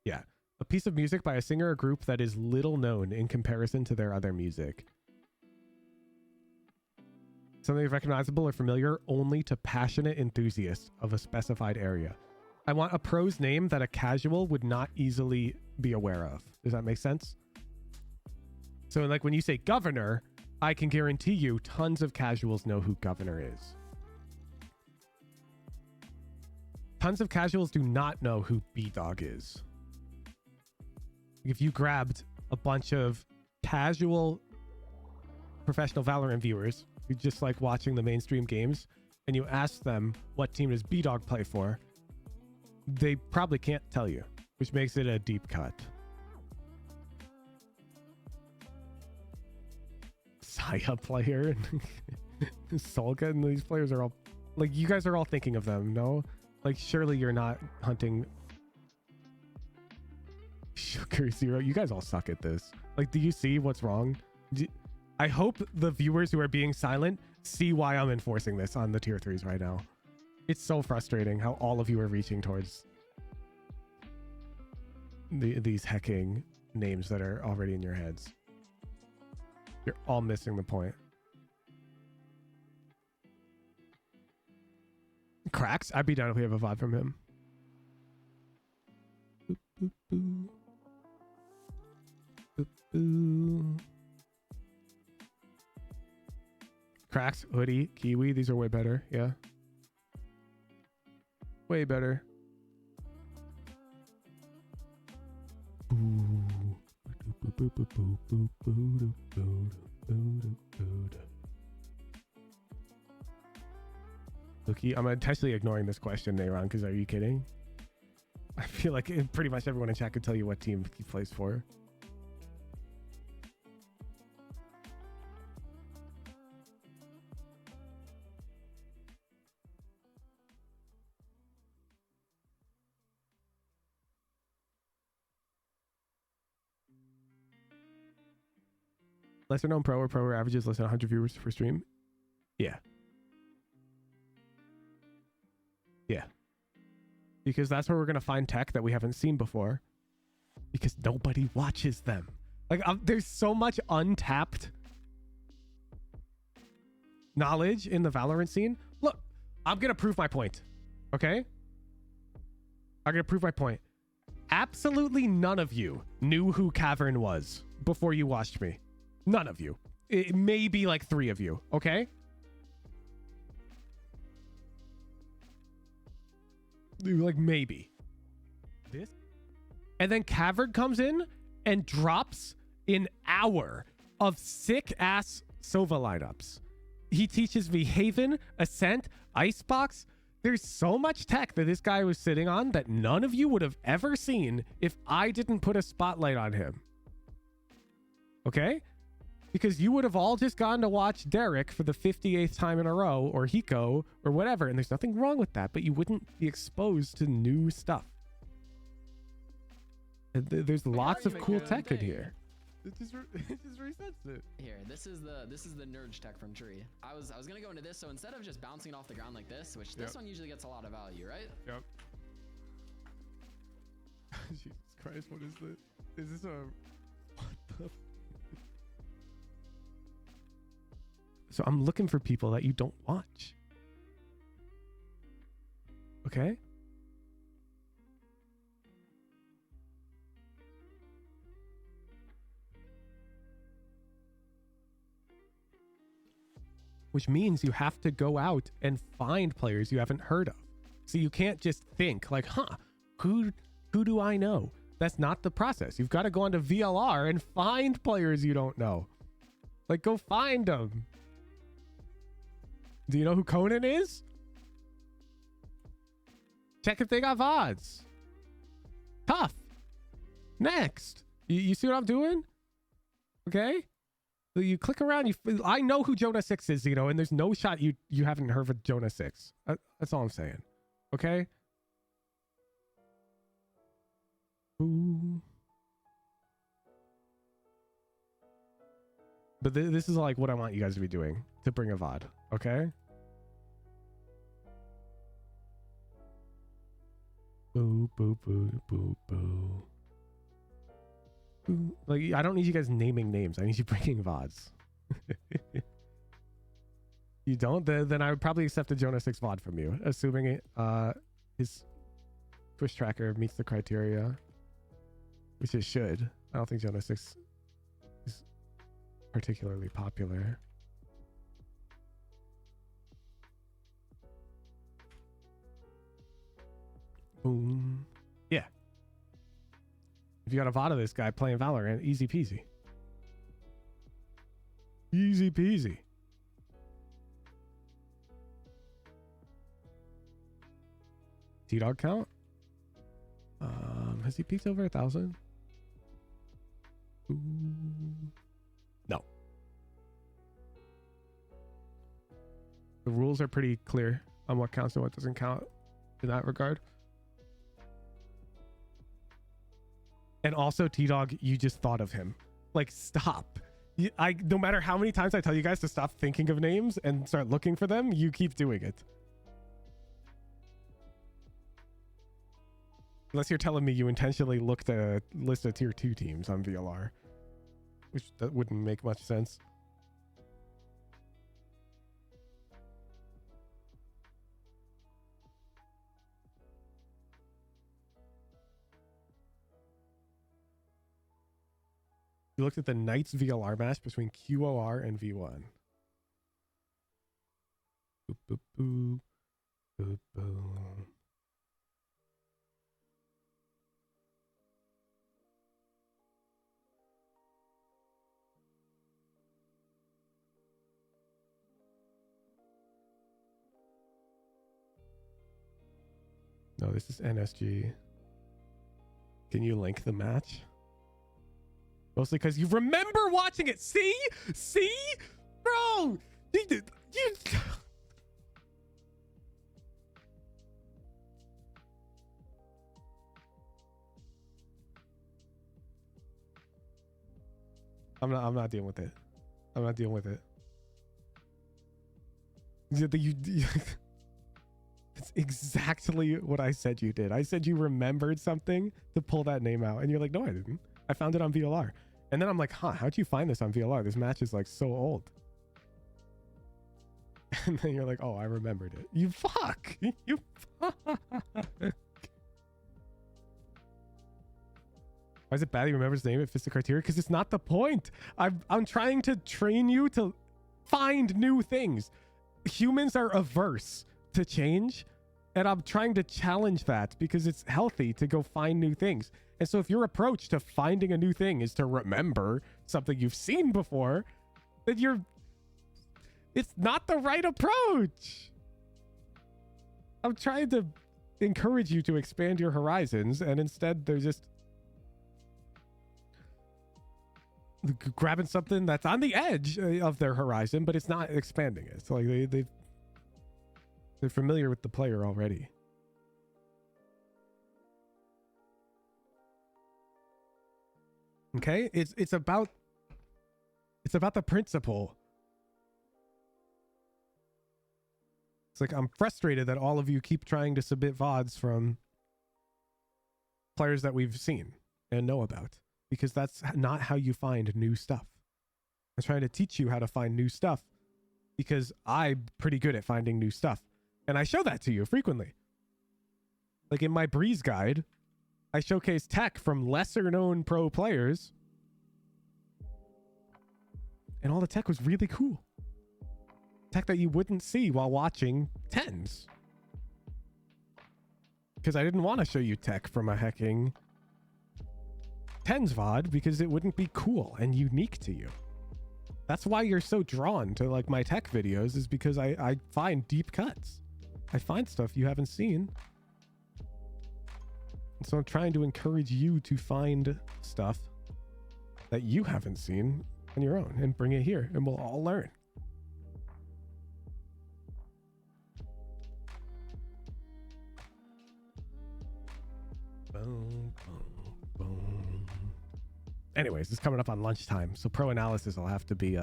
Yeah. A piece of music by a singer or group that is little known in comparison to their other music. Something recognizable or familiar only to passionate enthusiasts of a specified area. I want a pro's name that a casual would not easily be aware of. Does that make sense? So like when you say Governor, I can guarantee you tons of casuals know who Governor is. Tons of casuals do not know who B-Dog is. If you grabbed a bunch of casual professional Valorant viewers who just like watching the mainstream games and you ask them what team does B-Dog play for, they probably can't tell you, which makes it a deep cut. Saya player and Solga, and these players are all like, you guys are all thinking of them, no? Like, surely you're not hunting Sugar Zero. You guys all suck at this. Like, do you see what's wrong? I hope the viewers who are being silent see why I'm enforcing this on the tier 3s right now. It's so frustrating how all of you are reaching towards these hecking names that are already in your heads. You're all missing the point. Cracks? I'd be down if we have a vibe from him. Boop, boop, boo. Boop, boo. Cracks, Hoodie, Kiwi, these are way better. Yeah. Way better. Ooh. Looky, I'm intentionally ignoring this question, Nayron, because are you kidding? I feel like pretty much everyone in chat could tell you what team he plays for. Lesser known pro or averages less than 100 viewers per stream? Yeah. Yeah. Because that's where we're going to find tech that we haven't seen before. Because nobody watches them. Like, there's so much untapped knowledge in the Valorant scene. Look, I'm going to prove my point. Okay? I'm going to prove my point. Absolutely none of you knew who Cavern was before you watched me. None of you. It may be like 3 of you, okay? Like maybe. This? And then Cavern comes in and drops an hour of sick-ass Sova lineups. He teaches me Haven, Ascent, Icebox. There's so much tech that this guy was sitting on that none of you would have ever seen if I didn't put a spotlight on him. Okay? because you would have all just gone to watch Derek for the 58th time in a row, or Hiko, or whatever, and there's nothing wrong with that, but you wouldn't be exposed to new stuff. And there's lots of cool tech in here. It just resets it. Here, this is the Nurge tech from Tree. I was gonna go into this, so instead of just bouncing it off the ground like this, which this one usually gets a lot of value, right? Yep. Jesus Christ, what is this? Is this a what the? So I'm looking for people that you don't watch. Okay? Which means you have to go out and find players you haven't heard of. So you can't just think like, who do I know? That's not the process. You've got to go onto VLR and find players you don't know. Like, go find them. Do you know who Conan is? Check if they got VODs. Tough. Next. You see what I'm doing? Okay? So you click around. I know who Jonah 6 is, and there's no shot you haven't heard of Jonah 6. That's all I'm saying. Okay? Ooh. But this is like what I want you guys to be doing to bring a VOD. Okay? Boo, boo, boo, boo, boo. Boo. Like, I don't need you guys naming names. I need you bringing VODs. You don't? Then I would probably accept a Jonah 6 VOD from you, assuming his Twitch tracker meets the criteria, which it should. I don't think Jonah 6 is particularly popular. Boom. Yeah. If you got a VOD of this guy playing Valorant, easy peasy. Easy peasy. T-Dog count? Has he peaked over 1,000? No. The rules are pretty clear on what counts and what doesn't count in that regard. And also, T-Dog, you just thought of him. Like, stop. No matter how many times I tell you guys to stop thinking of names and start looking for them, you keep doing it. Unless you're telling me you intentionally looked at a list of tier 2 teams on VLR. Which that wouldn't make much sense. You looked at the Knights VLR match between QOR and V1. Boop, boop, boop. Boop, boop. No, this is NSG. Can you link the match? Mostly because you remember watching it. See? See? Bro! You I'm not dealing with it. I'm not dealing with it. That's exactly what I said you did. I said you remembered something to pull that name out. And you're like, no, I didn't. I found it on VLR. And then I'm like, how'd you find this on VLR? This match is like so old. And then you're like, oh, I remembered it. You fuck. You fuck. Why is it bad he remembers the name? It fits the criteria? Because it's not the point. I'm trying to train you to find new things. Humans are averse to change. And I'm trying to challenge that because it's healthy to go find new things. And so if your approach to finding a new thing is to remember something you've seen before, then it's not the right approach. I'm trying to encourage you to expand your horizons, and instead they're just... grabbing something that's on the edge of their horizon, but it's not expanding it. So like they're familiar with the player already. Okay, it's about the principle. It's like I'm frustrated that all of you keep trying to submit VODs from players that we've seen and know about, because that's not how you find new stuff. I'm trying to teach you how to find new stuff because I'm pretty good at finding new stuff, and I show that to you frequently. Like in my Breeze guide, I showcase tech from lesser known pro players, and all the tech was really cool. Tech that you wouldn't see while watching tens. Because I didn't want to show you tech from a hecking tens VOD because it wouldn't be cool and unique to you. That's why you're so drawn to like my tech videos, is because I find deep cuts. I find stuff you haven't seen. And so I'm trying to encourage you to find stuff that you haven't seen on your own and bring it here, and we'll all learn. Boom, boom, boom. Anyways, it's coming up on lunchtime, so pro analysis will have to be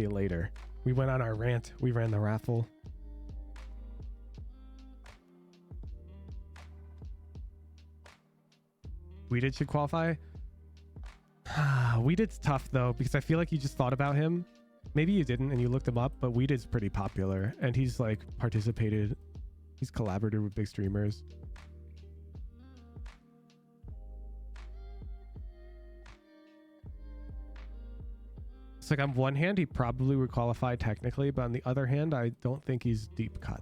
later. We went on our rant. We ran the raffle. Weeded should qualify. Weeded's tough though, because I feel like you just thought about him. Maybe you didn't and you looked him up, but Weeded's pretty popular and he's like participated. He's collaborated with big streamers. It's like on one hand, he probably would qualify technically, but on the other hand, I don't think he's deep cut.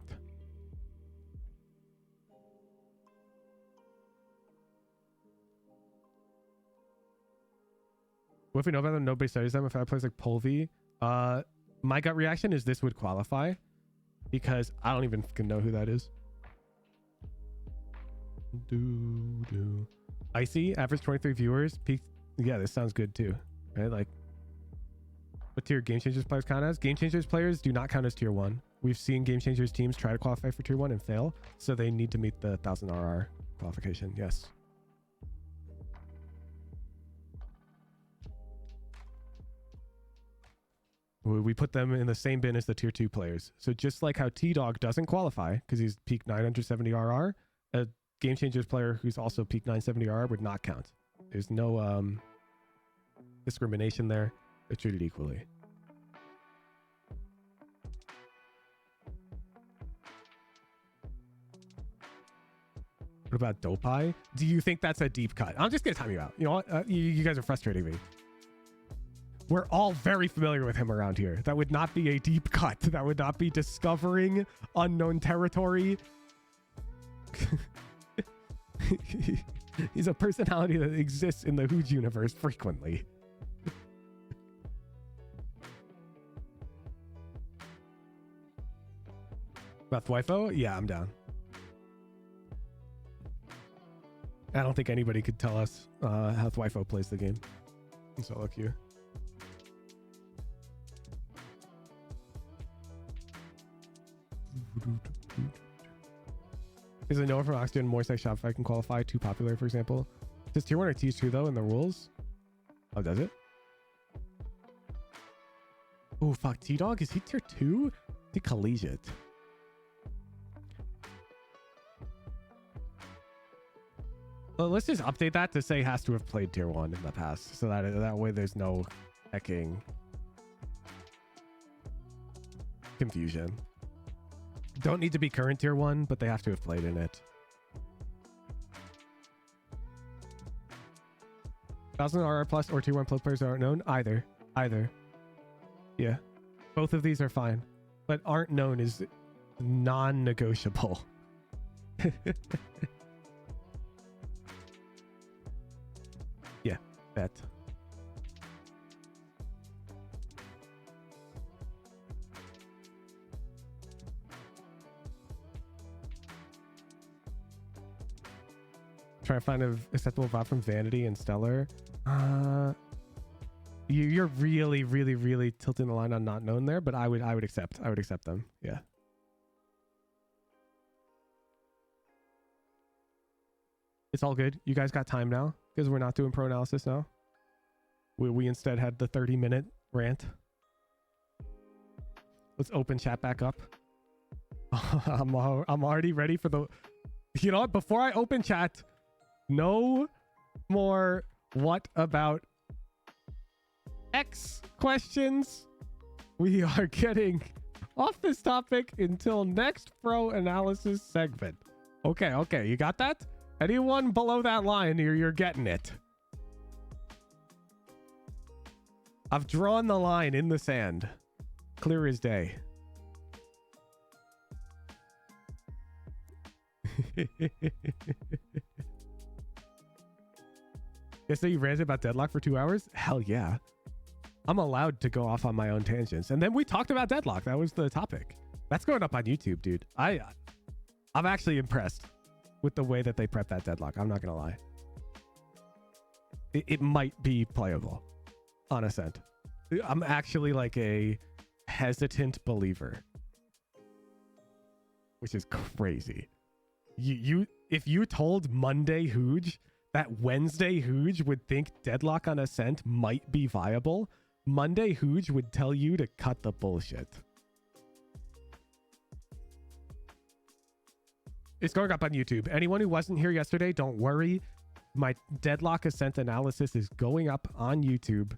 What if we know about them? Nobody studies them. If I plays like Polvi, my gut reaction is this would qualify because I don't even know who that is. Icy, average 23 viewers, peak. Yeah, this sounds good too, right? Like, what tier Game Changers players count as? Game Changers players do not count as tier 1. We've seen Game Changers teams try to qualify for tier 1 and fail, so they need to meet the 1000 RR qualification. Yes. We put them in the same bin as the tier 2 players. So just like how T-Dog doesn't qualify because he's peak 970 RR, a Game Changers player who's also peak 970 RR would not count. There's no discrimination there. They're treated equally. What about Dopai? Do you think that's a deep cut? I'm just gonna time you out. You know what? You guys are frustrating me. We're all very familiar with him around here. That would not be a deep cut. That would not be discovering unknown territory. He's a personality that exists in the Hooge universe frequently. About Thwifo? Yeah, I'm down. I don't think anybody could tell us how Thwifo plays the game. So look here. Is a Noah from Oxygen more like Shopify can qualify? Too popular, for example. Does tier 1 or tier 2 though in the rules? Oh, does it? Oh, fuck. T-Dog? Is he tier 2? I think collegiate. Well, let's just update that to say has to have played tier 1 in the past, so that way there's no hecking confusion. Don't need to be current tier 1, but they have to have played in it. 1000 RR plus or tier 1 plus players aren't known? Either. Yeah. Both of these are fine, but aren't known is non-negotiable. Yeah, bet. Try to find an acceptable VOD from Vanity and Stellar. You're really, really, really tilting the line on not known there, but I would accept them. Yeah. It's all good. You guys got time now because we're not doing pro analysis now. We instead had the 30-minute rant. Let's open chat back up. I'm already ready for the... You know what? Before I open chat, no more what about X questions. We are getting off this topic until next pro analysis segment. Okay. You got that? Anyone below that line, you're getting it. I've drawn the line in the sand. Clear as day. Yesterday you ranted about Deadlock for 2 hours? Hell yeah. I'm allowed to go off on my own tangents. And then we talked about Deadlock. That was the topic. That's going up on YouTube, dude. I'm actually impressed with the way that they prep that Deadlock. I'm not going to lie. It might be playable on Ascent. I'm actually like a hesitant believer, which is crazy. If you told Monday Hooge that Wednesday Hooge would think Deadlock on Ascent might be viable, Monday Hooge would tell you to cut the bullshit. It's going up on YouTube. Anyone who wasn't here yesterday, don't worry. My Deadlock Ascent analysis is going up on YouTube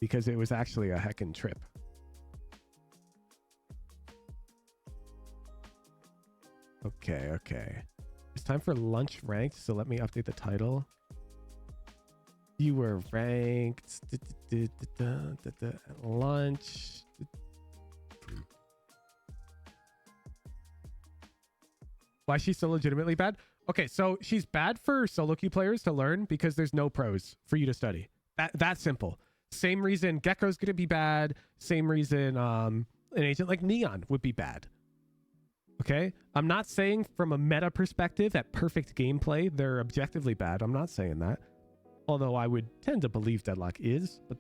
because it was actually a heckin' trip. Okay. It's time for lunch ranked, so let me update the title. You were ranked lunch. Why is she so legitimately bad? Okay, so she's bad for solo queue players to learn because there's no pros for you to study. That's simple. Same reason Gecko's gonna be bad. Same reason an agent like Neon would be bad. Okay, I'm not saying from a meta perspective at perfect gameplay they're objectively bad. I'm not saying that. Although I would tend to believe Deadlock is, but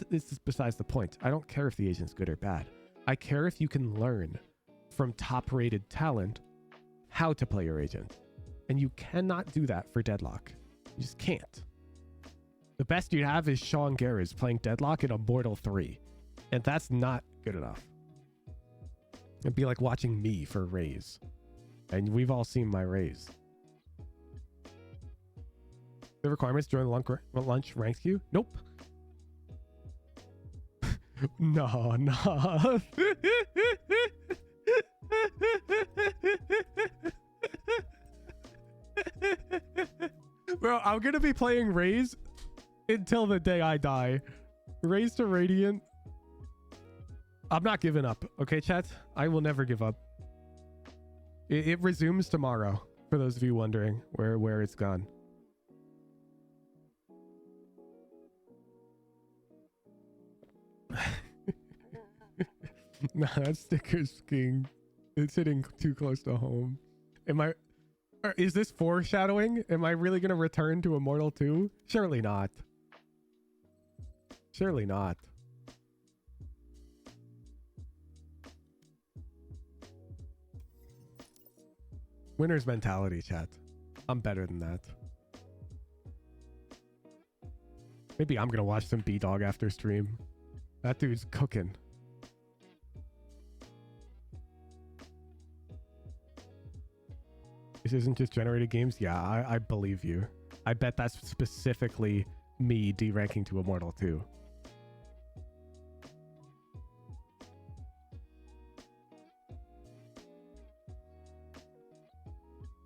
this is besides the point. I don't care if the agent's good or bad. I care if you can learn from top-rated talent how to play your agent. And you cannot do that for Deadlock. You just can't. The best you have is Sean Garrett playing Deadlock in Immortal 3. And that's not good enough. It'd be like watching me for Raze. And we've all seen my Raze. The requirements during the lunch ranked queue? Nope. No. Bro, I'm gonna be playing Raze until the day I die. Raze to Radiant. I'm not giving up. Okay, chat? I will never give up. It resumes tomorrow, for those of you wondering where it's gone. Nah, that sticker's king. It's hitting too close to home. Is this foreshadowing? Am I really going to return to Immortal 2? Surely not. Surely not. Winner's mentality, chat. I'm better than that. Maybe I'm going to watch some B-Dog after stream. That dude's cooking. This isn't just generated games? Yeah, I believe you. I bet that's specifically me deranking to Immortal 2.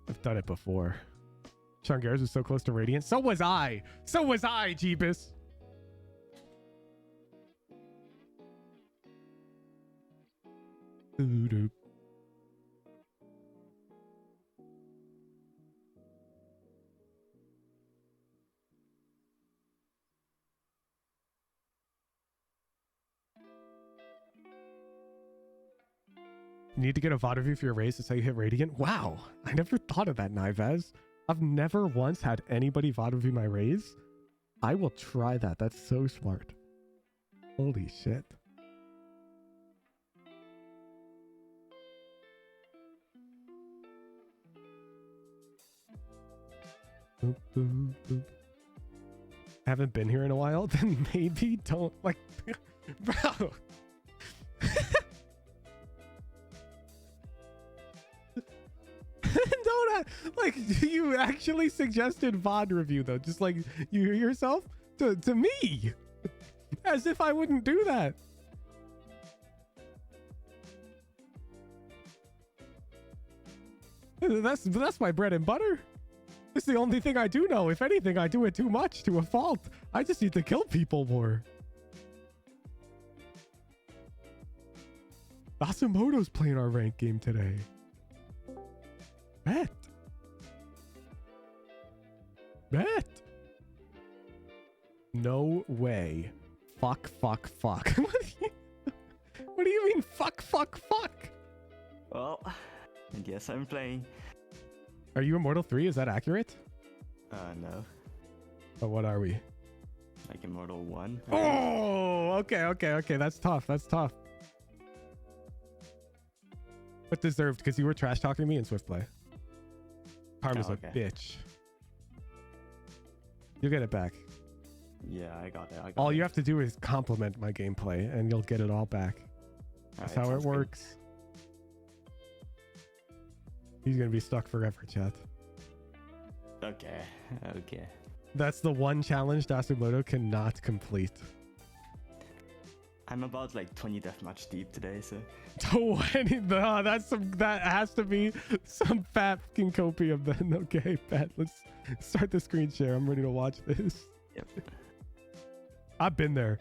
I've done it before. Sean Garrett was so close to Radiant. So was I! So was I, Jeebus! Ooh-doo. You need to get a VOD review for your raise to say you hit Radiant. Wow, I never thought of that, Nivez. I've never once had anybody VOD review my raise. I will try that. That's so smart. Holy shit. Boop, boop, boop. Haven't been here in a while, then maybe don't like bro. Don't like you actually suggested VOD review though, just like you yourself to me. As if I wouldn't do that. That's my bread and butter. It's the only thing I do know. If anything, I do it too much to a fault. I just need to kill people more. Asumoto's playing our ranked game today. Bet. No way. Fuck. What do you mean fuck? Well, I guess I'm playing. Are you Immortal 3? Is that accurate? No. But what are we? Like Immortal 1. Oh, okay. That's tough. But deserved, because you were trash talking me in Swift Play. Karma's a bitch. You'll get it back. Yeah, I got it. All you have to do is compliment my gameplay, and you'll get it all back. That's how it works. He's gonna be stuck forever, chat. Okay. That's the one challenge Asumoto cannot complete. I'm about like 20 deathmatch deep today, so 20. That has to be some fat fucking copium then. Okay, bet. Let's start the screen share. I'm ready to watch this. Yep. I've been there.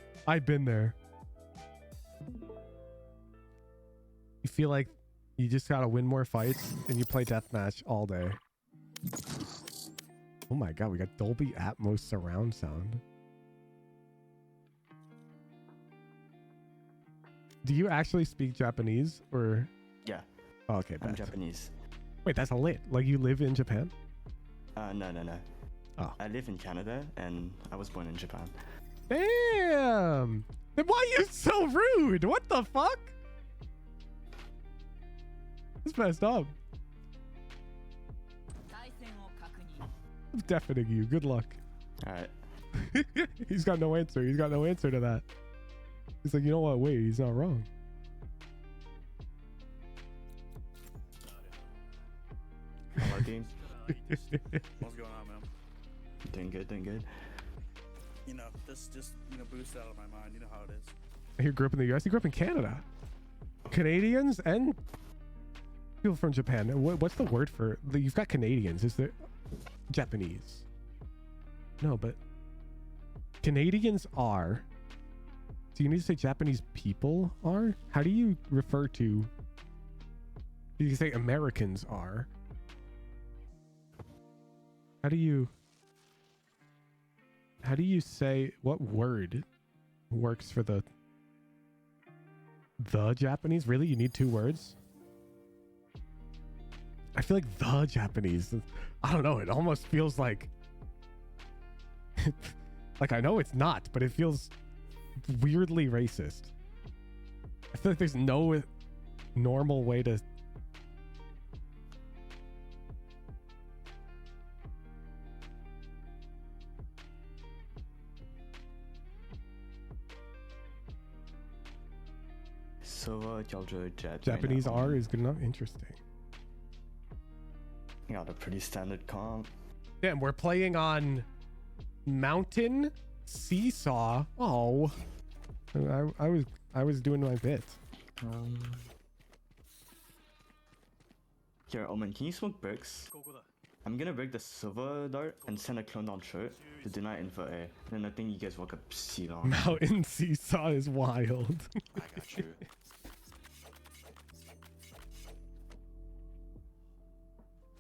You feel like you just gotta win more fights and you play deathmatch all day. Oh my god, we got Dolby Atmos surround sound. Do you actually speak Japanese or? Yeah. Oh, okay, I'm bet. Japanese. Wait, that's a lit. Like you live in Japan? No. Oh. I live in Canada and I was born in Japan. Damn. Then why are you so rude? What the fuck? That's messed up. I'm deafening you. Good luck. Alright. He's got no answer. He's got no answer to that. He's like, you know what? Wait, he's not wrong. Hello, team. What's going on, man? Doing good. You know, this just boosts out of my mind. You know how it is. He grew up in the US. He grew up in Canada. Canadians and people from Japan. What's the word for? You've got Canadians. Is there Japanese? No, but Canadians are. Do you need to say Japanese people are? How do you refer to? You say Americans are. How do you say what word works for the Japanese? Really? You need two words? I feel like the Japanese. I don't know. It almost feels like like I know it's not, but it feels weirdly racist. I feel like there's no normal way to. So, Japanese R is good enough. Interesting. Got a pretty standard comp. Damn, we're playing on Mountain Seesaw. Oh, I was doing my bit. Here, Omen, can you smoke bricks? I'm gonna break the silver dart and send a clone down short to deny info A. Then I think you guys walk up C long. Mountain Seesaw is wild. I got you.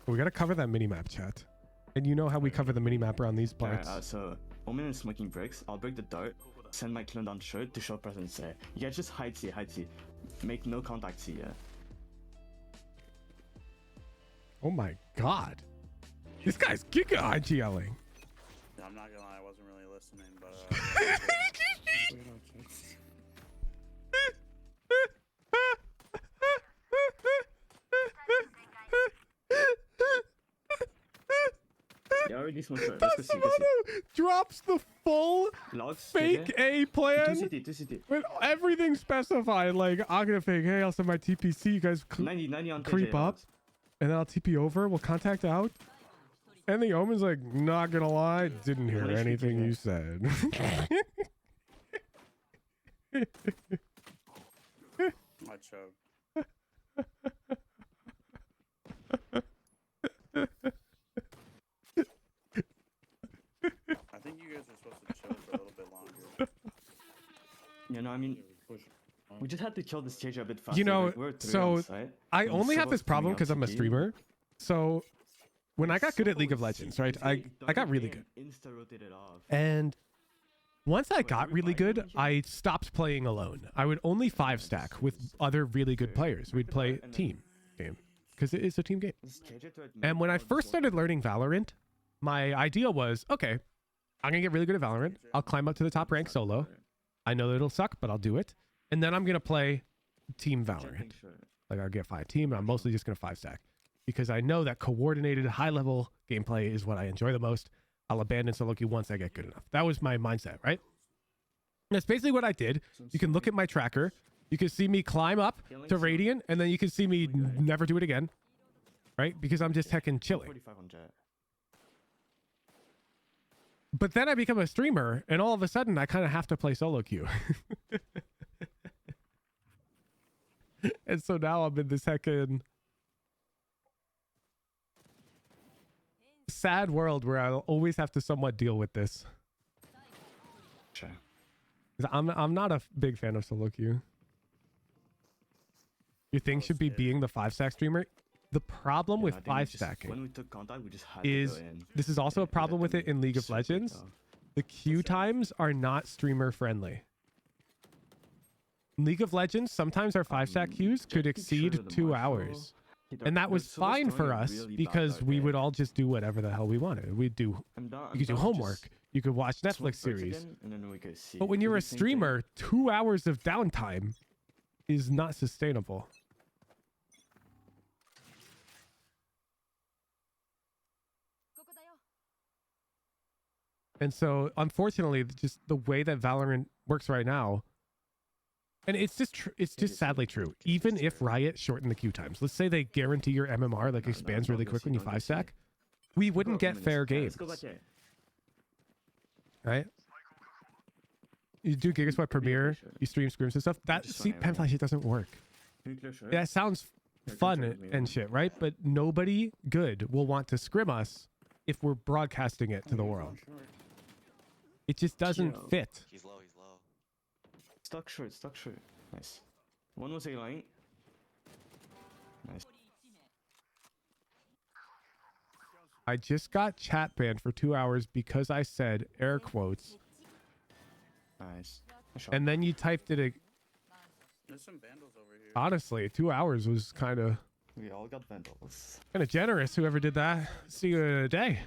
We gotta cover that minimap, chat. And you know how we cover the minimap around these parts. So, Omen is smoking bricks. I'll break the dart, send my clone down short to show presence A. You guys just hide C. Make no contact C, yeah? Oh my god. This guy's giga IGLing. I'm not gonna lie, I wasn't really listening, but Yeah, already small short. Let's go see. Go see. Drops the full Logs. fake A Two plan CT. with everything specified. Like, I'm gonna fake, hey, I'll send my TPC. You guys 90 on creep KJ, up, logs. and then I'll TP over. We'll contact out. And the Omen's like, not gonna lie, didn't hear Really anything you speaking, said. I choke. I think you guys are supposed to chill for a little bit longer. You know, I mean, we just had to kill this stage a bit faster. You know, like, we're 3 so on site, I and only have Silva's this problem coming out because I'm a CT. streamer. So when I got good at League of Silva was Legends, CT, right? he I got dug really in good. and insta-rotated off. And once I Wait, got are we really buying good, one here? I stopped playing alone. I would only 5-stack with other really good players. We'd play team game because it is a team game. This KJ threat And when I made first started learning Valorant, my idea was, okay, I'm gonna get really good at Valorant. I'll climb up to the top rank solo. I know that it'll suck, but I'll do it. And then I'm gonna play team Valorant. Like, I'll get 5 team, and I'm mostly just gonna 5-stack because I know that coordinated high level gameplay is what I enjoy the most. I'll abandon solo queue once I get good enough. That was my mindset, right? And that's basically what I did. You can look at my tracker. You can see me climb up to Radiant, and then you can see me never do it again, right? Because I'm just heckin' chilling. 45 on Jet. But then I become a streamer, and all of a sudden I kind of have to play solo queue. And so now I'm in this heckin' sad world where I'll always have to somewhat deal with this. Sure. 'Cause I'm not a big fan of solo queue. Your thing should be being the 5-stack streamer. The problem Yeah, with I think we just- 5-stacking when we took contact, we just had is to go in. this is also a and problem let with it them in League of sort it Legends. out. The queue times are not streamer friendly. League of Legends, sometimes our 5-stack queues Jet could could exceed show the 2 Marshall. hours. He And that the was Silva's fine throwing for a us really bad because dart we there. would all just do whatever the hell we wanted. We'd do, I'm you could do down homework, just you could watch smoke Netflix bricks series. again, and then we could see. But when Do you're the a same thing. streamer, 2 hours of downtime is not sustainable. And so, unfortunately, just the way that Valorant works right now, and it's just sadly true. Even if Riot shortened the queue times, let's say they guarantee your MMR like expands really quick when you 5-stack, we wouldn't get fair games, Let's go back here. right? You do Gigasweat Premiere, sure. you stream scrims and stuff. That just see, want everyone. Penfly shit doesn't work. Nuclear short. That sounds Yeah, good fun job with me, and man. shit, right? But nobody good will want to scrim us if we're broadcasting it to the world. It just doesn't Yo. fit. He's low, he's low. Stuck short. Nice. One was a line. Nice. I just got chat banned for 2 hours because I said air quotes, Nice. Nice shot. and then you typed it. There's some vandals over here. Honestly, 2 hours was kind of We all got vandals. generous. Whoever did that. See you in a day.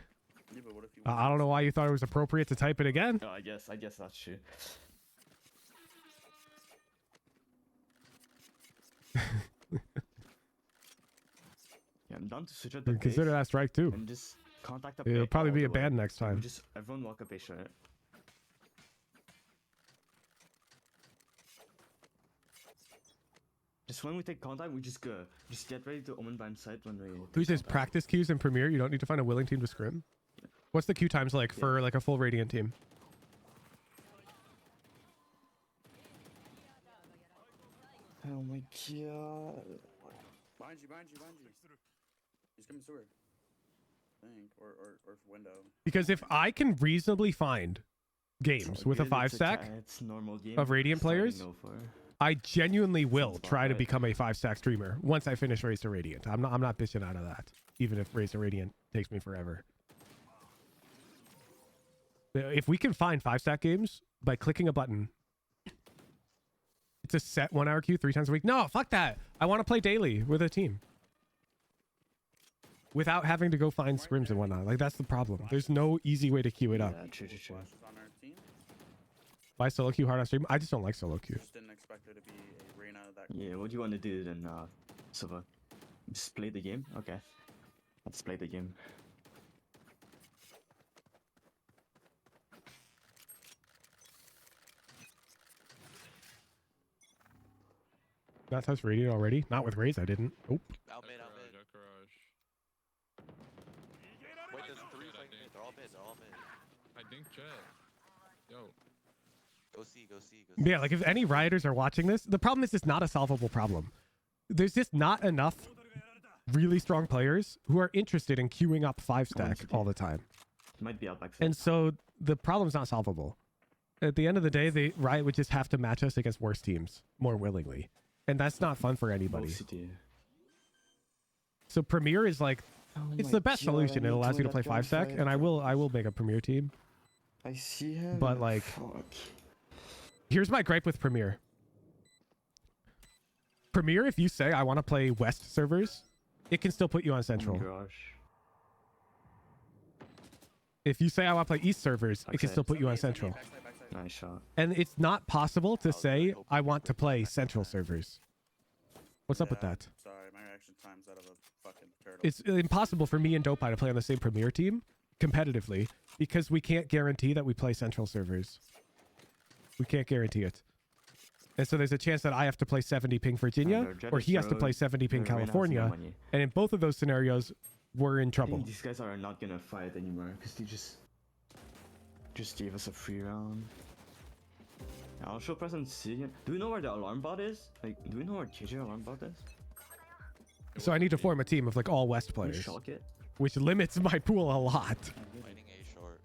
Yeah, but what if you I don't know why you thought it was appropriate to type it again. Oh, I guess that's true. Yeah, I'm down to switch out the Consider base that strike too. and just contact the It'll base probably all be the a way. ban next We time. just everyone walk up a short. Just when we take contact, we just go. Just get ready to omen by side when we. Who take says contact. practice queues in Premiere? You don't need to find a willing team to scrim. What's the queue times like for like a full Radiant team? Oh my god. Behind you. He's coming sewer. I think, or window. Because if I can reasonably find games with a Really, 5-stack, it's normal game of Radiant starting players? over. I genuinely will Sounds about try to right. become a 5-stack streamer once I finish Race to Radiant. I'm not bitching out of that, even if Race to Radiant takes me forever. If we can find 5-stack games by clicking a button, it's a set 1 hour queue 3 times a week. No, fuck that. I want to play daily with a team. without having to go find scrims and whatnot. Like, that's the problem. There's no easy way to queue it up. Yeah, true. Flash is on our team. Why solo queue hard on stream? I just don't like solo queue. Just didn't expect there to be a Reyna that. Yeah, what do you want to do then, Silva? Just play the game? Okay. Let's play the game. Not touch radiant already? Not with Raze, I didn't. Nope. Out mid. Wait, there's 3 fighting mid. They're all mid. I think Jet. Yo. Go see. Yeah, like if any rioters are watching this, the problem is it's not a solvable problem. There's just not enough really strong players who are interested in queuing up 5-stack all the time. Might be up back. And so the problem's not solvable. At the end of the day, Riot would just have to match us against worse teams more willingly. And that's not fun for anybody. So Premier is like, it's the best solution. It allows you to play 5-stack, and I will make a Premier team. I see him. But like, here's my gripe with Premier. Premier, if you say I want to play West servers, it can still put you on Central. Oh my gosh. If you say I want to play East servers, it can Okay. still put you on Central. Nice shot. And it's not possible to say I want to play Central servers. What's up with that? Sorry, my reaction time's out of a fucking turtle. It's impossible for me and Dopeye to play on the same Premier team competitively because we can't guarantee that we play Central servers. We can't guarantee it. And so there's a chance that I have to play 70 ping Virginia or he has to play 70 ping California. And in both of those scenarios, we're in I trouble. think these guys are not gonna fight anymore because they just gave us a free round. Yeah, I'll show presence C again. Do we know where the alarm bot is? Like, do we know where JJ alarm bot is? So I need to form a team of like all West Can you players, shock it? which limits my pool a lot. Fighting A short.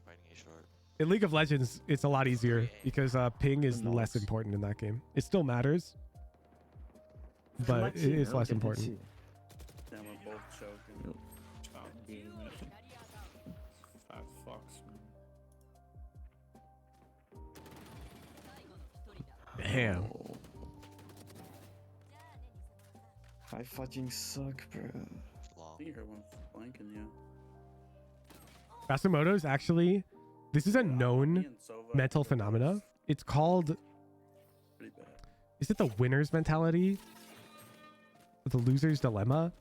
In League of Legends, it's a lot easier because ping is Nice. less important in that game. It still matters, From but that team, it's I less don't get important. C. Damn, we're both choking. Fat fucks, man. Damn. I fucking suck, bro. I think you heard one flanking you. Basimoto is actually, this is a Me known and Sova mental are phenomena. It's called, pretty bad. is it the winner's mentality? The loser's dilemma?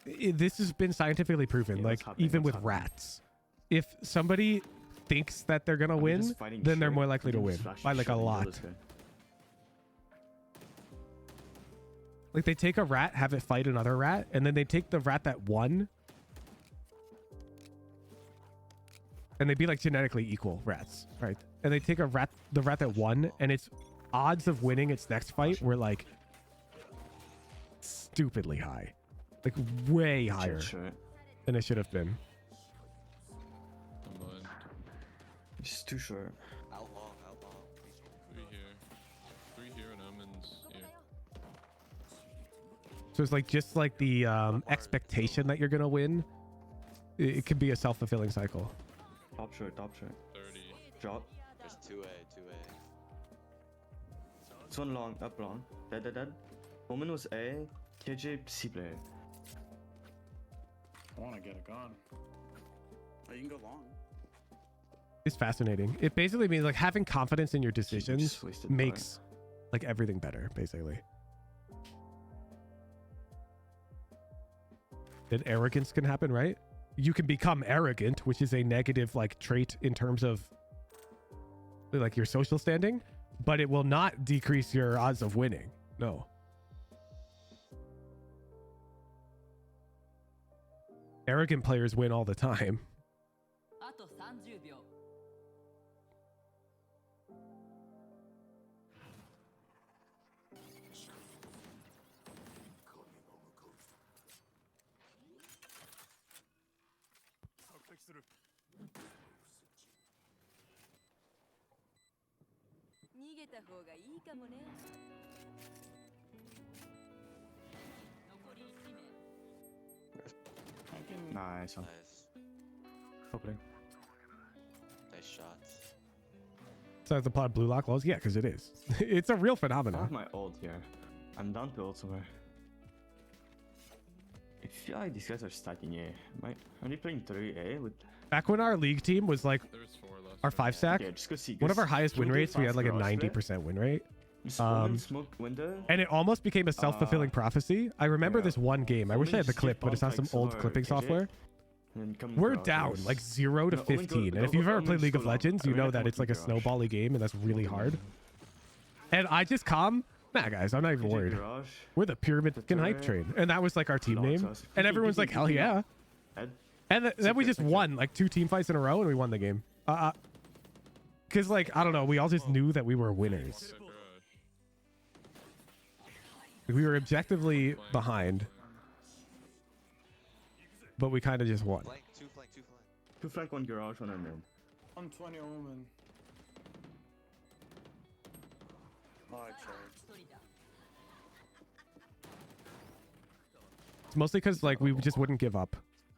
This has been scientifically proven, Yeah, like what's happening? even What's with happening? rats. If somebody thinks that they're gonna Are they win, just fighting then they're short? more likely Are to they win just flashing by like a short and lot. this guy? Like they take a rat, have it fight another rat, and then they take the rat that won, and they'd be like genetically equal rats, right? And they take the rat that won, and its odds of winning its next fight were like stupidly high, like way higher Short. than it should have been. I'm blind. Just too short. Out long. 3 here and omens here. So it's like just like the expectation that you're gonna win. It can be a self-fulfilling cycle. Top short. 30. Drop. There's 2A. This one long, up long. Dead. Woman was A. KJ C player. I want to get a gun. Oh, you can go long. It's fascinating. It basically means like having confidence in your decisions just wasted makes like everything better, basically. Then arrogance can happen, right? You can become arrogant, which is a negative like trait in terms of like your social standing, but it will not decrease your odds of winning. No. Arrogant players win all the time. あと30秒 逃げた方がいいかもね。残り1名。 Nice one. Nice. Opening. Nice shots. So the plot blue lock lows? Yeah, because it is. It's a real I phenomenon. have my ult here. I'm down to ult somewhere. I feel like these guys are stacking A. Are they playing 3A with? Back when our league team was like There's 4 left. our 5 stack, Yeah, just go see. one of our highest win Can we do rates, we had fast like a garage play? 90% win rate. Just open Um, smoke window. And it almost became a self-fulfilling prophecy. I remember yeah. this one game. I wish I had the clip, but it's on some old clipping software. And then come We're garage down race. like 0 to No, Owen, 15. go- And if go- you've ever Owen, played just League go of long. Legends, you Arena know that come it's like a to garage. snowbally game, and that's really Open hard. window. And I just come, nah, guys, I'm not even PJ worried. garage. We're the Pyramid fucking hype turret. train. And that was like our team No, name. it's us. And PJ, everyone's like, hell PJ. yeah. Head. And then we Secret, just secret. won like 2 team fights in a row, and we won the game. Because, like, I don't know, we all just knew that we were winners. We were objectively behind, but we kind of just won. Flank, 2 flank, 2 flank. 2 flank, 1 garage, 1 on mid. 120 woman. Oh, I tried. 一人だ It's mostly because, like, we just wouldn't give up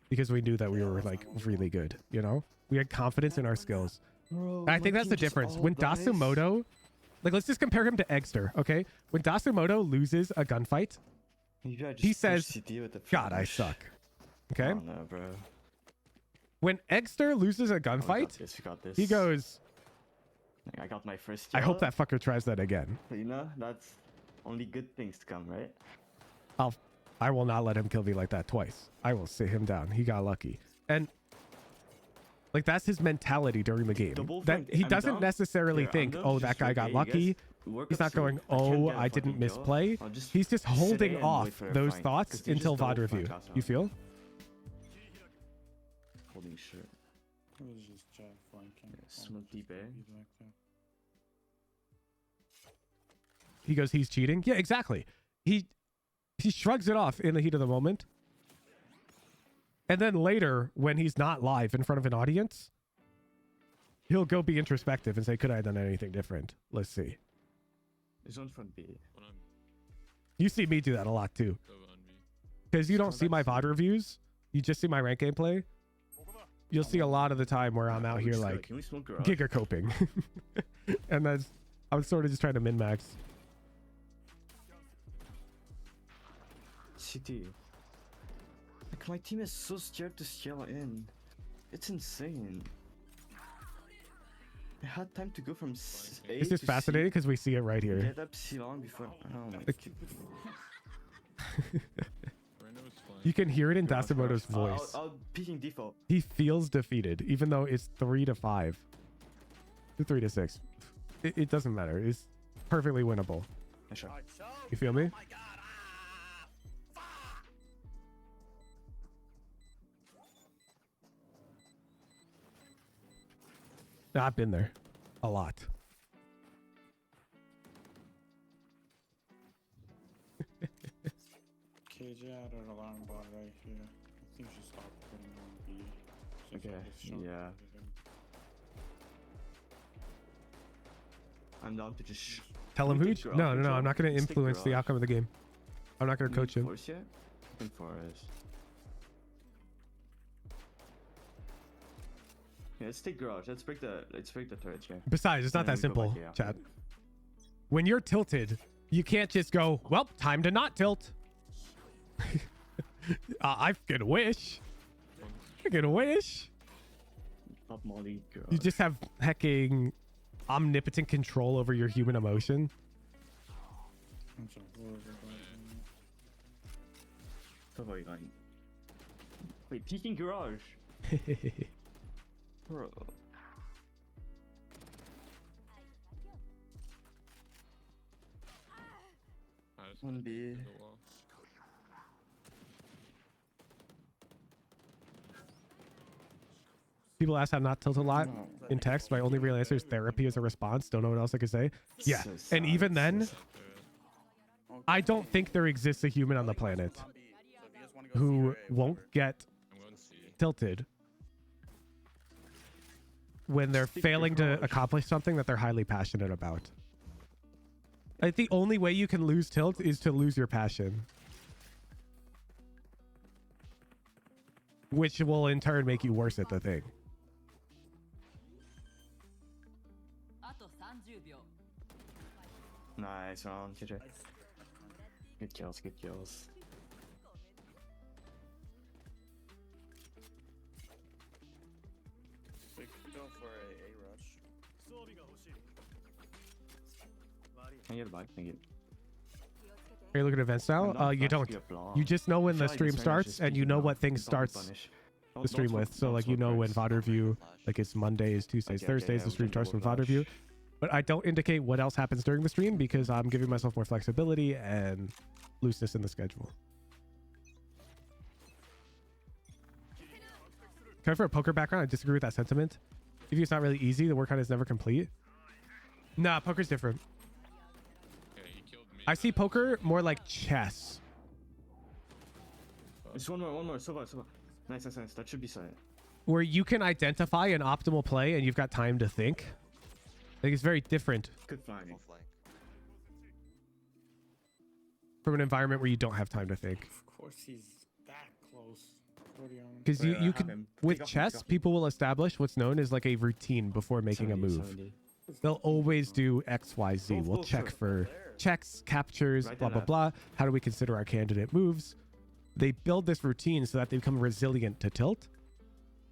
because we knew that we were, like, really good, you know? We had confidence in our skills. Bro, I think my that's the team just difference. all When dies. Dasumoto, like, let's just compare him to Eggster, okay? When Dasumoto loses a gunfight, Maybe I just he push says, CT with the God, I flash. suck. Okay? Oh, no, bro. When Eggster loses a Oh, we got gunfight, this, we got this. he goes, Like, I got my first I hope kill. that fucker tries that again. You know, that's only good things to come, right? I will not let him kill me like that twice. I will sit him down. He got lucky. And like that's his mentality during the game. Double That flank. he I'm doesn't down. necessarily Here, I'm think, down. oh, Just that guy work got A, you lucky. guys. Work He's up not slow. going, I can't oh, get a I didn't fucking kill. misplay. I'll just He's just sit holding in and off wait for a those flank, thoughts 'cause they just until double VOD flank review. us You out. feel? Holy shit. It was just Jack flanking. Yeah, Oh, smoke just deep, eh? be like that. He goes, he's cheating. Yeah, exactly. He shrugs it off in the heat of the moment. And then later, when he's not live in front of an audience, he'll go be introspective and say, could I have done anything different? Let's see. There's one front B. 1 on You see me do that a lot too. Go on B. Because you don't see my VOD reviews. You just see my rank gameplay. You'll see a lot of the time where I'm out here like Can we smoke garage? giga coping. And that's, I'm sort of just trying to min-max. CT. Like my team is so scared to scale in. It's insane. I had time to go from A This is to fascinating C, because we see it right here. get up C long before. Oh my. Like- Reno is flank. You can hear it in Garage, Dasumoto's garage. voice. I'll peeking default. He feels defeated, even though it's 3 to 5. 3 to 6. It doesn't matter. It's perfectly winnable. Nice shot. You feel me? I've been there a lot. KJ had an alarm bot right here. I think she stopped putting on B. So if Okay, I just shot yeah. everything. I'm down to just. Tell him Can we Hooch? take garage No, no, no. control? I'm not going to Let's take influence the garage. outcome of the game. I'm not going to coach him. Force yet? I think Forest. Yeah, let's take garage. Let's break the turrets here. Besides, it's not And that then we go simple, back here. Chad. When you're tilted, you can't just go, well, time to not tilt. I can wish. I can wish. Top Molly garage. You just have hecking omnipotent control over your human emotion. I'm sorry, what was it going Top line. Wait, peeking garage. Bro. I just One got B. through the wall. People ask how not tilt a lot No. in text. My only real answer is therapy as a response. Don't know what else I could say. Yeah. So And sad, even so then, sad. I don't think there exists a human on the planet who won't get I'm going C. tilted when they're Stick failing to garage. accomplish something that they're highly passionate about. I think the only way you can lose tilt is to lose your passion, which will in turn make you worse at the thing. あと30秒 Nice round, KJ. Good kills, good kills. Can you get it back? Thank you. Are you looking at events now? I'm not You fast to don't. be a block. You just know when I the feel like stream this range starts, is and you peaking know now. what thing It's probably starts punish. the stream with. So like you know when VOD review, like it's Mondays, Tuesdays, Okay, Thursdays. I The stream will starts from double VOD review. flash. But I don't indicate what else happens during the stream because I'm giving myself more flexibility and looseness in the schedule. Coming for a poker background, I disagree with that sentiment. If it's not really easy, the workout is never complete. Nah, poker's different. Yeah, he killed me. I see poker more like chess, Just one more. So far. Nice. That should be sight. where you can identify an optimal play and you've got time to think. I think it's very different Good flying. Full flank. from an environment where you don't have time to think. Of course, he's that close. 40 on him. Because Wait, I you have can, him. with Take off him, chess, take off him. people will establish what's known as like a routine before making a 70, move. 70. They'll always do X, Y, Z. We'll check for checks, captures, Right blah, and blah, left. blah. How do we consider our candidate moves? They build this routine so that they become resilient to tilt.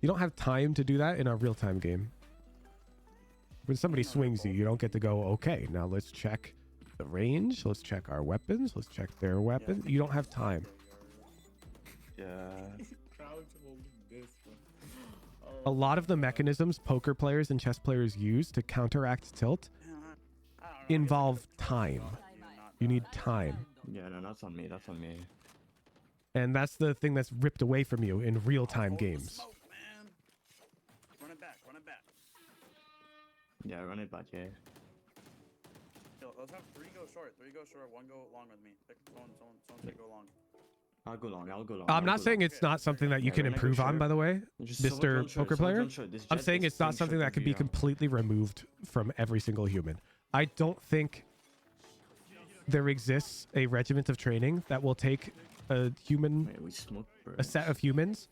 You don't have time to do that in a real-time game. When somebody swings you, you don't get to go, okay, now let's check the range. Let's check our weapons. Let's check their weapons. You don't have time. Yeah. Crowd's holding this one. A lot of the mechanisms poker players and chess players use to counteract tilt involve time. You need time. Yeah, no, that's on me. And that's the thing that's ripped away from you in real-time games. Smoke, man. Run it back. Yeah, run it back, yeah. Yo, let's have 3 go short, 1 go long with me. Pick someone should go long. I'll go long. I'm not saying it's not something that you Yeah, can when I go improve on, short, by the way, Just someone Mr. run short, Poker someone Player. run short. This I'm jet saying is it's not playing something short that can with be you now. completely removed from every single human. I don't think there exists a regiment of training that will take a human, Wait, we smoke, bro. a set of humans,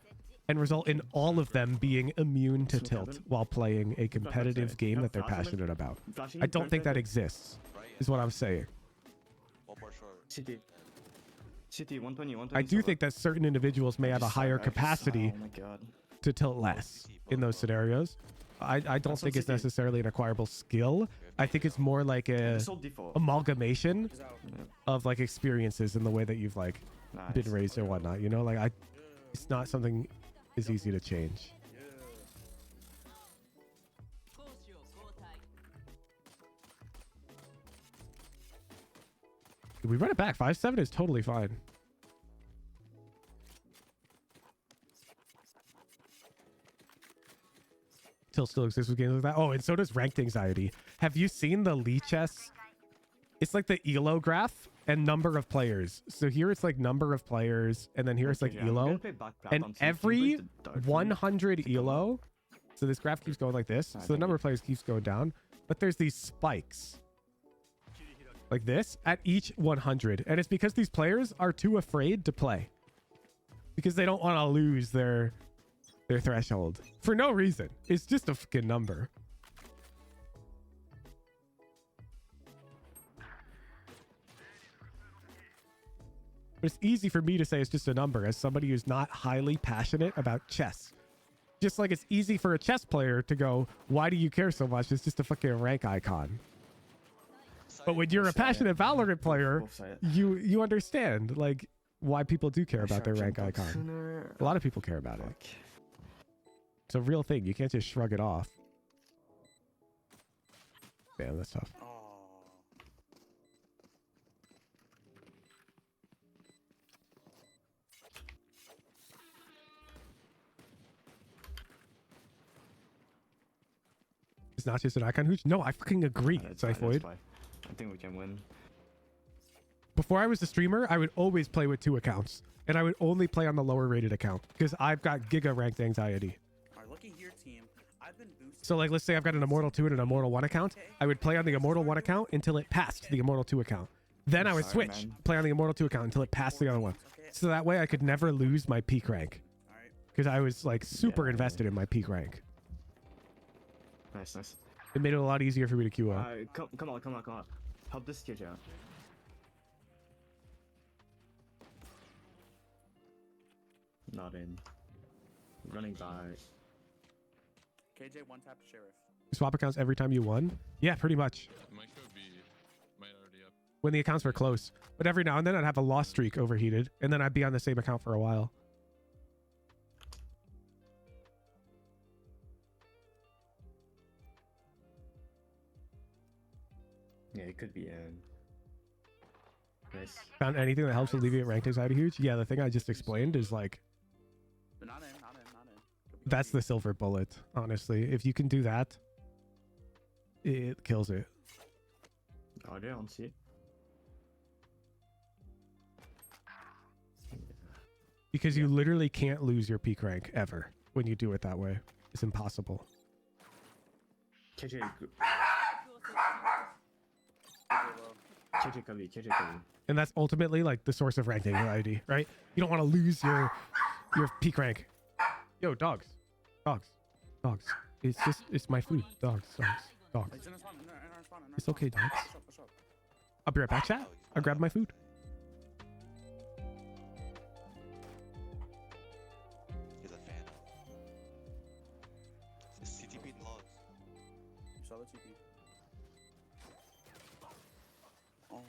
and result in all of them being immune to Smoke tilt heaven? while playing a competitive side. game Yeah, that they're flash him. passionate about. Flashing I in, don't turn think side that exists, Right. is what I'm saying. One more short. City 120. I do think that certain individuals may have a higher capacity Oh my god. to tilt less in those scenarios. I don't That's think it's sensitive. necessarily an acquirable skill. I think it's more like a It's all default. amalgamation He's out. of like experiences in the way that you've like Nice. been raised or whatnot. You know, like it's not something is easy to change. Yeah. 攻守を交代 We run it back. 5-7 is totally fine. Tilt still exists with games like that. Oh, and so does ranked anxiety. Have you seen the Lee chess? It's like the ELO graph and number of players. So here it's like number of players, and then here it's like Okay, I'm gonna ELO. play back And on some every team, but the dart for me. 100 ELO, so this graph keeps going like this. I So the number of players keeps going down, but there's these spikes like this at each 100. And it's because these players are too afraid to play because they don't want to lose their threshold for no reason. It's just a fucking number. But it's easy for me to say it's just a number as somebody who's not highly passionate about chess. Just like it's easy for a chess player to go, why do you care so much? It's just a fucking rank icon. But when you're a passionate Valorant player, Both side. you understand like why people do care I about their should've rank jumped out icon. sooner. A lot of people care about it. Fuck. It's a real thing. You can't just shrug it off. Damn, that's tough. Oh. It's not just an icon hooch. No, I fucking agree, That's fine, that's Cyphoid. fine. I think we can win. Before I was a streamer, I would always play with 2 accounts. And I would only play on the lower rated account because I've got giga ranked anxiety. Alright, looky here, team. I've been boosted. So like, let's say I've got an Immortal 2 and an Immortal 1 account. I would play on the Immortal 1 account until it passed the Immortal 2 account. Then I would Sorry, switch, man. play on the Immortal 2 account until it passed the other one. Okay. So that way I could never lose my peak rank Alright. because I was like super Yeah. invested in my peak rank. Nice, nice. It made it a lot easier for me to queue up. Come on. Help this kid out. Not in. Running back. KJ one tap sheriff. Swap accounts every time you won? Yeah, pretty much. My show be might already when the accounts were close. But every now and then I'd have a loss streak overheated, and then I'd be on the same account for a while. Yeah, it could be nice. Found anything that helps alleviate ranked anxiety huge? Yeah, the thing I just explained is like, But not in. that's the silver bullet, honestly. If you can do that, it kills it. Oh, they don't see it. Because you literally can't lose your peak rank ever when you do it that way. It's impossible. KJ, Kabi. And that's ultimately like the source of ranked anxiety, right? You don't want to lose your peak rank. Yo, dogs. It's my food. Dogs. He's in our spawn. In our spawn. It's okay, dogs. Push up. I'll be right back, chat. I'll grab my food. He's a fan. It's CTP logs. You saw the TP. Oh,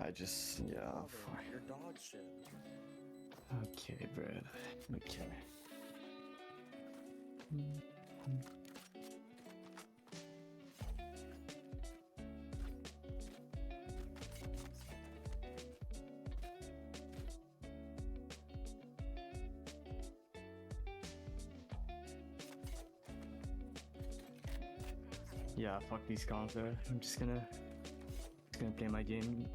yeah. brother, your dog shit. Okay, bro. Okay. Yeah, fuck these cons, bro. I'm just gonna play my game.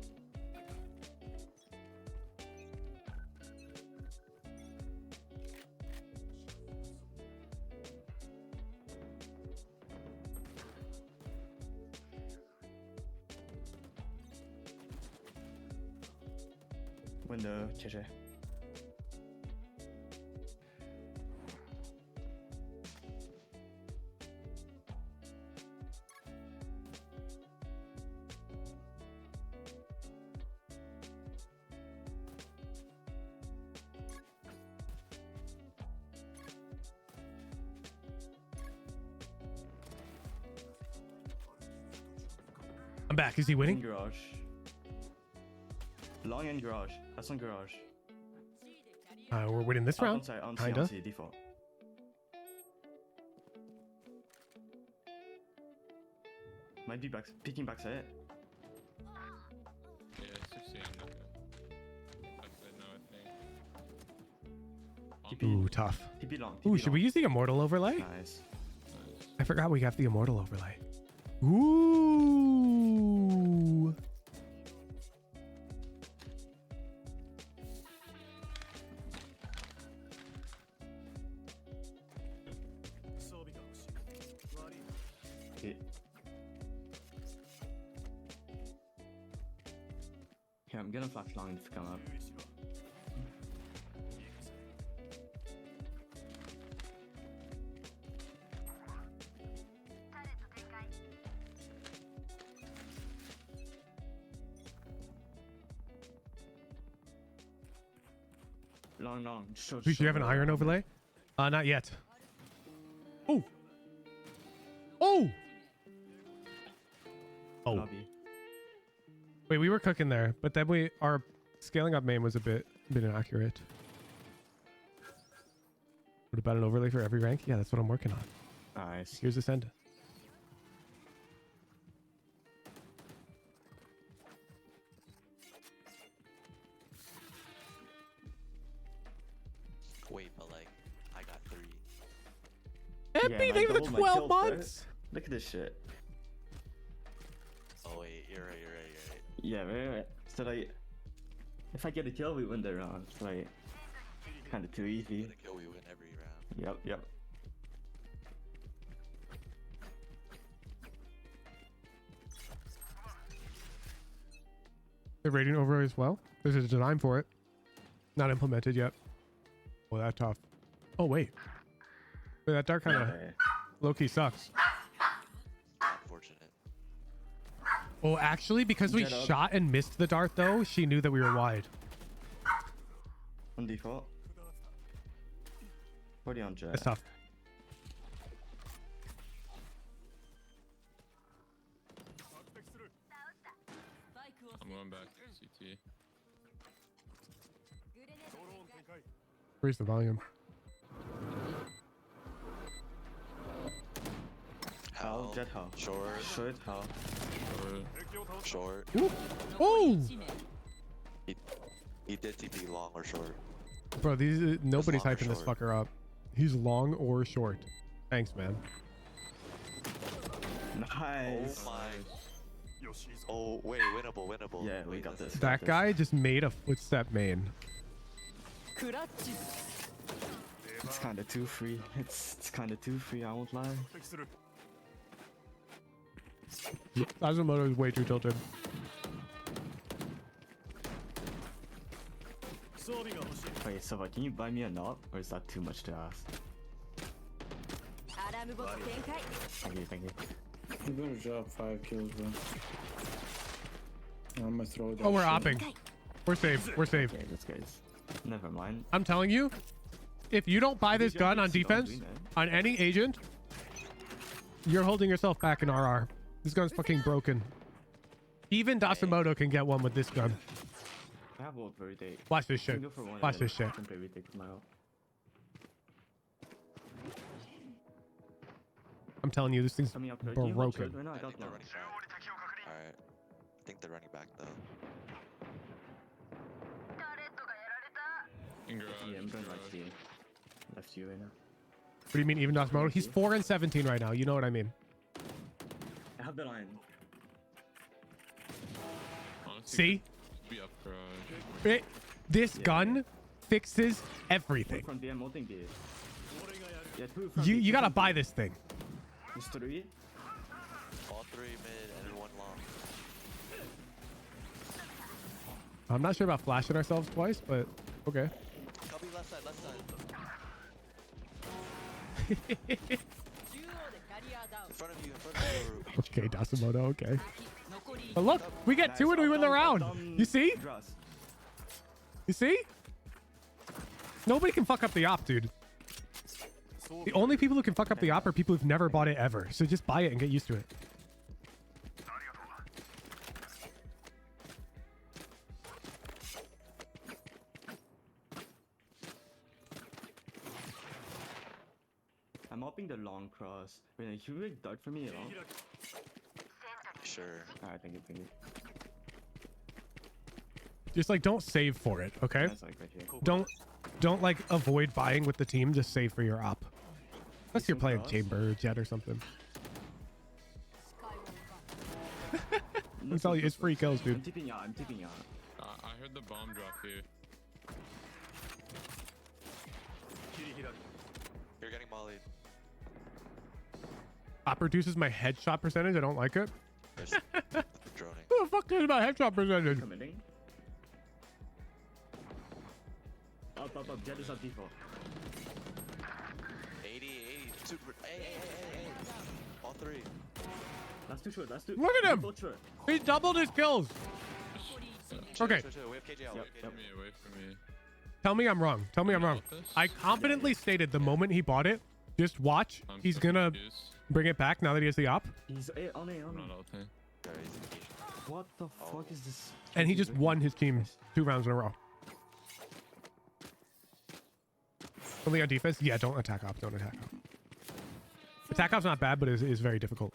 Window, KJ. I'm back. Is he In winning? garage. Long in garage. That's on garage. We're winning this round. Kinda. Default. Might be back, peeking backside. Yeah, 60, I'm not good. Backside now, I think. Ooh, tough. TP long. Ooh, should we use the Immortal overlay? Nice. I forgot we have the Immortal overlay. Ooh. Okay. Here, I'm gonna flash long to come up. Long. Do you have an iron overlay? Not yet. Oh. Oh. Oh. Lobby. Wait, we were cooking there, but then our scaling up main was a bit inaccurate. What about an overlay for every rank? Yeah, that's what I'm working on. Nice. Here's the send. Wait, but like, I got 3. Epi, man, they were the double my 12 kills, bro. months. Look at this shit. Oh wait, you're right. Yeah, right. So like, if I get a kill, we win the round. It's like, kind of too easy. Get a kill, we win every round. Yep. The rating overlay as well. There's a design for it. Not implemented yet. Well, that's tough. Oh, wait. Wait, that dart kind of low-key sucks. Unfortunate. Oh, actually, because we Jet up. shot and missed the dart, though, she knew that we were wide. On default. 40 on jet. That's tough. going back CT. Raise the volume. Hell, jet hell. Short. Short hell. Short. Oh, He did TP long or short. bro, these nobody's long or hyping this short? fucker up. He's long or short. Thanks, man. Nice. Oh my. Oh wait, winnable. Yeah, we Wait, got this. That guy just made a footstep main. クラッチ It's kind of too free. It's kind of too free. I won't lie. Azumoto is way too tilted. Wait, so can you buy me a knot, or is that too much to ask? アラームボット展開 Thank you, thank you. You better drop 5 kills, bro. I'm gonna throw that. Oh, we're shit. opping. We're safe. We're safe. Okay, this guy's. Never mind. I'm telling you, if you don't buy this gun on defense, on any agent, you're holding yourself back in RR. This gun's fucking broken. Even Dasamoto can get one with this gun. I have ult for retake. Watch this shit. Go for one Watch and then this shit. I can play retake with my ult. I'm telling you, this thing's Coming up, can you hold short broken. right now? I I got think they're one. running back. Alright. I think they're running back though. In garage. Yeah, I'm going garage. left you. Left you right now. What do you mean, even Dasamoto? He's 4 and 17 right now. You know what I mean. I have the line. Honestly, See? be up garage. This gun fixes everything. From DM ulting B. Yeah, two from You B, you two gotta from buy B. this thing. There's 3. All 3 mid and 1 long. I'm not sure about flashing ourselves twice, but okay. Copy left side. 中央でキャリアダウン In front of you, Yoru. Okay, Dasamoto, okay. 残り But look, we get 2 and we win the round. You see? Grass. You see? Nobody can fuck up the op, dude. The only people who can fuck up the op are people who've never bought it ever. So just buy it and get used to it. I'm upping the long cross. Wait, can you dart for me long? Sure. Alright, thank you, thank you. Just like don't save for it, okay? That's like right here. Don't like avoid buying with the team. Just save for your op. Unless you're playing cross? chamber or jet or something. スカイウォーカー I'm telling you, it's free kills, I'm dude. tipping out, I'm tipping out. I heard the bomb drop here. You're getting mollied. Op reduces my headshot percentage. I don't like it. There's droning. Who the fuck is my headshot percentage? Committing. Up, jet is up default. 80. Super. Hey. All 3. That's too short, that's too. Look at him! Both short. He doubled his kills. Okay. Chill. We have KJ out. Yep, We have KJ yep. out. Get me away from me. Tell me I'm wrong. Tell me I'm wrong. This? I confidently stated the moment he bought it, just watch. I'm He's so gonna confused. bring it back now that he has the op. He's on A, I'm on not A. ulting. Very easy. What the fuck is this? And he just won his team 2 rounds in a row. Only on defense? Yeah, don't attack op. Don't attack op. Attack op's not bad, but is very difficult.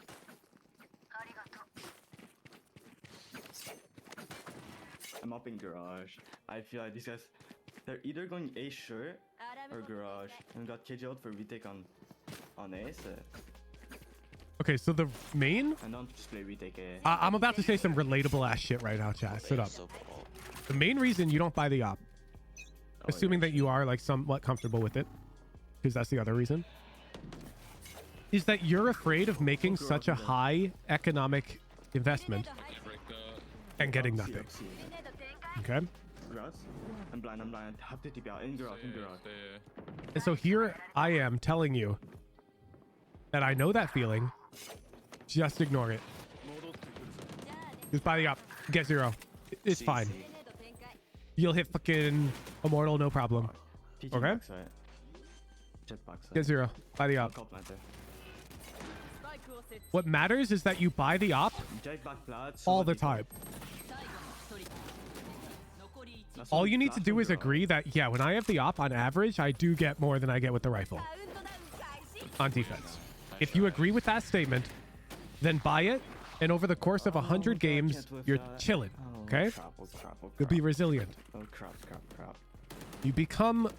I'm up in garage. I feel like these guys, they're either going A sure アラー or ムボット garage. And we got KJ out for retake on A, so Okay, so the main... I don't just play retake A. I'm about to say some relatable ass shit right now, chat. Sit up. So cool. The main reason you don't buy the op, assuming that you are like somewhat comfortable with it, because that's the other reason, is that you're afraid of making such a high economic investment Break the. and getting nothing. Okay? Grass. I'm blind. Have to TP out. In garage, in garage. Stay. And so here I am telling you that I know that feeling. Just ignore it. Just buy the op. Get 0. It's fine. グレネード展開 You'll hit fucking Immortal, no problem. TT Okay. backside. Jet backside. Get 0. Buy the I'll op. call planter. スパイクを設置 What matters is that you buy the op Jet back flat. all the time. 最後の一人 That's All what you need to flash do is and draw. agree that, yeah, when I have the op on average, I do get more than I get with the rifle カウントダウン開始 on defense. If you agree with that statement, then buy it. And over the course of 100 games, you're chilling. Okay? Crap, oh crap, oh You'll crap. be resilient. Oh crap, crap, crap. You become...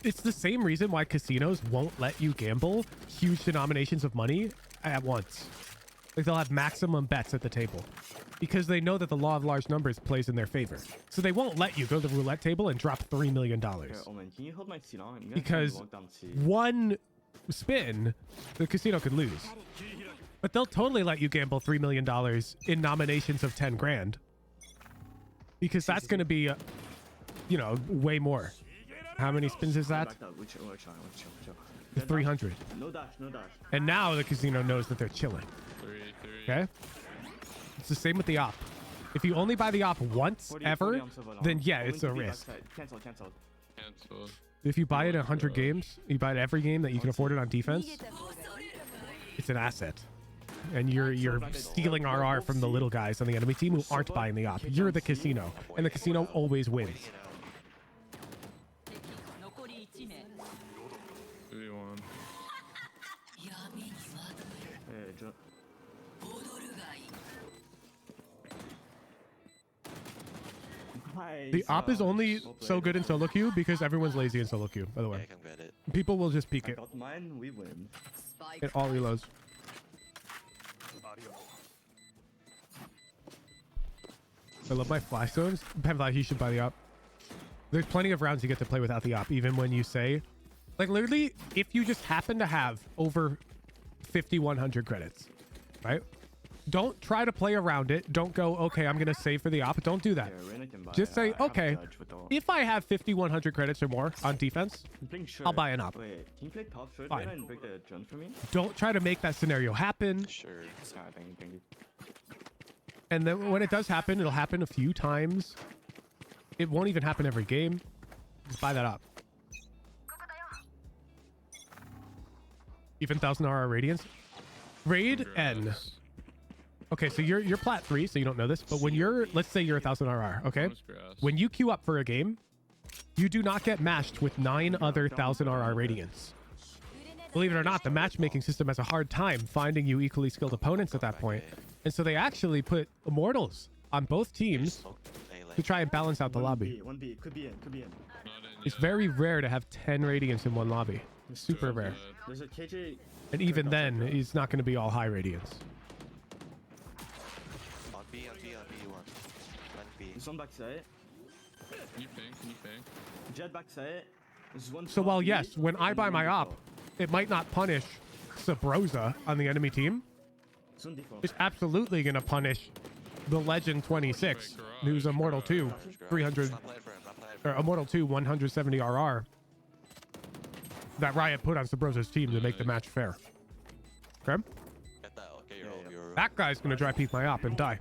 It's the same reason why casinos won't let you gamble huge denominations of money at once. Like they'll have maximum bets at the table because they know that the law of large numbers plays in their favor. So they won't let you go to the roulette table and drop $3 million. Okay, Omen, can you hold my C long? I'm gonna Because walk down C. one spin, the casino could lose. But they'll totally let you gamble $3 million in nominations of 10 grand. Because that's going to be, you know, way more. How many spins is that? Back up, we'll chill. 300. No dash, no dash. And now the casino knows that they're chilling. 3. Okay? It's the same with the op. If you only buy the op once 40, ever, 40 on silver long. then yeah, Omen it's a could be risk. backside. Cancel. Cancel. If you buy it in 100 games, you buy it every game that you can afford it on defense, 逃げた方がいい it's an asset. And you're stealing RR from the little guys on the enemy team who aren't buying the op. You're the casino, and the casino always wins. 敵残り1名 3-1. Hey, The op is only so good in solo queue because everyone's lazy in solo queue, by the Yeah, I way. can get it. People will just peek I it. got mine, we win. スパイ It all reloads. I love my flash zones. Pemfly, he should buy the op. There's plenty of rounds you get to play without the op, even when you say, like literally, if you just happen to have over 5,100 credits, right? Don't try to play around it. Don't go, okay, I'm going to save for the op. Don't do that. Yeah, Reyna can buy Just it. say, I have a okay, judge with all. if I have 5,100 credits or more on defense, I'm playing short. I'll buy an op. Wait, can you play top short Fine. Reyna and break the jump for me? don't try to make that scenario happen. Sure. Ah, thank you. And then when it does happen, it'll happen a few times. It won't even happen every game. Just buy that up. Even 1,000 RR Radiance. Raid N. Congrats. Okay, so you're plat 3, so you don't know this, but when you're, let's say you're 1,000 RR, okay? Almost grass. When you queue up for a game, you do not get matched with 9 other 1,000 RR Radiance. Believe it or not, the matchmaking system has a hard time finding you equally skilled opponents at that point. And so they actually put Immortals on both teams to try and balance out the lobby. 1B, could be in. Not in It's yet. very rare to have 10 Radiance in one lobby. It's super rare. There's a KJ. And even then, he's not going to be all high Radiance. On B, on one. On B. There's one backside. Can you ping? Jet backside. There's one. So top while B, yes, when I and buy one my op, default. it might not punish Sabrosa on the enemy team. It's one default. It's absolutely going to punish the Legend 26, who's Immortal 2, 300, Not playing for him. Not playing for or Immortal 2, 170 RR. That Riot put on Sabrosa's team to make the match fair. Okay? Get that. Okay, Yeah, you're That guy's going to dry peek my op and die.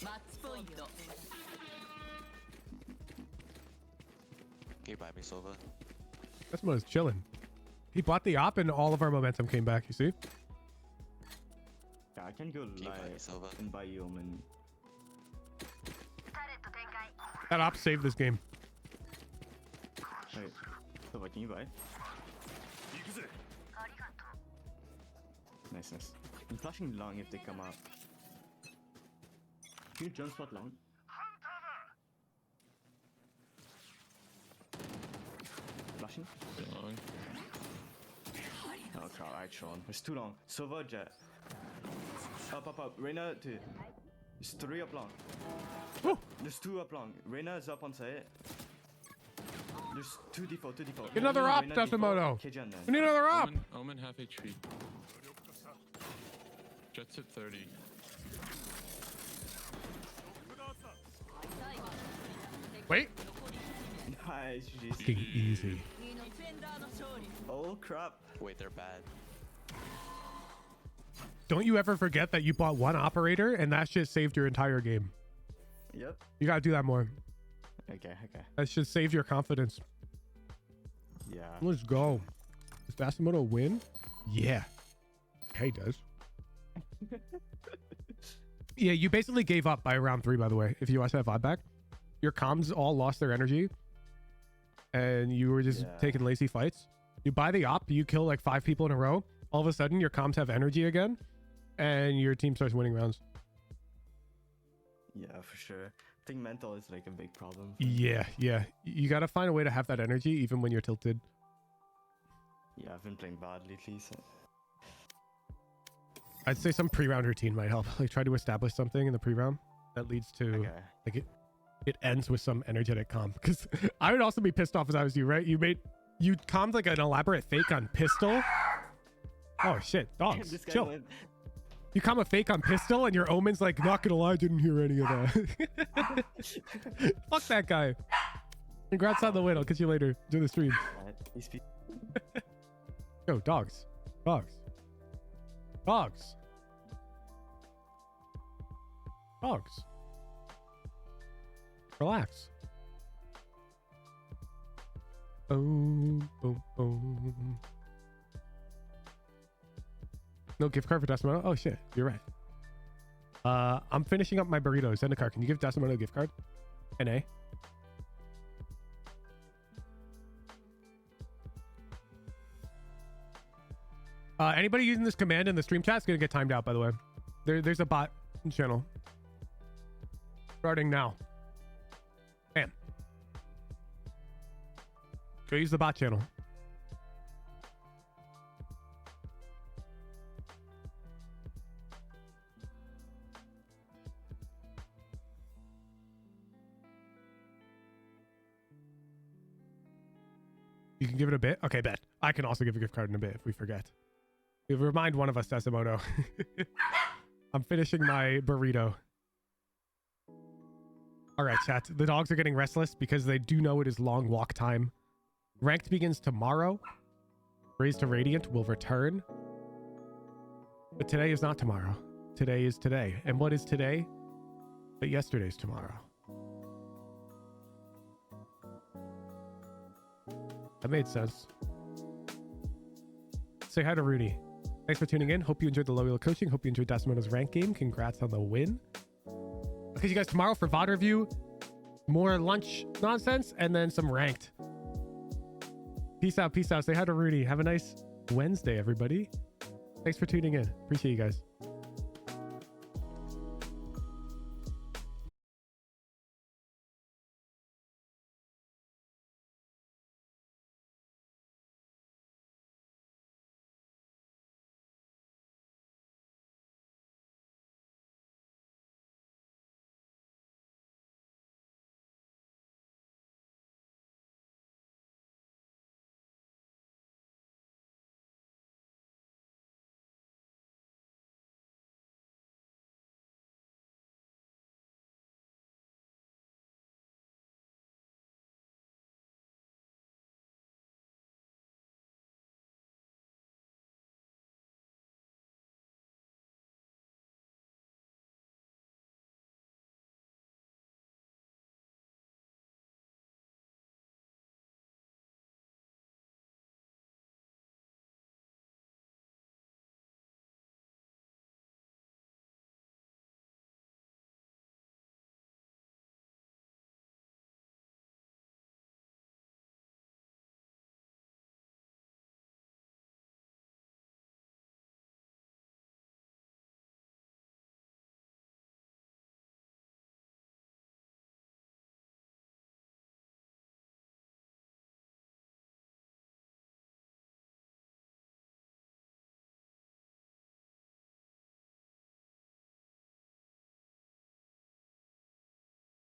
マッチポイント Can you buy me Sova? This one is chilling. He bought the op and all of our momentum came back, you see? Yeah, I can go Can you buy me live Sova? and buy you and That op saved this game. wait. So what can you buy? Nice. I'm flashing long if they come up. Can you jump spot long? Flashing? Long. Oh crap, I Tron. It's too long. Sova jet. Up. Reyna 2. There's 3 up long. Woo! There's 2 up long. Reyna is up on site. There's 2 default. Get another Omen, op, Reyna default, Desimoto. KJ and We then. need another op. Omen half HP. Jets at 30. Wait. Nice, GG. Fucking easy. ディフェンダーの勝利 Oh crap. Wait, they're bad. Don't you ever forget that you bought one operator and that shit saved your entire game. Yep. You gotta do that more. Okay. That should save your confidence. Yeah. Let's go. Does Desimoto win? Yeah. He does. Yeah, you basically gave up by round 3, by the way. If you watch that VOD back, your comms all lost their energy and you were just taking lazy fights. You buy the op, you kill like 5 people in a row. All of a sudden, your comms have energy again and your team starts winning rounds. Yeah, for sure. I think mental is like a big problem. Yeah. You got to find a way to have that energy even when you're tilted. Yeah, I've been playing bad lately, so... I'd say some pre-round routine might help. Like try to establish something in the pre-round that leads to like it ends with some energetic calm. Because I would also be pissed off as I was you, right? You calmed like an elaborate fake on pistol. Oh shit, dogs, chill. You calm a fake on pistol and your omen's like, not gonna lie, I didn't hear any of that. Fuck that guy. Congrats on the win. I'll catch you later. Do the stream. Yo, dogs. Dogs. Relax. Boom. No gift card for Desimono? Oh shit, you're right. I'm finishing up my burrito. Send a card. Can you give Desimono a gift card? NA. Anybody using this command in the stream chat is going to get timed out, by the way. There's a bot channel. Starting now. Bam. Go use the bot channel. You can give it a bit? Okay, bet. I can also give a gift card in a bit if we forget. You remind one of us, Desimono. I'm finishing my burrito. All right, chat. The dogs are getting restless because they do know it is long walk time. Ranked begins tomorrow. Raised to Radiant will return. But today is not tomorrow. Today is today. And what is today? But yesterday's tomorrow. That made sense. Say hi to Rudy. Thanks for tuning in. Hope you enjoyed the Low ELO Coaching. Hope you enjoyed Desimono's rank game. Congrats on the win. I'll catch you guys tomorrow for VOD review. More lunch nonsense and then some ranked. Peace out. Peace out. Say hi to Rudy. Have a nice Wednesday, everybody. Thanks for tuning in. Appreciate you guys.